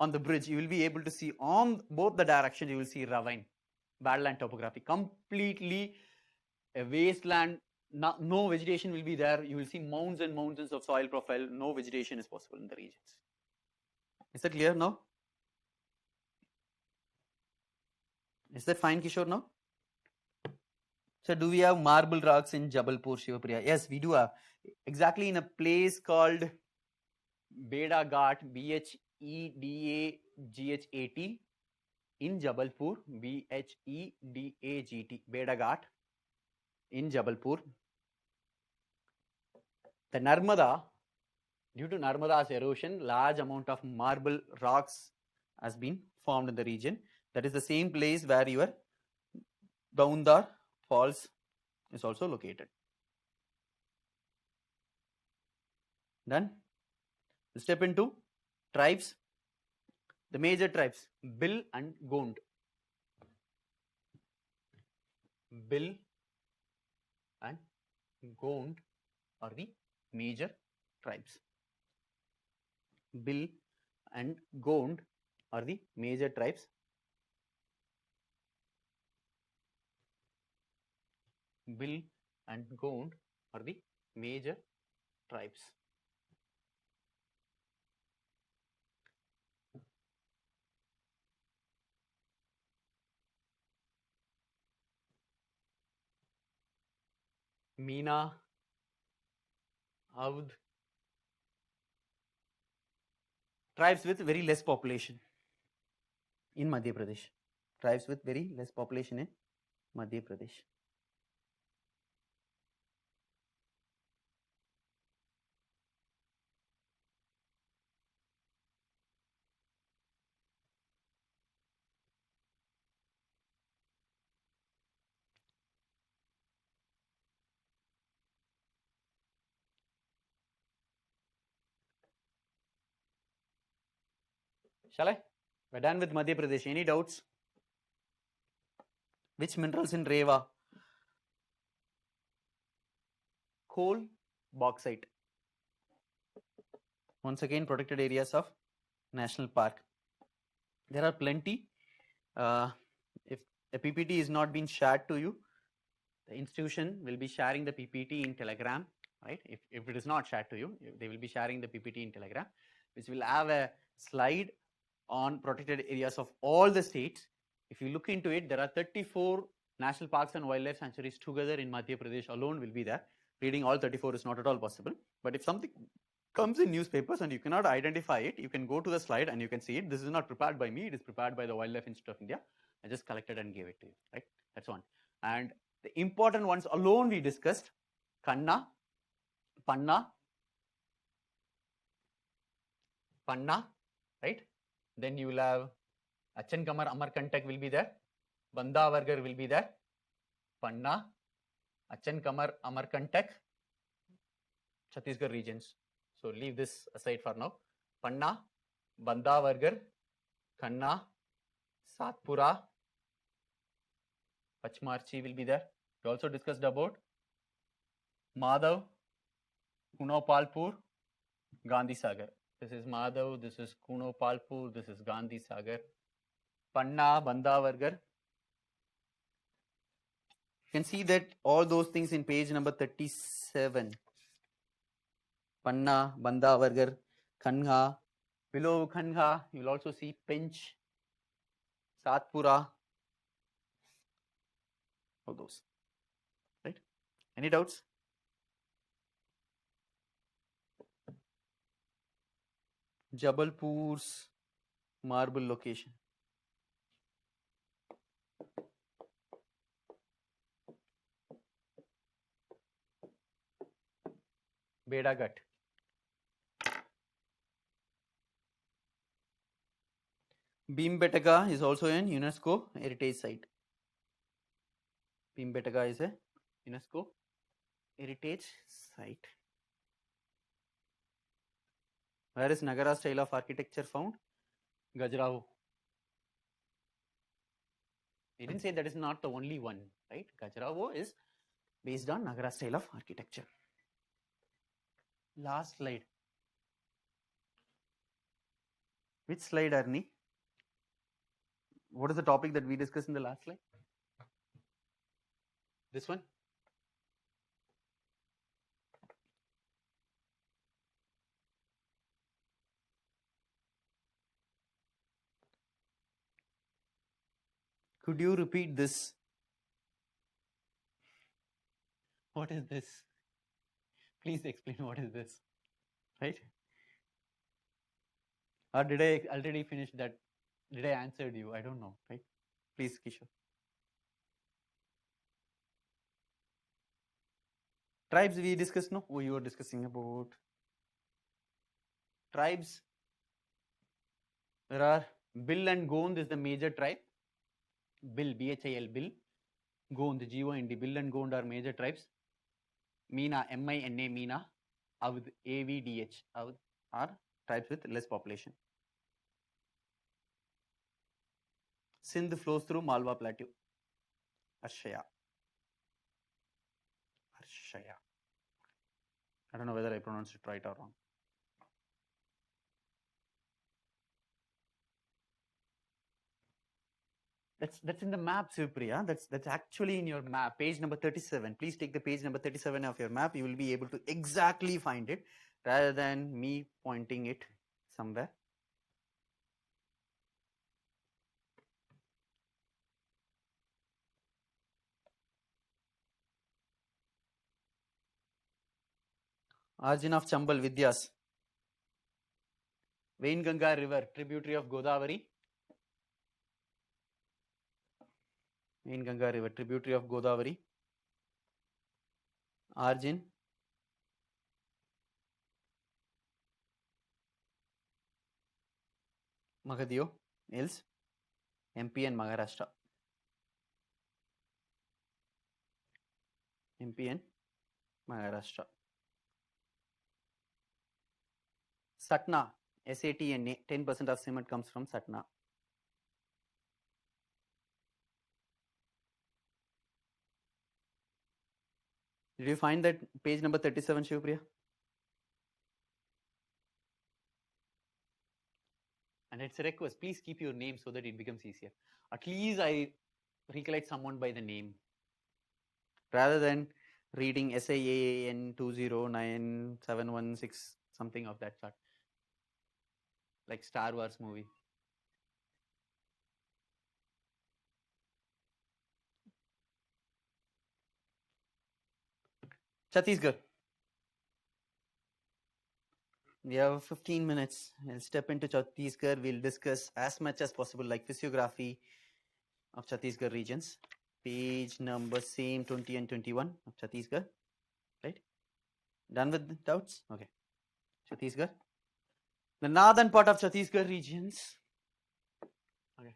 on the bridge, you will be able to see on both the directions, you will see ravine, badland topography, completely a wasteland. No vegetation will be there. You will see mounds and mountains of soil profile. No vegetation is possible in the regions. Is that clear now? Is that fine, Kishore, now? So do we have marble rocks in Jabalpur, Shivapriya? Yes, we do have. Exactly in a place called Beda Ghat, Bhedaghat, in Jabalpur, Bhedaghat, Beda Ghat in Jabalpur. The Narmada, due to Narmada's erosion, large amount of marble rocks has been formed in the region. That is the same place where your Daundar Falls is also located. Done. Step into tribes. The major tribes, Bhil and Gond. Bhil and Gond are the major tribes. Bhil and Gond are the major tribes. Bhil and Gond are the major tribes. Meena, Audh, tribes with very less population in Madhya Pradesh. Tribes with very less population in Madhya Pradesh. Shall I? We're done with Madhya Pradesh. Any doubts? Which minerals in Rewa? Coal, bauxite. Once again, protected areas of National Park. There are plenty. If a PPT is not being shared to you, the institution will be sharing the PPT in Telegram, right? If it is not shared to you, they will be sharing the PPT in Telegram, which will have a slide on protected areas of all the states. If you look into it, there are 34 national parks and wildlife sanctuaries together in Madhya Pradesh alone will be there. Reading all 34 is not at all possible. But if something comes in newspapers and you cannot identify it, you can go to the slide and you can see it. This is not prepared by me. It is prepared by the Wildlife Institute of India. I just collected and gave it to you, right? That's one. And the important ones alone we discussed: Kanna, Panna, right? Then you will have Achankamar Amarkantak will be there. Bandavargar will be there. Panna, Achankamar Amarkantak, Chhattisgarh regions. So leave this aside for now. Panna, Bandavargar, Kanna, Satpura, Pachmarchi will be there. We also discussed about Madhav, Kunopalpur, Gandhi Sagar. This is Madhav, this is Kunopalpur, this is Gandhi Sagar. Panna, Bandavargar. You can see that all those things in page number 37. Panna, Bandavargar, Kanha. Below Kanha, you will also see Pinch, Satpura, all those. Right? Any doubts? Jabalpur's marble location. Beda Ghat. Bhimbetaka is also an UNESCO heritage site. Bhimbetaka is a UNESCO heritage site. Where is Nagara style of architecture found? Khajuraho. He didn't say that is not the only one, right? Khajuraho is based on Nagara style of architecture. Last slide. Which slide, Arni? What is the topic that we discussed in the last slide? This one? Could you repeat this? What is this? Please explain what is this, right? Or did I already finish that? Did I answered you? I don't know, right? Please, Kishore. Tribes we discussed, no? Oh, you were discussing about tribes. There are Bhil and Gond is the major tribe. Bhil, B-H-I-L, Bhil. Gond, G-O-N-D. Bhil and Gond are major tribes. Meena, M-I-N-A, Meena. Avd, A-V-D-H. Avd are tribes with less population. Sindh flows through Malwa Plateau. Arshaya. Arshaya. I don't know whether I pronounced it right or wrong. That's in the map, Supriya. That's actually in your map, page number 37. Please take the page number 37 of your map. You will be able to exactly find it rather than me pointing it somewhere. Origin of Chambal Vidyas. Vainganga River, tributary of Godavari. Vainganga River, tributary of Godavari. Origin. Magadhio Hills, MP and Maharashtra. MP and Maharashtra. Satna, SATNA, 10% of cement comes from Satna. Did you find that page number 37, Shivpriya? And it's a request. Please keep your name so that it becomes easier. At least I recollect someone by the name. Rather than reading SIAN 209716, something of that sort. Like Star Wars movie. Chhattisgarh. We have 15 minutes. We'll step into Chhattisgarh. We'll discuss as much as possible like physiography of Chhattisgarh regions. Page number same 20 and 21 of Chhattisgarh. Right? Done with the doubts? Okay. Chhattisgarh. The northern part of Chhattisgarh regions. Okay.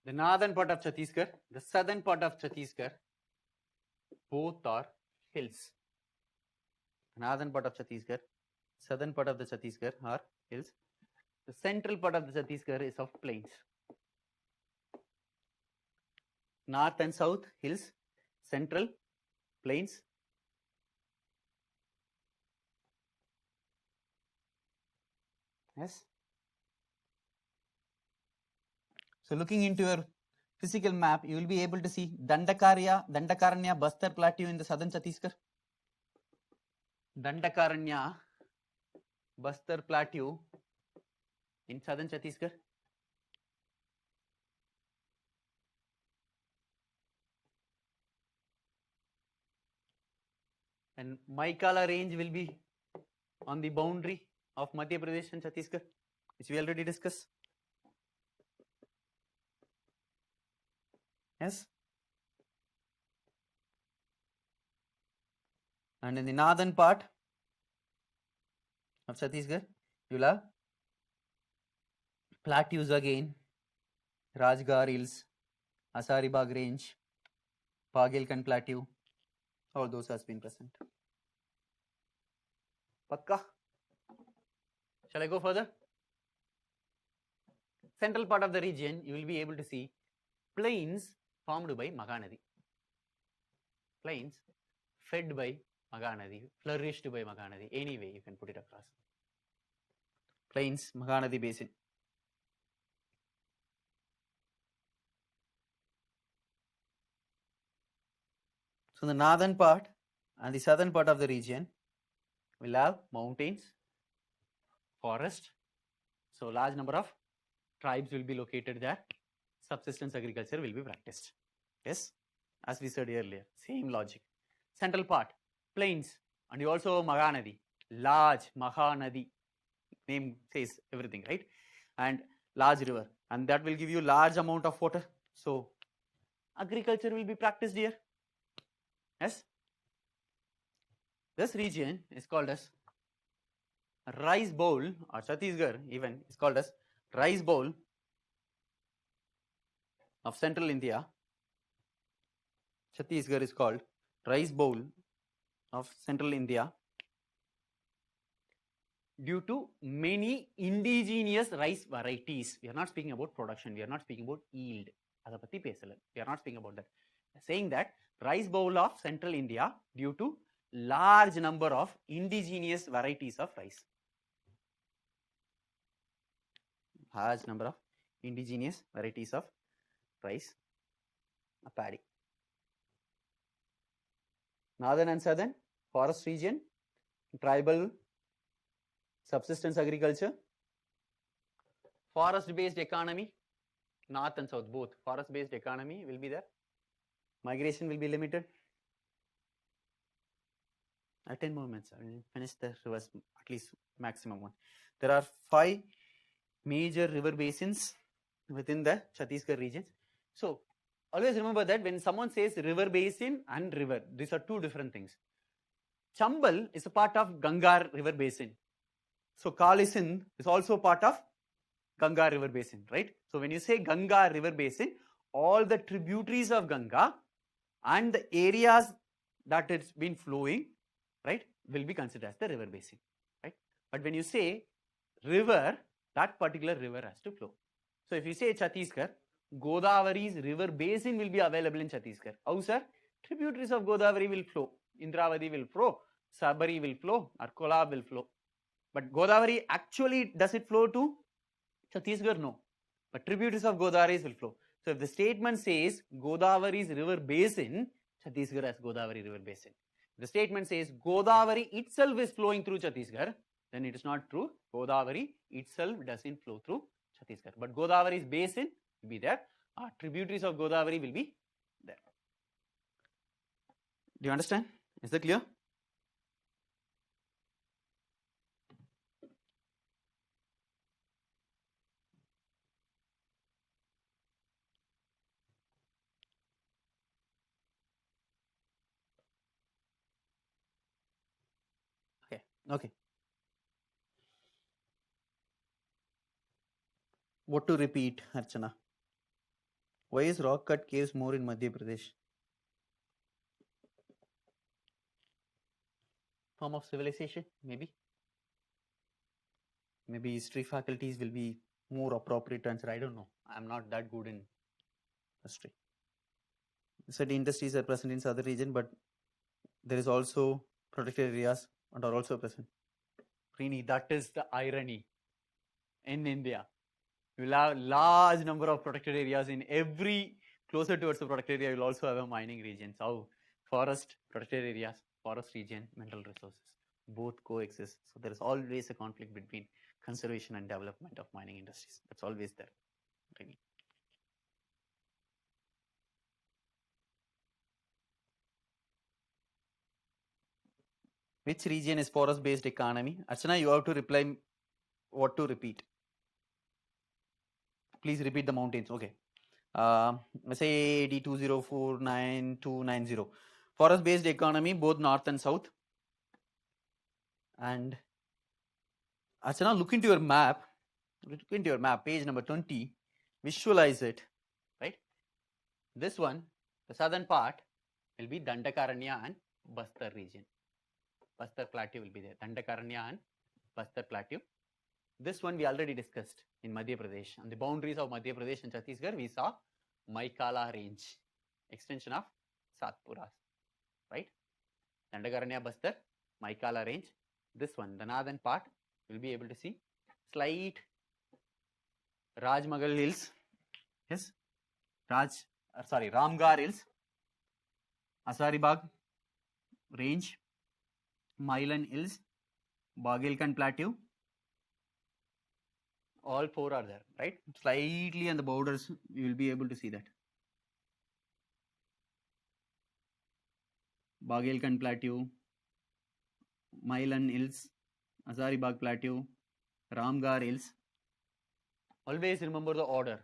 The northern part of Chhattisgarh, the southern part of Chhattisgarh, both are hills. Northern part of Chhattisgarh, southern part of the Chhattisgarh are hills. The central part of the Chhattisgarh is of plains. North and south hills, central plains. Yes. So looking into your physical map, you will be able to see Dandakaranya, Bastar Plateau in the southern Chhattisgarh. Dandakaranya, Bastar Plateau in southern Chhattisgarh. And Maikala range will be on the boundary of Madhya Pradesh and Chhattisgarh, which we already discussed. Yes. And in the northern part of Chhattisgarh, you will have plateaus again, Rajgarh Hills, Asaribagh Range, Pagelkand Plateau, All those has been present. Pakka? Shall I go further? Central part of the region, you will be able to see plains formed by Mahanadi. Plains fed by Mahanadi, flourished by Mahanadi. Anyway, you can put it across. Plains, Mahanadi basin. So the northern part and the southern part of the region will have mountains, forest. So large number of tribes will be located there. Subsistence agriculture will be practiced. Yes, as we said earlier, same logic. Central part, plains, and you also Mahanadi, large Mahanadi. Name says everything, right? And large river, and that will give you large amount of water. So agriculture will be practiced here. Yes. This region is called as rice bowl, or Chhattisgarh even is called as rice bowl of central India. Chhattisgarh is called rice bowl of central India due to many indigenous rice varieties. We are not speaking about production. We are not speaking about yield. We are not speaking about that. Saying that rice bowl of central India due to large number of indigenous varieties of rice. Large number of indigenous varieties of rice, paddy. Northern and southern, forest region, tribal, subsistence agriculture, forest-based economy, north and south both. Forest-based economy will be there. Migration will be limited. 10 more minutes. I will finish the rivers, at least maximum one. There are 5 major river basins within the Chhattisgarh regions. So always remember that when someone says river basin and river, these are two different things. Chambal is a part of Gangar river basin. So Kali Sindh is also part of Ganga river basin, right? So when you say Ganga river basin, all the tributaries of Ganga and the areas that it's been flowing, right, will be considered as the river basin, right? But when you say river, that particular river has to flow. So if you say Chhattisgarh, Godavari's river basin will be available in Chhattisgarh. How, sir? Tributaries of Godavari will flow. Indravati will flow, Sabari will flow, or Kolab will flow. But Godavari actually, does it flow to Chhattisgarh? No. But tributaries of Godavari will flow. So if the statement says Godavari's river basin, Chhattisgarh has Godavari river basin. If the statement says Godavari itself is flowing through Chhattisgarh, then it is not true. Godavari itself doesn't flow through Chhattisgarh. But Godavari's basin will be there. Tributaries of Godavari will be there. Do you understand? Is that clear? Okay. What to repeat, Archana? Why is rock cut caves more in Madhya Pradesh? Form of civilization, maybe. Maybe history faculties will be more appropriate answer. I don't know. I'm not that good in history. Certain industries are present in southern region, but there is also protected areas and are also present. Rini, that is the irony in India. You will have large number of protected areas in every closer towards the protected area. You will also have a mining region. So forest, protected areas, forest region, mineral resources, both coexist. So there is always a conflict between conservation and development of mining industries. That's always there. Rini. Which region is forest-based economy? Archana, you have to reply what to repeat. Please repeat the mountains. Okay. Let's say D20499290. Forest-based economy, both north and south. And Archana, look into your map. Look into your map, page number 20. Visualize it, right? This one, the southern part, will be Dandakaranya and Bastar region. Bastar plateau will be there. Dandakaranya and Bastar plateau. This one we already discussed in Madhya Pradesh. On the boundaries of Madhya Pradesh and Chhattisgarh, we saw Maikala range, extension of Satpuras, right? Dandakaranya, Bastar, Maikala range. This one, the northern part, you'll be able to see slight Rajmagal Hills, yes, Ramgarh Hills, Asaribagh range, Mailan Hills, Bagelkhand Plateau. All four are there, right? Slightly on the borders, you will be able to see that. Bagelkhand Plateau, Mailan Hills, Hazaribagh Plateau, Ramgarh Hills. Always remember the order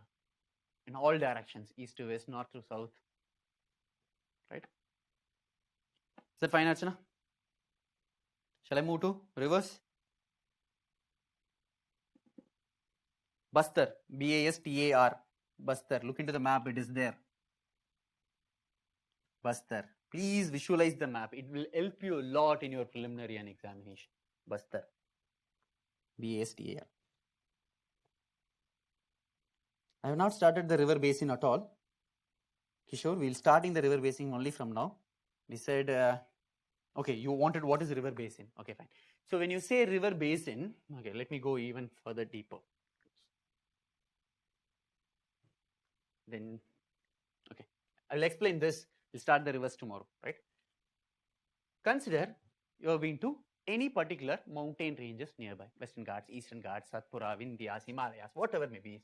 in all directions, east to west, north to south, right? Is that fine, Archana? Shall I move to rivers? Bastar, B-A-S-T-A-R, Bastar. Look into the map, it is there. Bastar. Please visualize the map. It will help you a lot in your preliminary and examination. Bastar, B-A-S-T-A-R. I have not started the river basin at all. Kishore, we'll start in the river basin only from now. We said, okay, you wanted what is river basin? Okay, fine. So when you say river basin, okay, let me go even further deeper. Then, okay, I'll explain this. We'll start the rivers tomorrow, right? Consider you have been to any particular mountain ranges nearby, Western Ghats, Eastern Ghats, Satpura, Vindhyas, Himalayas, whatever may be.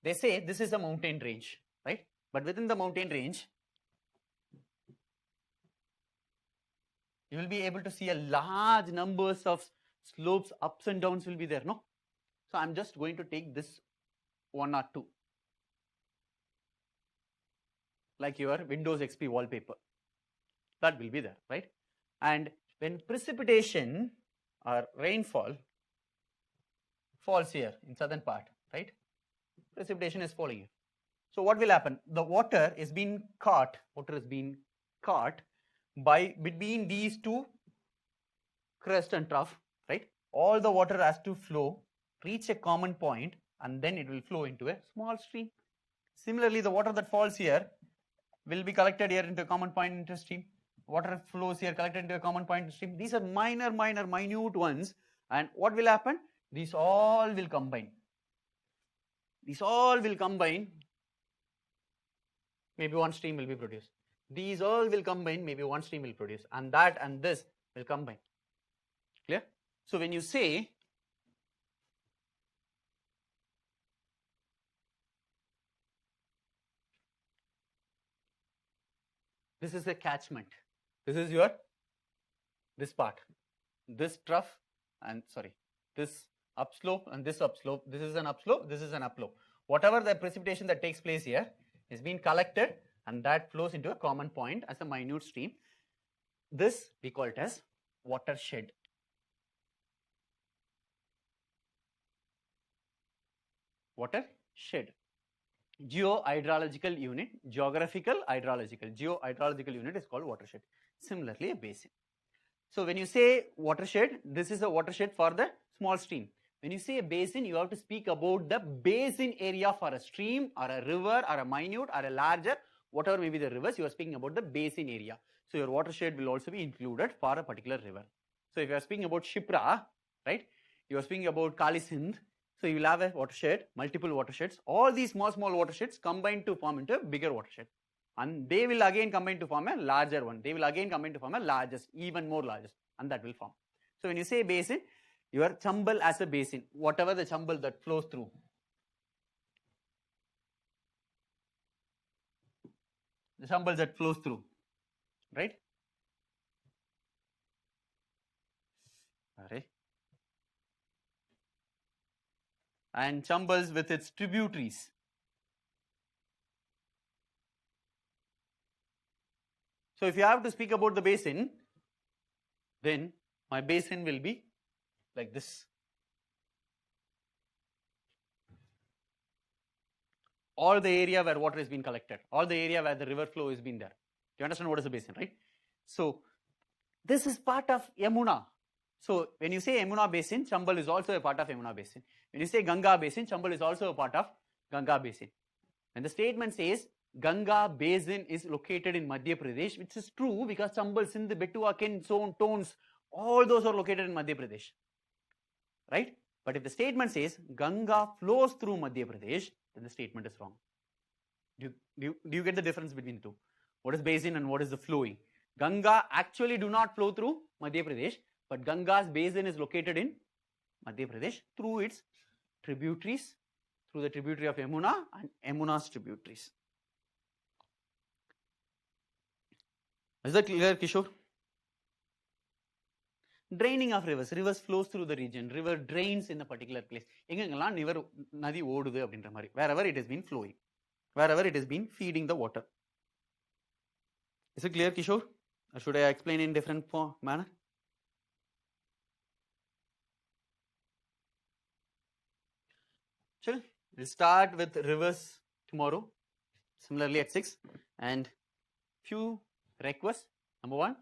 They say this is a mountain range, right? But within the mountain range, you will be able to see a large numbers of slopes, ups and downs will be there, no? So I'm just going to take this one or two, like your Windows XP wallpaper. That will be there, right? And when precipitation or rainfall falls here in southern part, right? Precipitation is falling here. So what will happen? The water is being caught. Water is being caught by between these two crest and trough, right? All the water has to flow, reach a common point, and then it will flow into a small stream. Similarly, the water that falls here will be collected here into a common point into a stream. Water flows here, collected into a common point into a stream. These are minute ones. And what will happen? These all will combine. These all will combine. Maybe one stream will be produced. These all will combine, maybe one stream will produce. And that and this will combine. Clear? So when you say this is a catchment, this is your, this part, this trough and this upslope and this upslope, this is an upslope, this is an upslope. Whatever the precipitation that takes place here is being collected and that flows into a common point as a minute stream. This we call it as watershed. Watershed. Geohydrological unit, geographical hydrological. Geohydrological unit is called watershed. Similarly, a basin. So when you say watershed, this is a watershed for the small stream. When you say a basin, you have to speak about the basin area for a stream or a river or a minute or a larger, whatever may be the rivers, you are speaking about the basin area. So your watershed will also be included for a particular river. So if you are speaking about Shipra, right, you are speaking about Kali Sindh, so you will have a watershed, multiple watersheds. All these small watersheds combine to form into a bigger watershed. And they will again combine to form a larger one. They will again combine to form a largest, even more largest, and that will form. So when you say basin, your Chambal as a basin, whatever the Chambal that flows through. The Chambal that flows through, right? Right. And Chambals with its tributaries. So if you have to speak about the basin, then my basin will be like this. All the area where water is being collected, all the area where the river flow is being there. Do you understand what is a basin, right? So this is part of Yamuna. So when you say Yamuna Basin, Chambal is also a part of Yamuna Basin. When you say Ganga Basin, Chambal is also a part of Ganga Basin. And the statement says Ganga Basin is located in Madhya Pradesh, which is true because Chambal, Sindh, Betua, Ken, Tones, all those are located in Madhya Pradesh, right? But if the statement says Ganga flows through Madhya Pradesh, then the statement is wrong. Do you get the difference between the two? What is basin and what is the flowing? Ganga actually do not flow through Madhya Pradesh, but Ganga's basin is located in Madhya Pradesh through its tributaries, through the tributary of Yamuna and Yamuna's tributaries. Is that clear, Kishore? Draining of rivers. Rivers flows through the region. River drains in a particular place. Wherever it has been flowing. Wherever it has been feeding the water. Is it clear, Kishore? Or should I explain in different manner? Sure. We'll start with rivers tomorrow. Similarly at 6. And few requests. Number 1.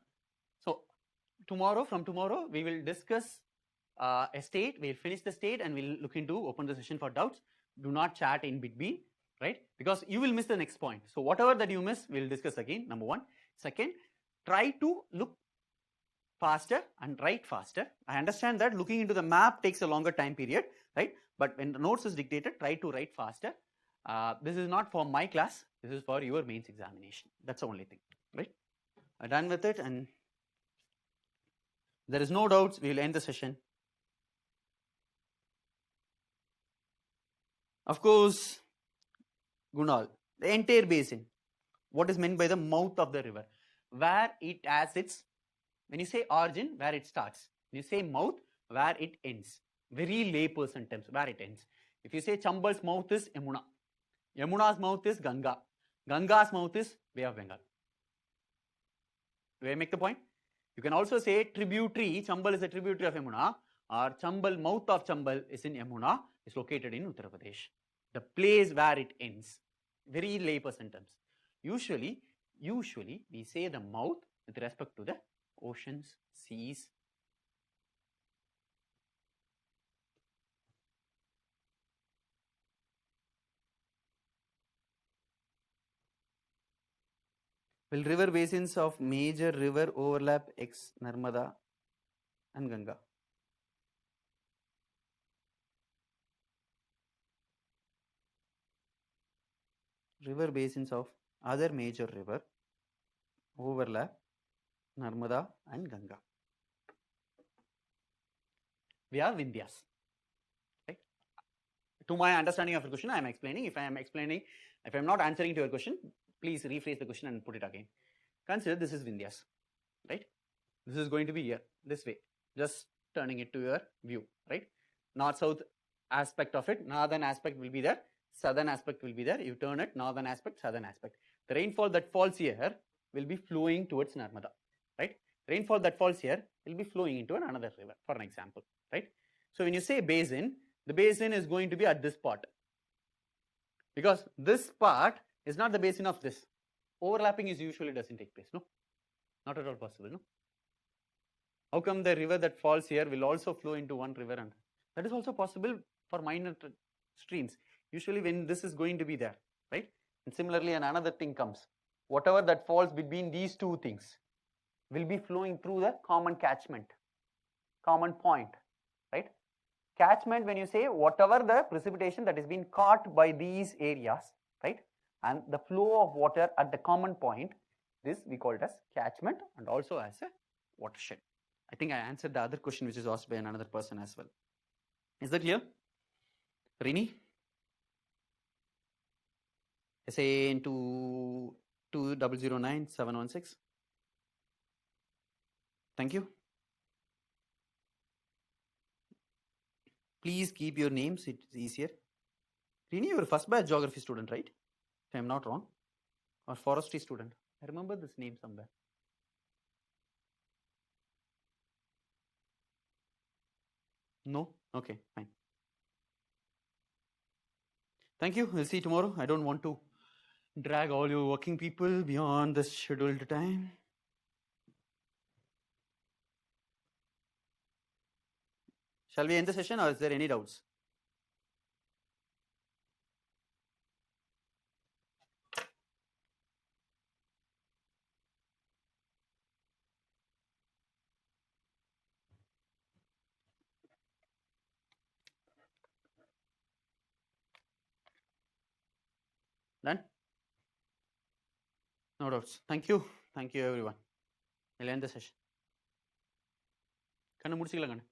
So from tomorrow, we will discuss a state. We'll finish the state and we'll look into open the session for doubts. Do not chat in between, right? Because you will miss the next point. So whatever that you miss, we'll discuss again. Number 1. Second, try to look faster and write faster. I understand that looking into the map takes a longer time period, right? But when the notes is dictated, try to write faster. This is not for my class. This is for your mains examination. That's the only thing, right? I'm done with it, and there is no doubts. We will end the session. Of course, Gunal, the entire basin. What is meant by the mouth of the river? Where it has its, when you say origin, where it starts. When you say mouth, where it ends. Very layperson terms, where it ends. If you say Chambal's mouth is Yamuna. Yamuna's mouth is Ganga. Ganga's mouth is Bay of Bengal. Do I make the point? You can also say tributary, Chambal is a tributary of Yamuna, or Chambal, mouth of Chambal is in Yamuna, is located in Uttar Pradesh. The place where it ends. Very layperson terms. Usually we say the mouth with respect to the oceans, seas. Will river basins of major river overlap X, Narmada and Ganga? River basins of other major river overlap Narmada and Ganga. We have Vindhyas. Right? To my understanding of the question, I am explaining. If I am not answering to your question, please rephrase the question and put it again. Consider this is Vindhyas, right? This is going to be here, this way. Just turning it to your view, right? North-south aspect of it, northern aspect will be there, southern aspect will be there. You turn it, northern aspect, southern aspect. The rainfall that falls here will be flowing towards Narmada, right? Rainfall that falls here will be flowing into another river, for an example, right? So when you say basin, the basin is going to be at this part. Because this part is not the basin of this. Overlapping is usually doesn't take place, no? Not at all possible, no? How come the river that falls here will also flow into one river? And that is also possible for minor streams. Usually when this is going to be there, right? And similarly, another thing comes. Whatever that falls between these two things will be flowing through the common catchment, common point, right? Catchment, when you say whatever the precipitation that is being caught by these areas, right? And the flow of water at the common point, this we call it as catchment and also as a watershed. I think I answered the other question which is asked by another person as well. Is that clear? Rini? SAN 2009-716. Thank you. Please keep your names, it's easier. Rini, you are a first batch geography student, right? If I am not wrong. Or forestry student. I remember this name somewhere. No? Okay, fine. Thank you. We'll see you tomorrow. I don't want to drag all you working people beyond the scheduled time. Shall we end the session or is there any doubts? Done? No doubts. Thank you. Thank you everyone. We'll end the session. கண்ணு முடிச்சுக்கலாம் கண்ணு.